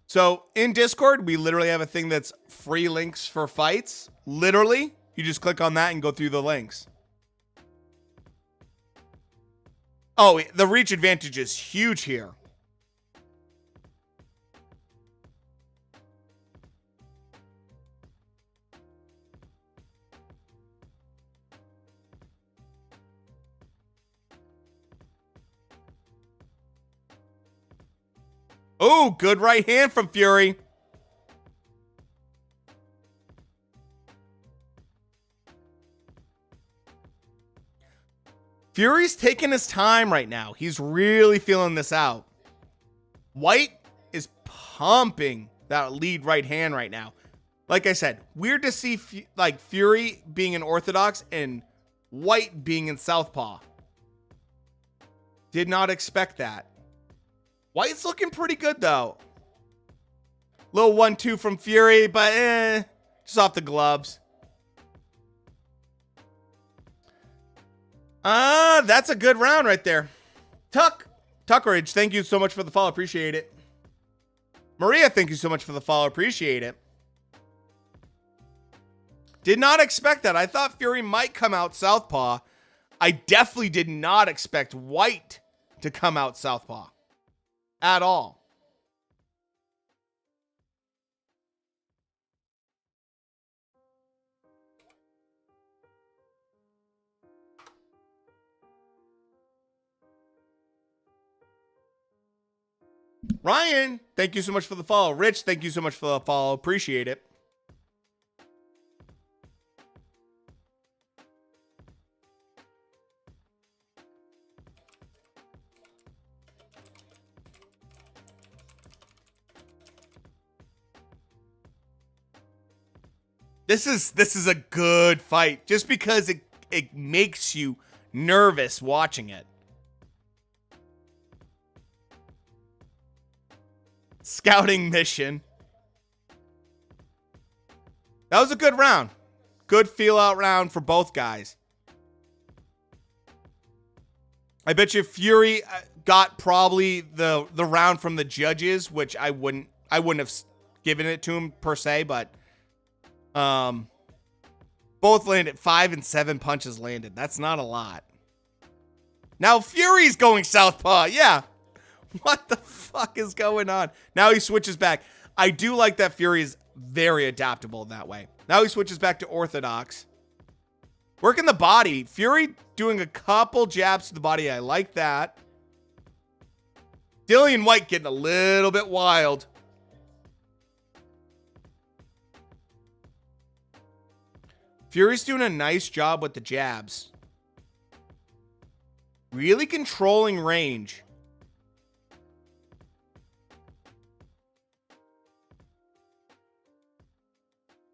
So in Discord, we literally have a thing that's free links for fights. Literally, you just click on that and go through the links. Oh, the reach advantage is huge here. Oh, good right hand from Fury. Fury's taking his time right now. He's really feeling this out. White is pumping that lead right hand right now. Like I said, weird to see Fury being in orthodox and White being in southpaw. Did not expect that. White's looking pretty good, though. Little 1-2 from Fury, but just off the gloves. That's a good round right there. Tuckeridge, thank you so much for the follow. Appreciate it. Maria, thank you so much for the follow. Appreciate it. Did not expect that. I thought Fury might come out southpaw. I definitely did not expect White to come out southpaw at all. Ryan, thank you so much for the follow. Rich, thank you so much for the follow. Appreciate it. This is a good fight just because it makes you nervous watching it. Scouting mission. That was a good round. Good feel out round for both guys. I bet you Fury got probably the round from the judges, which I wouldn't have given it to him per se, but both landed 5 and 7 punches landed. That's not a lot. Now Fury's going southpaw. Yeah. What the fuck is going on? Now he switches back. I do like that Fury is very adaptable in that way. Now he switches back to orthodox. Working the body. Fury doing a couple jabs to the body. I like that. Dillian White getting a little bit wild. Fury's doing a nice job with the jabs. Really controlling range.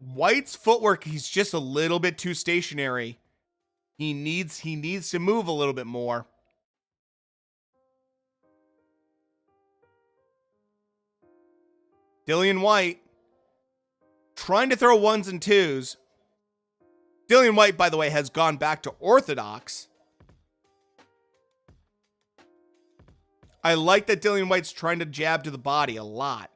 White's footwork, he's just a little bit too stationary. He needs to move a little bit more. Dillian White trying to throw ones and twos. Dillian White, by the way, has gone back to orthodox. I like that Dillian White's trying to jab to the body a lot.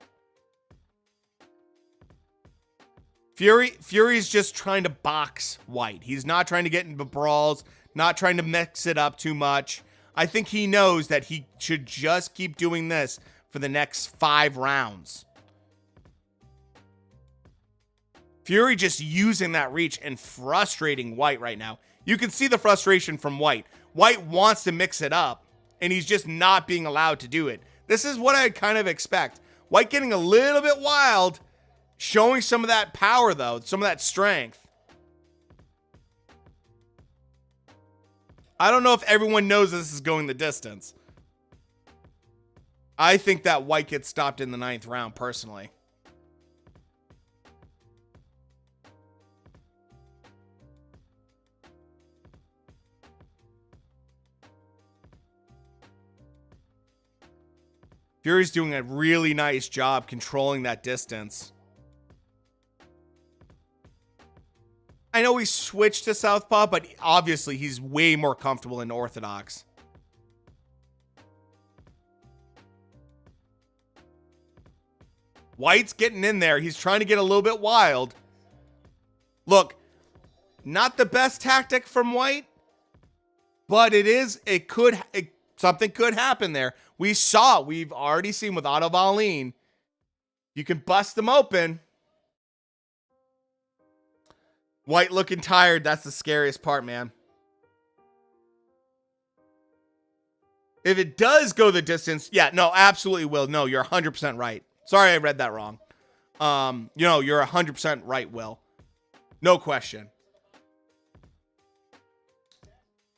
Fury's just trying to box White. He's not trying to get into brawls, not trying to mix it up too much. I think he knows that he should just keep doing this for the next 5 rounds. Fury just using that reach and frustrating White right now. You can see the frustration from White. White wants to mix it up, and he's just not being allowed to do it. This is what I kind of expect. White getting a little bit wild, showing some of that power, though, some of that strength. I don't know if everyone knows this is going the distance. I think that White gets stopped in the 9th round, personally. Fury's doing a really nice job controlling that distance. I know he switched to southpaw, but obviously he's way more comfortable in orthodox. White's getting in there. He's trying to get a little bit wild. Look, not the best tactic from White, but something could happen there. We've already seen with Otto Wallin, you can bust them open. White looking tired. That's the scariest part, man. If it does go the distance, yeah, no, absolutely will. No, you're 100% right. Sorry, I read that wrong. You're 100% right, Will. No question.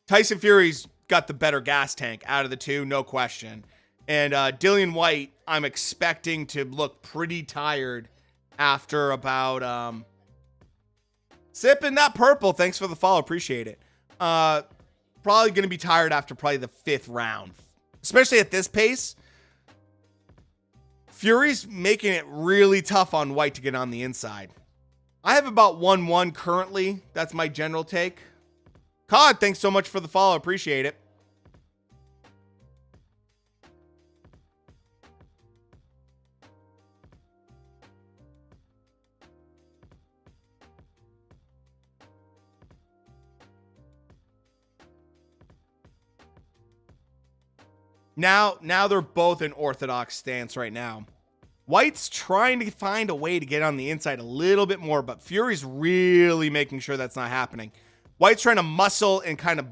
Tyson Fury's got the better gas tank out of the two, no question. And Dillian White, I'm expecting to look pretty tired after about sipping that purple. Thanks for the follow. Appreciate it. Probably going to be tired after probably the 5th round. Especially at this pace. Fury's making it really tough on White to get on the inside. I have about 1-1 currently. That's my general take. COD, thanks so much for the follow. Appreciate it. Now they're both in orthodox stance right now. White's trying to find a way to get on the inside a little bit more, but Fury's really making sure that's not happening. White's trying to muscle and kind of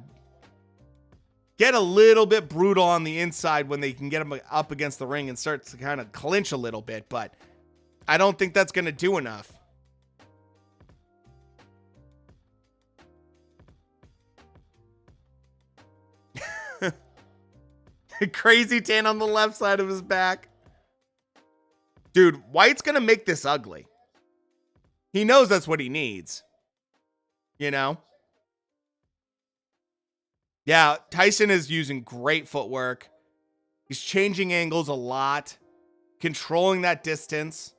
get a little bit brutal on the inside when they can get him up against the ring and start to kind of clinch a little bit, but I don't think that's going to do enough. Crazy tan on the left side of his back. Dude, White's going to make this ugly. He knows that's what he needs. You know? Yeah, Tyson is using great footwork. He's changing angles a lot. Controlling that distance.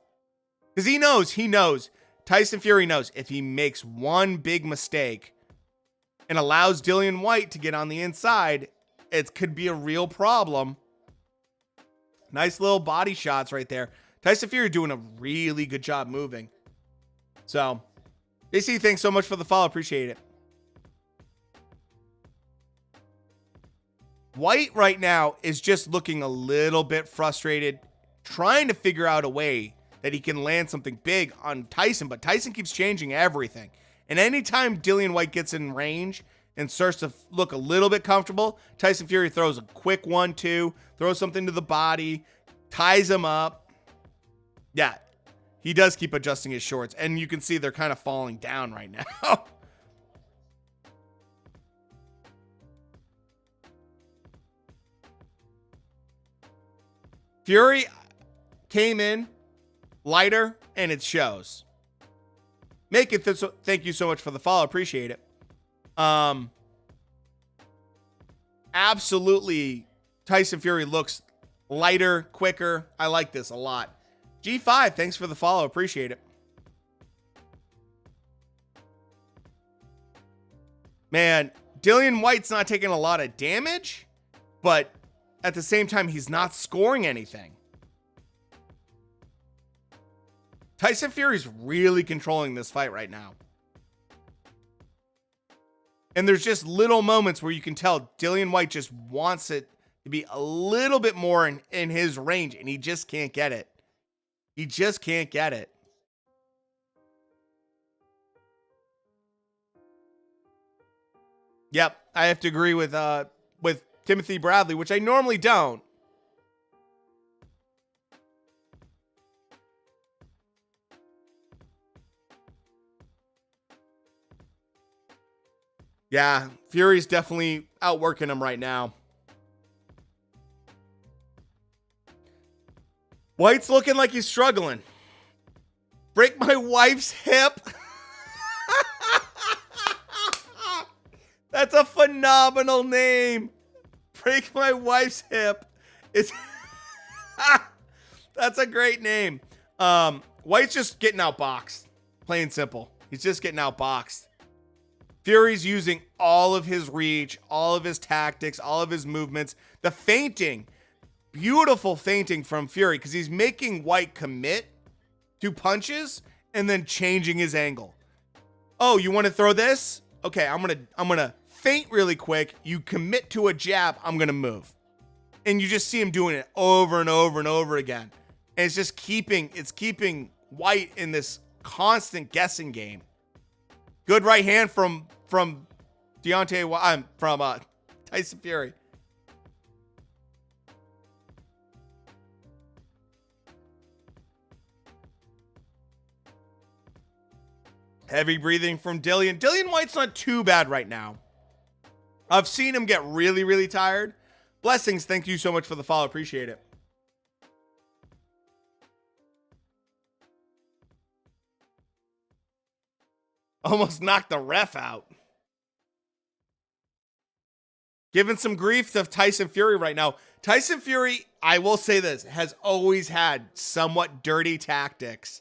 Because he knows. Tyson Fury knows if he makes one big mistake and allows Dillian White to get on the inside, it could be a real problem. Nice little body shots right there. Tyson Fury doing a really good job moving. So, JC, thanks so much for the follow. Appreciate it. White right now is just looking a little bit frustrated, trying to figure out a way that he can land something big on Tyson, but Tyson keeps changing everything. And anytime Dillian White gets in range and starts to look a little bit comfortable, Tyson Fury throws a quick 1-2, throws something to the body, ties him up. Yeah, he does keep adjusting his shorts, and you can see they're kind of falling down right now. Fury came in lighter, and it shows. Make it thank you so much for the follow. Appreciate it. Absolutely, Tyson Fury looks lighter, quicker. I like this a lot. G5, thanks for the follow. Appreciate it. Man, Dillian White's not taking a lot of damage, but at the same time, he's not scoring anything. Tyson Fury's really controlling this fight right now. And there's just little moments where you can tell Dillian White just wants it to be a little bit more in his range, and he just can't get it. He just can't get it. Yep, I have to agree with Timothy Bradley, which I normally don't. Yeah, Fury's definitely outworking him right now. White's looking like he's struggling. Break my wife's hip. That's a phenomenal name. Break my wife's hip. It's that's a great name. White's just getting outboxed. Plain and simple. He's just getting outboxed. Fury's using all of his reach, all of his tactics, all of his movements. The feinting. Beautiful feinting from Fury because he's making White commit to punches and then changing his angle. Oh, you want to throw this? Okay, I'm gonna feint really quick. You commit to a jab, I'm gonna move. And you just see him doing it over and over and over again. And it's just keeping White in this constant guessing game. Good right hand from Tyson Fury. Heavy breathing from Dillian. Dillian White's not too bad right now. I've seen him get really, really tired. Blessings, thank you so much for the follow. Appreciate it. Almost knocked the ref out. Giving some grief to Tyson Fury right now. Tyson Fury, I will say this, has always had somewhat dirty tactics.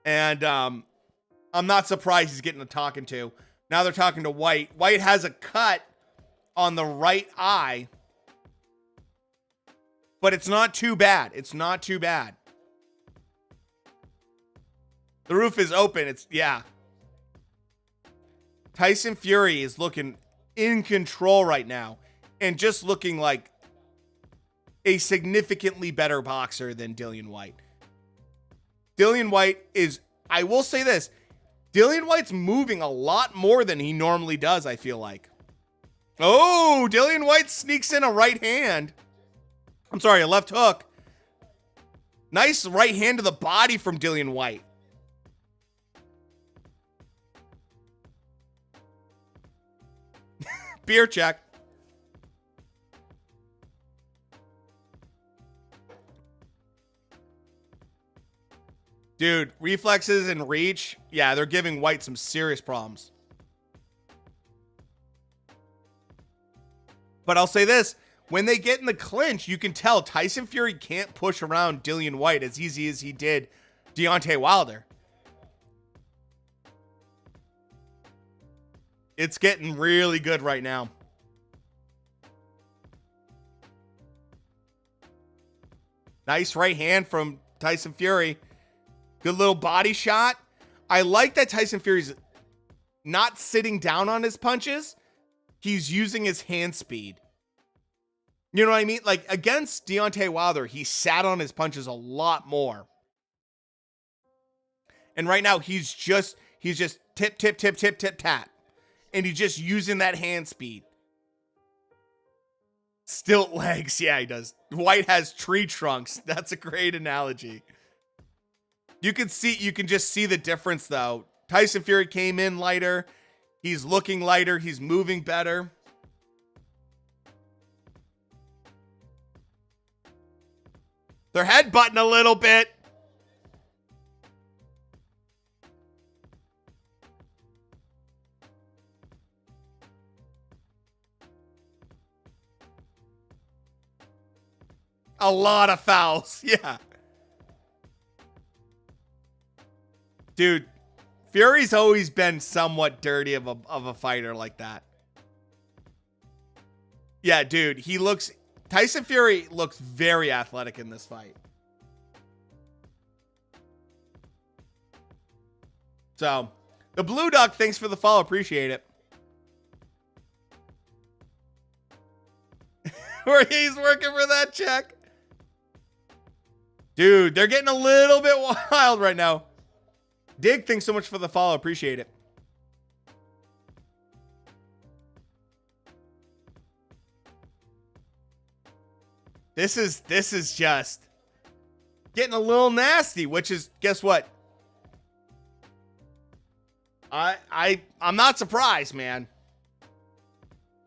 And I'm not surprised he's getting a talking to. Now they're talking to White. White has a cut on the right eye. But it's not too bad. It's not too bad. The roof is open. Yeah. Tyson Fury is looking in control right now. And just looking like a significantly better boxer than Dillian White. Dillian White is, I will say this, Dillian White's moving a lot more than he normally does, I feel like. Oh, Dillian White sneaks in a right hand. I'm sorry, a left hook. Nice right hand to the body from Dillian White. Beer check. Dude, reflexes and reach, yeah, they're giving White some serious problems. But I'll say this, when they get in the clinch, you can tell Tyson Fury can't push around Dillian White as easy as he did Deontay Wilder. It's getting really good right now. Nice right hand from Tyson Fury. Good little body shot. I like that Tyson Fury's not sitting down on his punches. He's using his hand speed. You know what I mean? Like against Deontay Wilder, he sat on his punches a lot more. And right now he's just tip, tip, tip, tip, tip, tap. And he's just using that hand speed. Stilt legs. Yeah, he does. White has tree trunks. That's a great analogy. You can just see the difference though. Tyson Fury came in lighter. He's looking lighter. He's moving better. They're headbutting a little bit. A lot of fouls. Yeah. Dude, Fury's always been somewhat dirty of a fighter like that. Yeah, dude, Tyson Fury looks very athletic in this fight. So, the Blue Duck, thanks for the follow. Appreciate it. He's working for that check. Dude, they're getting a little bit wild right now. Dig, thanks so much for the follow. Appreciate it. This is just getting a little nasty, which is, guess what? I'm not surprised, man.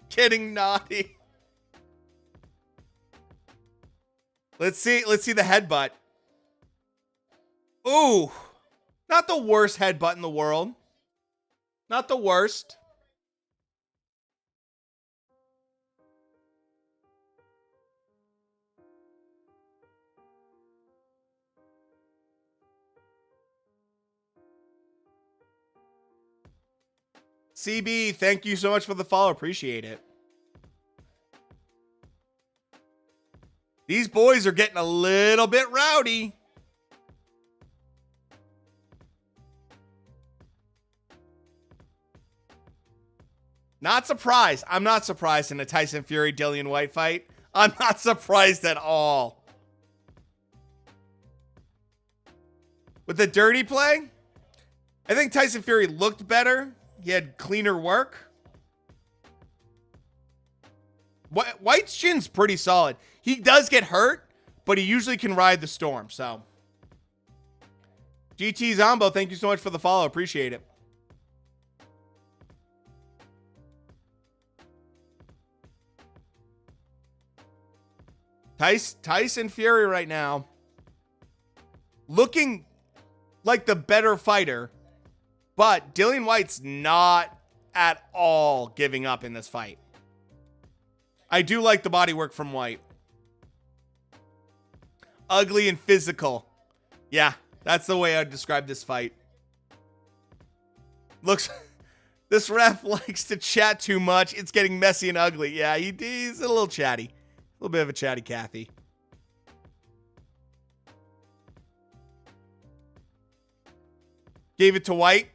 Getting naughty. Let's see the headbutt. Ooh. Not the worst headbutt in the world. Not the worst. CB, thank you so much for the follow. Appreciate it. These boys are getting a little bit rowdy. Not surprised. I'm not surprised in a Tyson Fury Dillian White fight. I'm not surprised at all. With the dirty play, I think Tyson Fury looked better. He had cleaner work. White's chin's pretty solid. He does get hurt, but he usually can ride the storm. So, GT Zombo, thank you so much for the follow. Appreciate it. Tyson Fury right now looking like the better fighter, but Dillian White's not at all giving up in this fight. I do like the body work from White. Ugly and physical. Yeah, that's the way I'd describe this fight. Looks, this ref likes to chat too much. It's getting messy and ugly. Yeah, he's a little chatty. A little bit of a chatty Cathy. Gave it to White.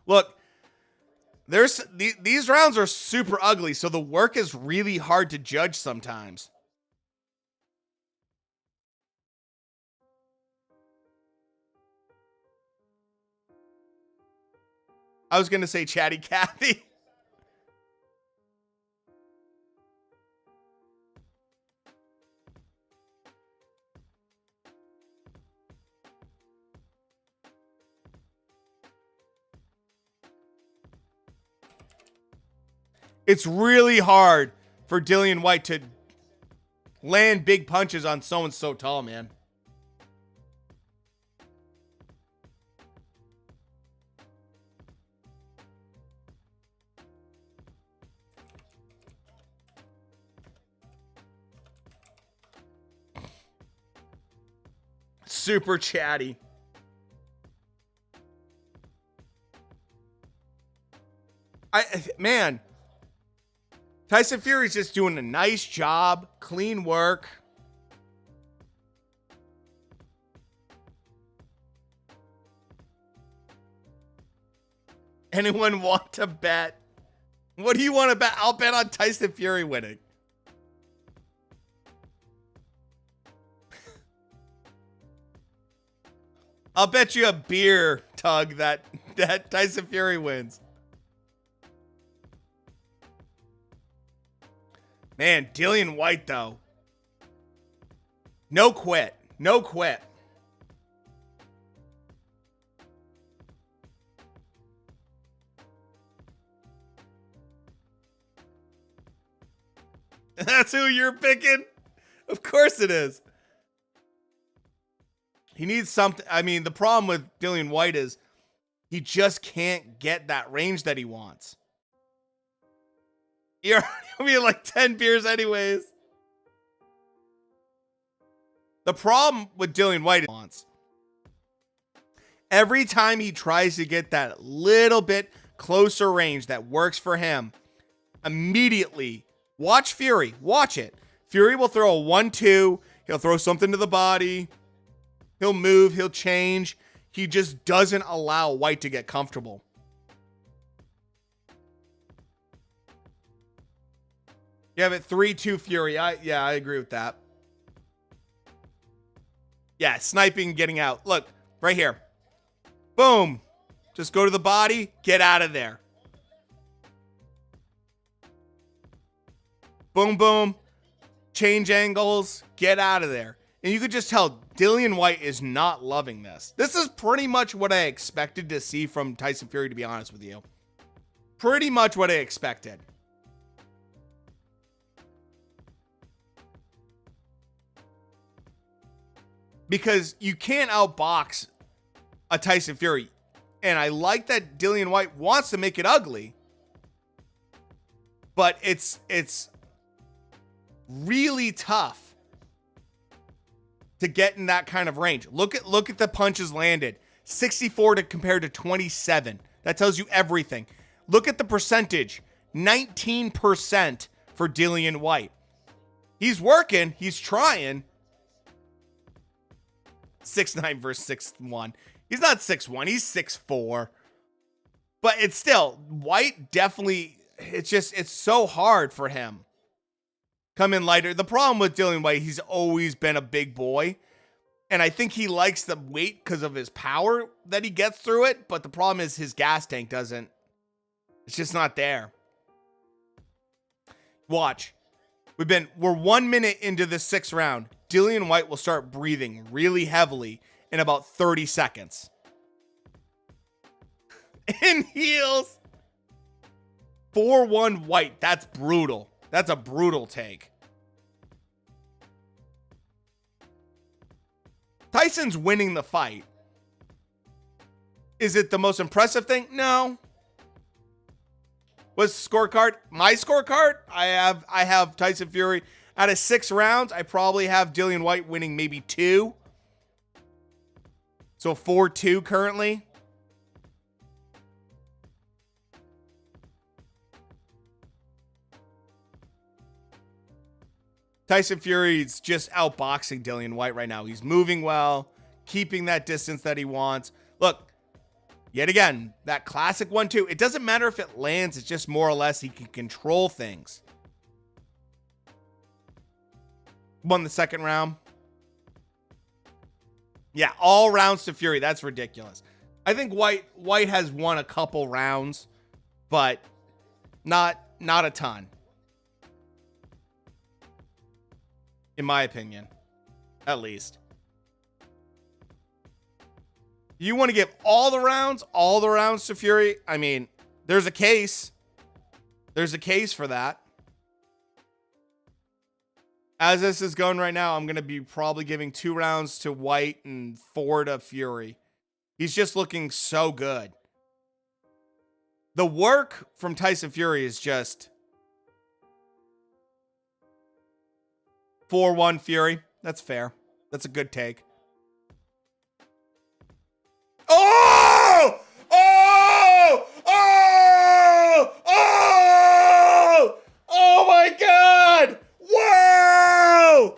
Look, these rounds are super ugly, so the work is really hard to judge sometimes. I was going to say Chatty Cathy. It's really hard for Dillian White to land big punches on someone so tall, man. Super chatty. Man, Tyson Fury's just doing a nice job, clean work. Anyone want to bet? What do you want to bet? I'll bet on Tyson Fury winning. I'll bet you a beer, Tug, that Tyson Fury wins. Man, Dillian White, though. No quit. No quit. That's who you're picking? Of course it is. He needs something. I mean, the problem with Dillian White is he just can't get that range that he wants. You're gonna be like 10 beers anyways. The problem with Dillian White wants. Every time he tries to get that little bit closer range that works for him, immediately watch Fury. Watch it. Fury will throw a 1-2. He'll throw something to the body. He'll move. He'll change. He just doesn't allow White to get comfortable. You have it 3-2 Fury. I agree with that. Yeah, sniping, getting out. Look, right here. Boom. Just go to the body. Get out of there. Boom, boom. Change angles. Get out of there. And you could just tell Dillian White is not loving this. This is pretty much what I expected to see from Tyson Fury, to be honest with you. Pretty much what I expected. Because you can't outbox a Tyson Fury. And I like that Dillian White wants to make it ugly. But it's really tough to get in that kind of range. Look at the punches landed. 64 to compared to 27. That tells you everything. Look at the percentage. 19% for Dillian White. He's working. He's trying. 6'9" versus 6'1". He's not 6'1". He's 6'4". But it's still, White definitely, it's so hard for him. Come in lighter. The problem with Dillian White, he's always been a big boy. And I think he likes the weight because of his power that he gets through it. But the problem is his gas tank doesn't. It's just not there. Watch. We're 1 minute into the 6th round. Dillian White will start breathing really heavily in about 30 seconds. In heels. 4-1 White. That's brutal. That's a brutal take. Tyson's winning the fight. Is it the most impressive thing? No. What's the scorecard? My scorecard? I have Tyson Fury. Out of 6 rounds, I probably have Dillian White winning maybe 2. So 4-2 currently. Tyson Fury's just outboxing Dillian White right now. He's moving well, keeping that distance that he wants. Look, yet again, that classic 1-2. It doesn't matter if it lands. It's just more or less he can control things. Won the 2nd round. Yeah, all rounds to Fury. That's ridiculous. I think White has won a couple rounds, but not a ton. In my opinion, at least. You want to give all the rounds to Fury? I mean, there's a case. There's a case for that. As this is going right now, I'm going to be probably giving 2 rounds to White and 4 to Fury. He's just looking so good. The work from Tyson Fury is just 4-1 Fury. That's fair. That's a good take. Oh! Oh! Oh! Oh! Oh my God! Whoa!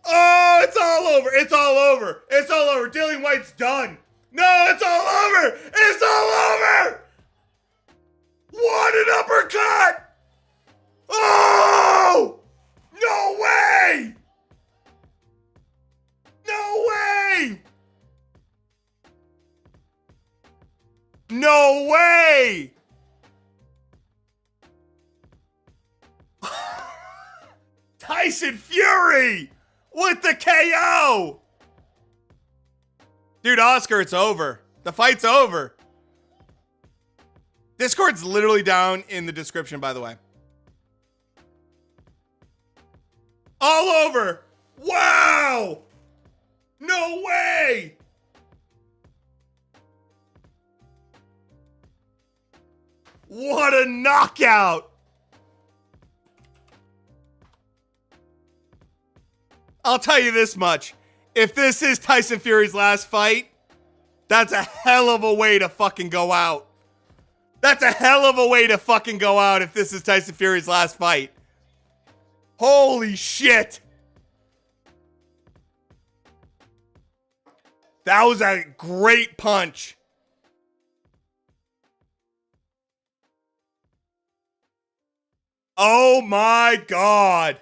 Oh, it's all over. It's all over. It's all over. Dillian White's done. No, it's all over. It's all over. What an uppercut! Oh! No way! No way! No way! Tyson Fury with the KO! Dude, Oscar, it's over. The fight's over. Discord's literally down in the description, by the way. All over. Wow! No way! What a knockout! I'll tell you this much. If this is Tyson Fury's last fight, that's a hell of a way to fucking go out. That's a hell of a way to fucking go out if this is Tyson Fury's last fight. Holy shit. That was a great punch. Oh my God.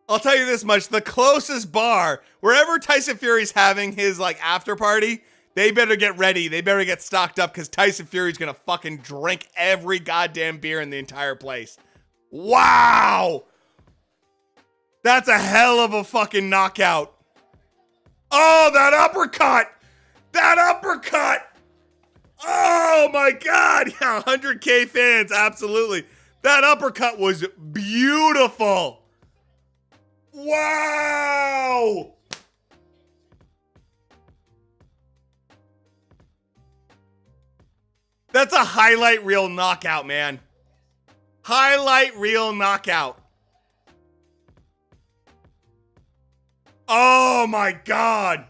I'll tell you this much. The closest bar, wherever Tyson Fury's having his like after party, they better get ready. They better get stocked up because Tyson Fury's going to fucking drink every goddamn beer in the entire place. Wow. That's a hell of a fucking knockout. Oh, that uppercut. That uppercut. Oh my God. Yeah, 100K fans. Absolutely. That uppercut was beautiful. Wow. That's a highlight reel knockout, man. Highlight reel knockout. Oh my God.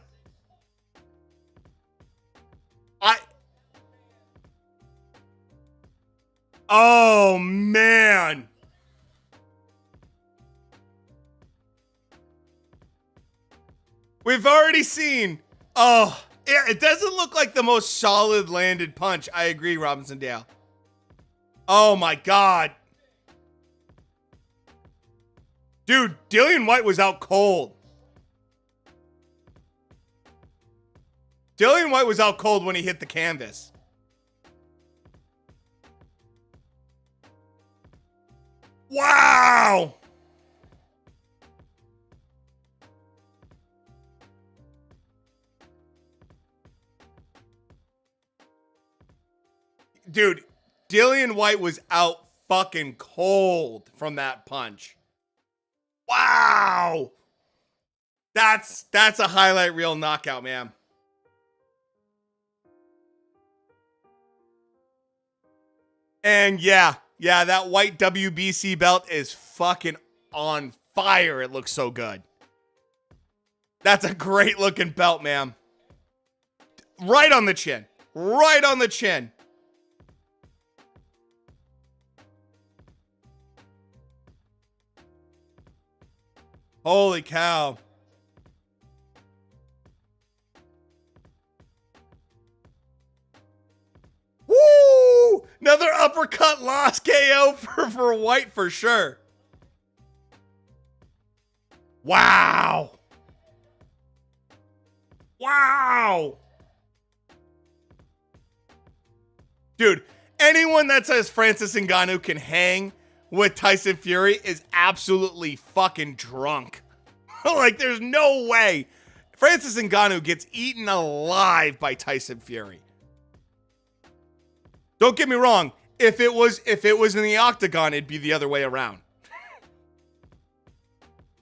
Oh man. We've already seen. Oh, yeah, it doesn't look like the most solid landed punch. I agree, Robinson Dale. Oh my God. Dude, Dillian White was out cold. Dillian White was out cold when he hit the canvas. Wow. Dude, Dillian White was out fucking cold from that punch. Wow. That's a highlight reel knockout, man. And yeah, that white WBC belt is fucking on fire. It looks so good. That's a great looking belt, man. Right on the chin. Right on the chin. Holy cow. Woo! Another uppercut loss KO for White for sure. Wow. Wow. Dude, anyone that says Francis Ngannou can hang with Tyson Fury is absolutely fucking drunk. Like, there's no way Francis Ngannou gets eaten alive by Tyson Fury. Don't get me wrong. If it was in the octagon, it'd be the other way around.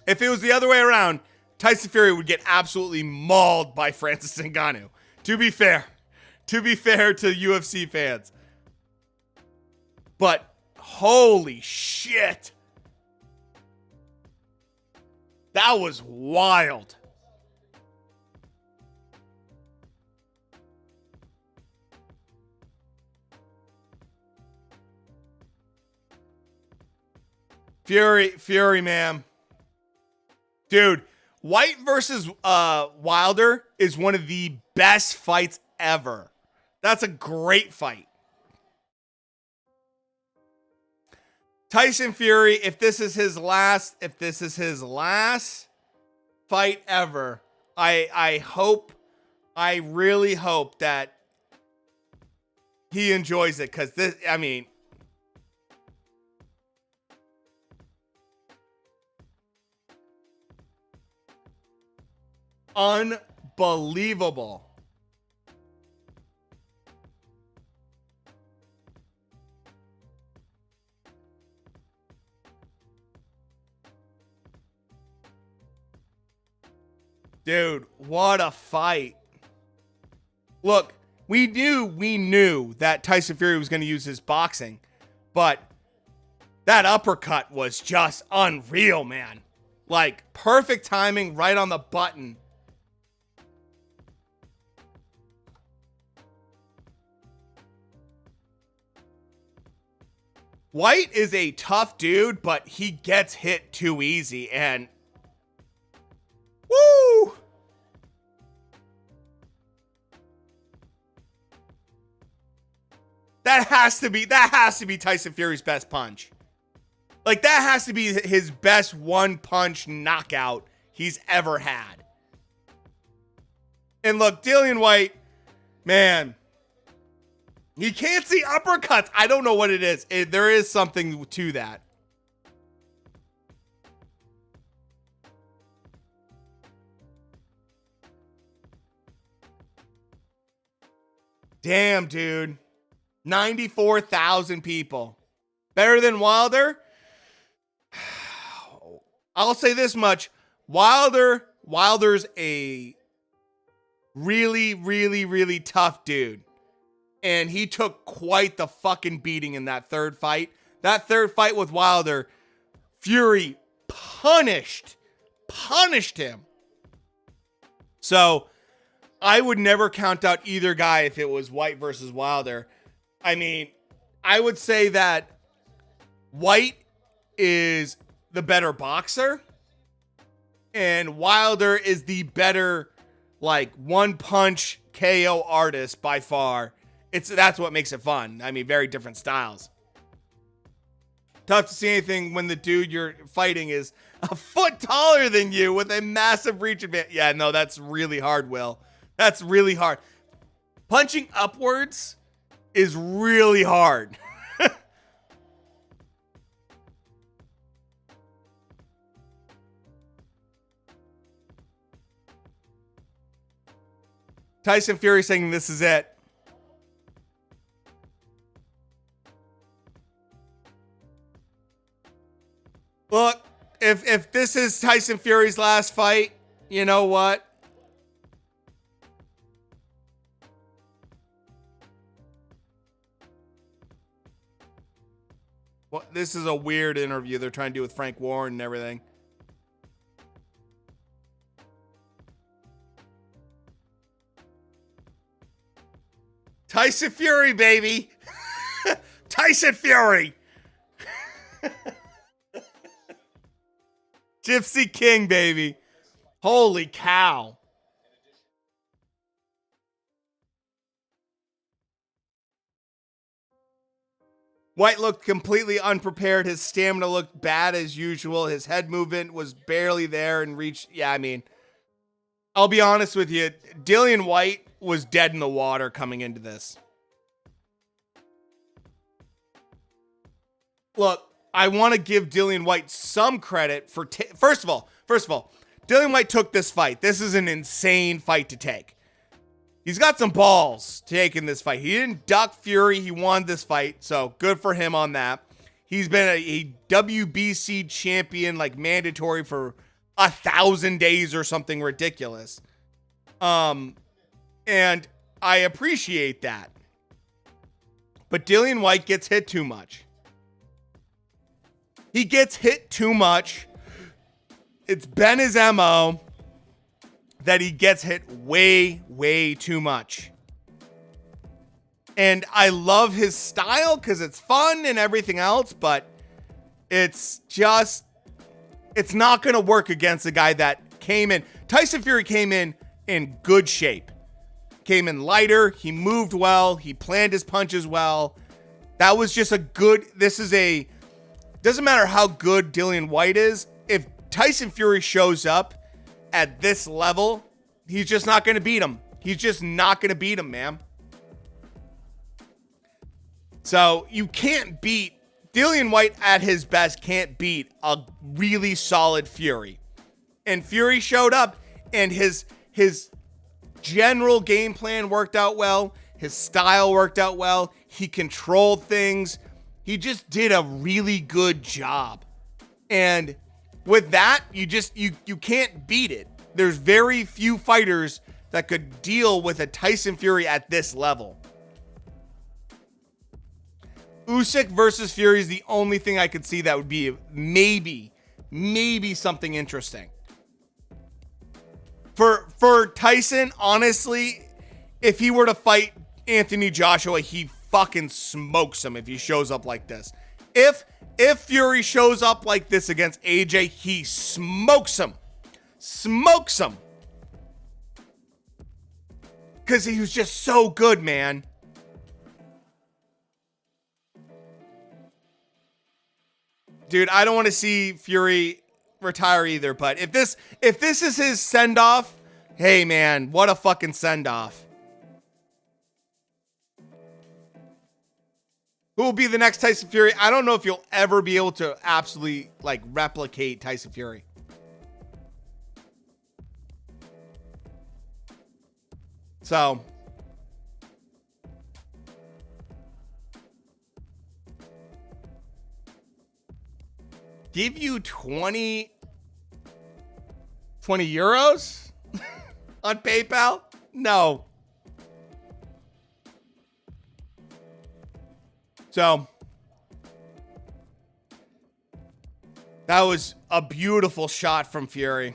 If it was the other way around, Tyson Fury would get absolutely mauled by Francis Ngannou. To be fair to UFC fans. But holy shit. That was wild. Fury, man. Dude, White versus Wilder is one of the best fights ever. That's a great fight. Tyson Fury, if this is his last fight ever, I really hope that he enjoys it, because this, I mean, unbelievable. Dude, what a fight. Look, we knew that Tyson Fury was going to use his boxing, but that uppercut was just unreal, man. Like, perfect timing, right on the button. White is a tough dude, but he gets hit too easy, and woo! That has to be Tyson Fury's best punch. Like, that has to be his best one-punch knockout he's ever had. And look, Dillian White, man, he can't see uppercuts. I don't know what it is. There is something to that. Damn, dude. 94,000 people. Better than Wilder? I'll say this much. Wilder's a really, really, really tough dude. And he took quite the fucking beating in that third fight. That third fight with Wilder, Fury punished him. So, I would never count out either guy if it was White versus Wilder. I mean, I would say that White is the better boxer, and Wilder is the better, like, one-punch KO artist by far. That's what makes it fun. I mean, very different styles. Tough to see anything when the dude you're fighting is a foot taller than you with a massive reach advantage. Yeah, no, that's really hard, Will. That's really hard. Punching upwards is really hard. Tyson Fury saying this is it. Look, if this is Tyson Fury's last fight, you know what? Well, this is a weird interview they're trying to do with Frank Warren and everything. Tyson Fury, baby. Tyson Fury. Gypsy King, baby. Holy cow. White looked completely unprepared. His stamina looked bad as usual. His head movement was barely there and reached. Yeah, I mean, I'll be honest with you. Dillian White was dead in the water coming into this. Look, I want to give Dillian White some credit for... First of all, Dillian White took this fight. This is an insane fight to take. He's got some balls taking this fight. He didn't duck Fury. He won this fight, so good for him on that. He's been a WBC champion, like mandatory for 1,000 days or something ridiculous. And I appreciate that. But Dillian White gets hit too much. He gets hit too much. It's been his MO that he gets hit way, way too much. And I love his style because it's fun and everything else, but it's not going to work against a guy that came in. Tyson Fury came in good shape. Came in lighter. He moved well. He planned his punches well. That was just a good... Doesn't matter how good Dillian White is. If Tyson Fury shows up at this level, he's just not going to beat him. He's just not going to beat him, man. So you can't beat... Dillian White at his best can't beat a really solid Fury. And Fury showed up, and his general game plan worked out well. His style worked out well. He controlled things. He just did a really good job. And with that, you can't beat it. There's very few fighters that could deal with a Tyson Fury at this level. Usyk versus Fury is the only thing I could see that would be maybe something interesting. For Tyson, honestly, if he were to fight Anthony Joshua, he fucking smokes him if he shows up like this. If Fury shows up like this against AJ, he smokes him. Smokes him. Because he was just so good, man. Dude, I don't want to see Fury retire either, but if this is his send-off, hey man, what a fucking send-off. Who will be the next Tyson Fury? I don't know if you'll ever be able to absolutely like replicate Tyson Fury. So give you 20 euros on PayPal? No. So that was a beautiful shot from Fury.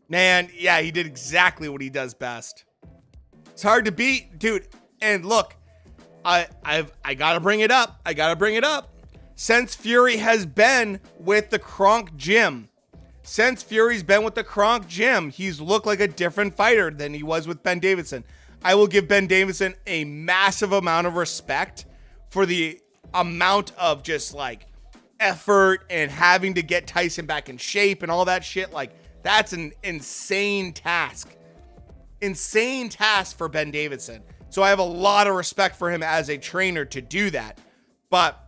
Man, yeah, he did exactly what he does best. It's hard to beat, dude. And look, I gotta bring it up. Since Fury has been with the Kronk Gym, he's looked like a different fighter than he was with Ben Davison. I will give Ben Davison a massive amount of respect for the amount of just like effort and having to get Tyson back in shape and all that shit. Like, that's an insane task. Insane task for Ben Davison. So I have a lot of respect for him as a trainer to do that. But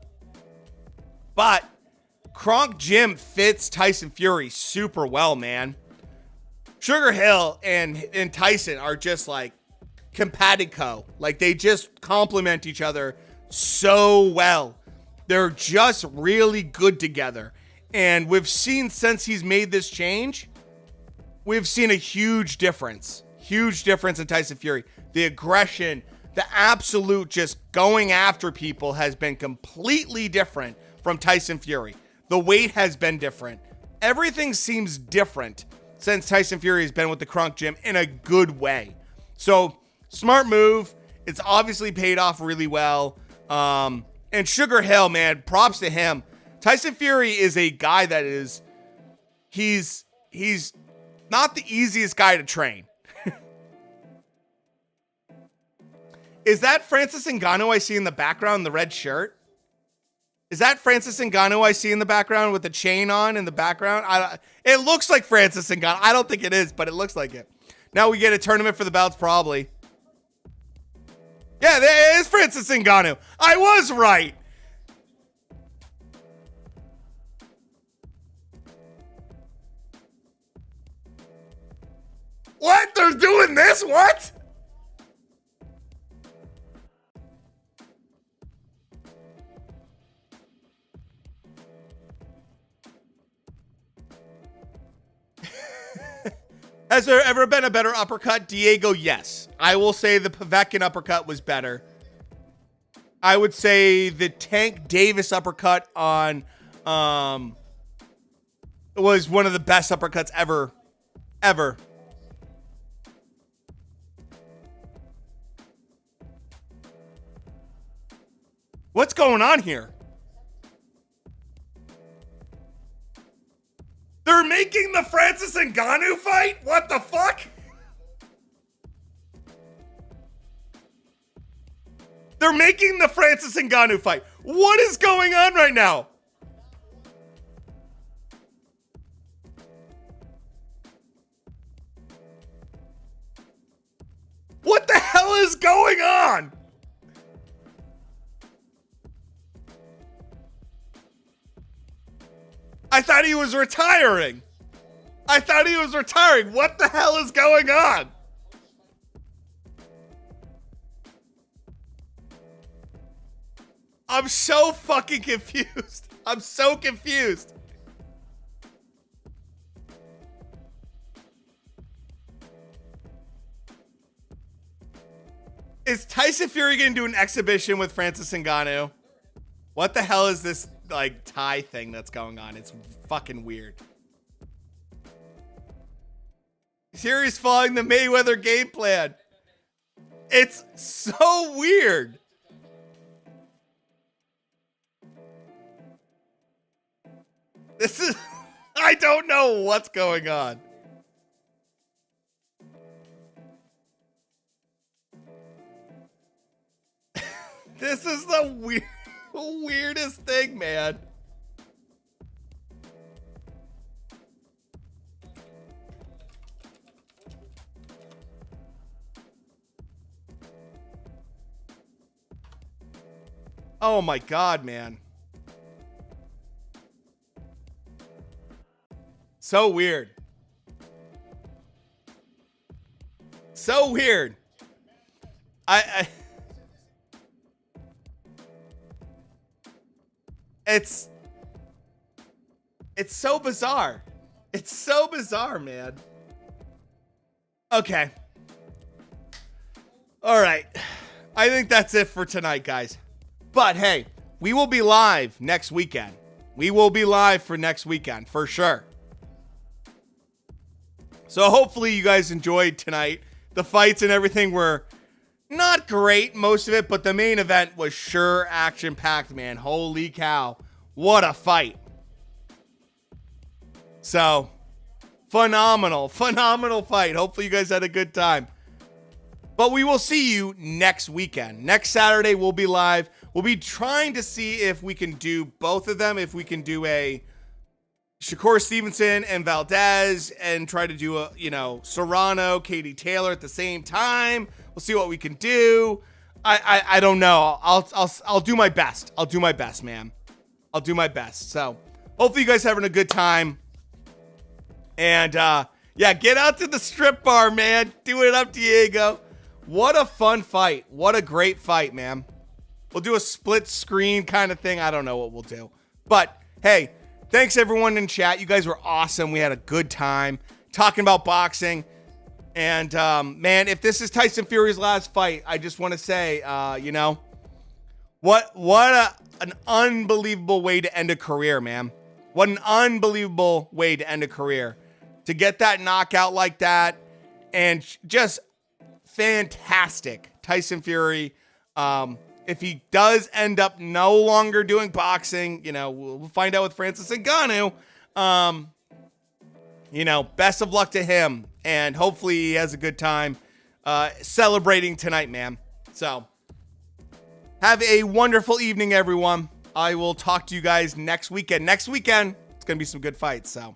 Kronk Gym fits Tyson Fury super well, man. Sugar Hill and Tyson are just like compatico. Like, they just complement each other so well. They're just really good together. And we've seen, since he's made this change, we've seen a huge difference. Huge difference in Tyson Fury. The aggression, the absolute just going after people has been completely different from Tyson Fury. The weight has been different. Everything seems different since Tyson Fury has been with the Kronk Gym in a good way. So, smart move. It's obviously paid off really well. And Sugar Hill, man, props to him. Tyson Fury is a guy that is, he's not the easiest guy to train. Is that Francis Ngannou I see in the background in the red shirt? Is that Francis Ngannou I see in the background with the chain on in the background? It looks like Francis Ngannou. I don't think it is, but it looks like it. Now we get a tournament for the belts, probably. Yeah, there is Francis Ngannou. I was right. What? They're doing this? What? Has there ever been a better uppercut? Diego, yes. I will say the Povetkin uppercut was better. I would say the Tank Davis uppercut on was one of the best uppercuts ever. Ever. What's going on here? They're making the Francis Ngannou fight? What the fuck? They're making the Francis Ngannou fight. What is going on right now? What the hell is going on? I thought he was retiring. What the hell is going on? I'm so fucking confused. I'm so confused. Is Tyson Fury going to do an exhibition with Francis Ngannou? What the hell is this, like, tie thing that's going on? It's fucking weird. Fury's following the Mayweather game plan. It's so weird. This is... I don't know what's going on. This is the weirdest thing, man. Oh my God, man. So weird. So weird. It's so bizarre. It's so bizarre, man. Okay. All right. I think that's it for tonight, guys. But hey, we will be live next weekend. We will be live for next weekend for sure. So hopefully you guys enjoyed tonight. The fights and everything were not great, most of it, but the main event was sure action-packed, man. Holy cow. What a fight. So, phenomenal fight. Hopefully you guys had a good time. But we will see you next weekend. Next Saturday, we'll be live. We'll be trying to see if we can do both of them. If we can do a Shakur Stevenson and Valdez and try to do a, Serrano, Katie Taylor at the same time. We'll see what we can do. I don't know. I'll do my best. I'll do my best, man. I'll do my best. So hopefully you guys are having a good time. And yeah, get out to the strip bar, man. Do it up, Diego. What a fun fight. What a great fight, man. We'll do a split screen kind of thing. I don't know what we'll do. But hey, thanks everyone in chat. You guys were awesome. We had a good time talking about boxing. And man, if this is Tyson Fury's last fight, I just want to say, what an unbelievable way to end a career, man. What an unbelievable way to end a career. To get that knockout like that, and just fantastic. Tyson Fury, if he does end up no longer doing boxing, we'll find out with Francis Ngannou. Best of luck to him, and hopefully he has a good time celebrating tonight, man. So, have a wonderful evening, everyone. I will talk to you guys next weekend. Next weekend, it's going to be some good fights. So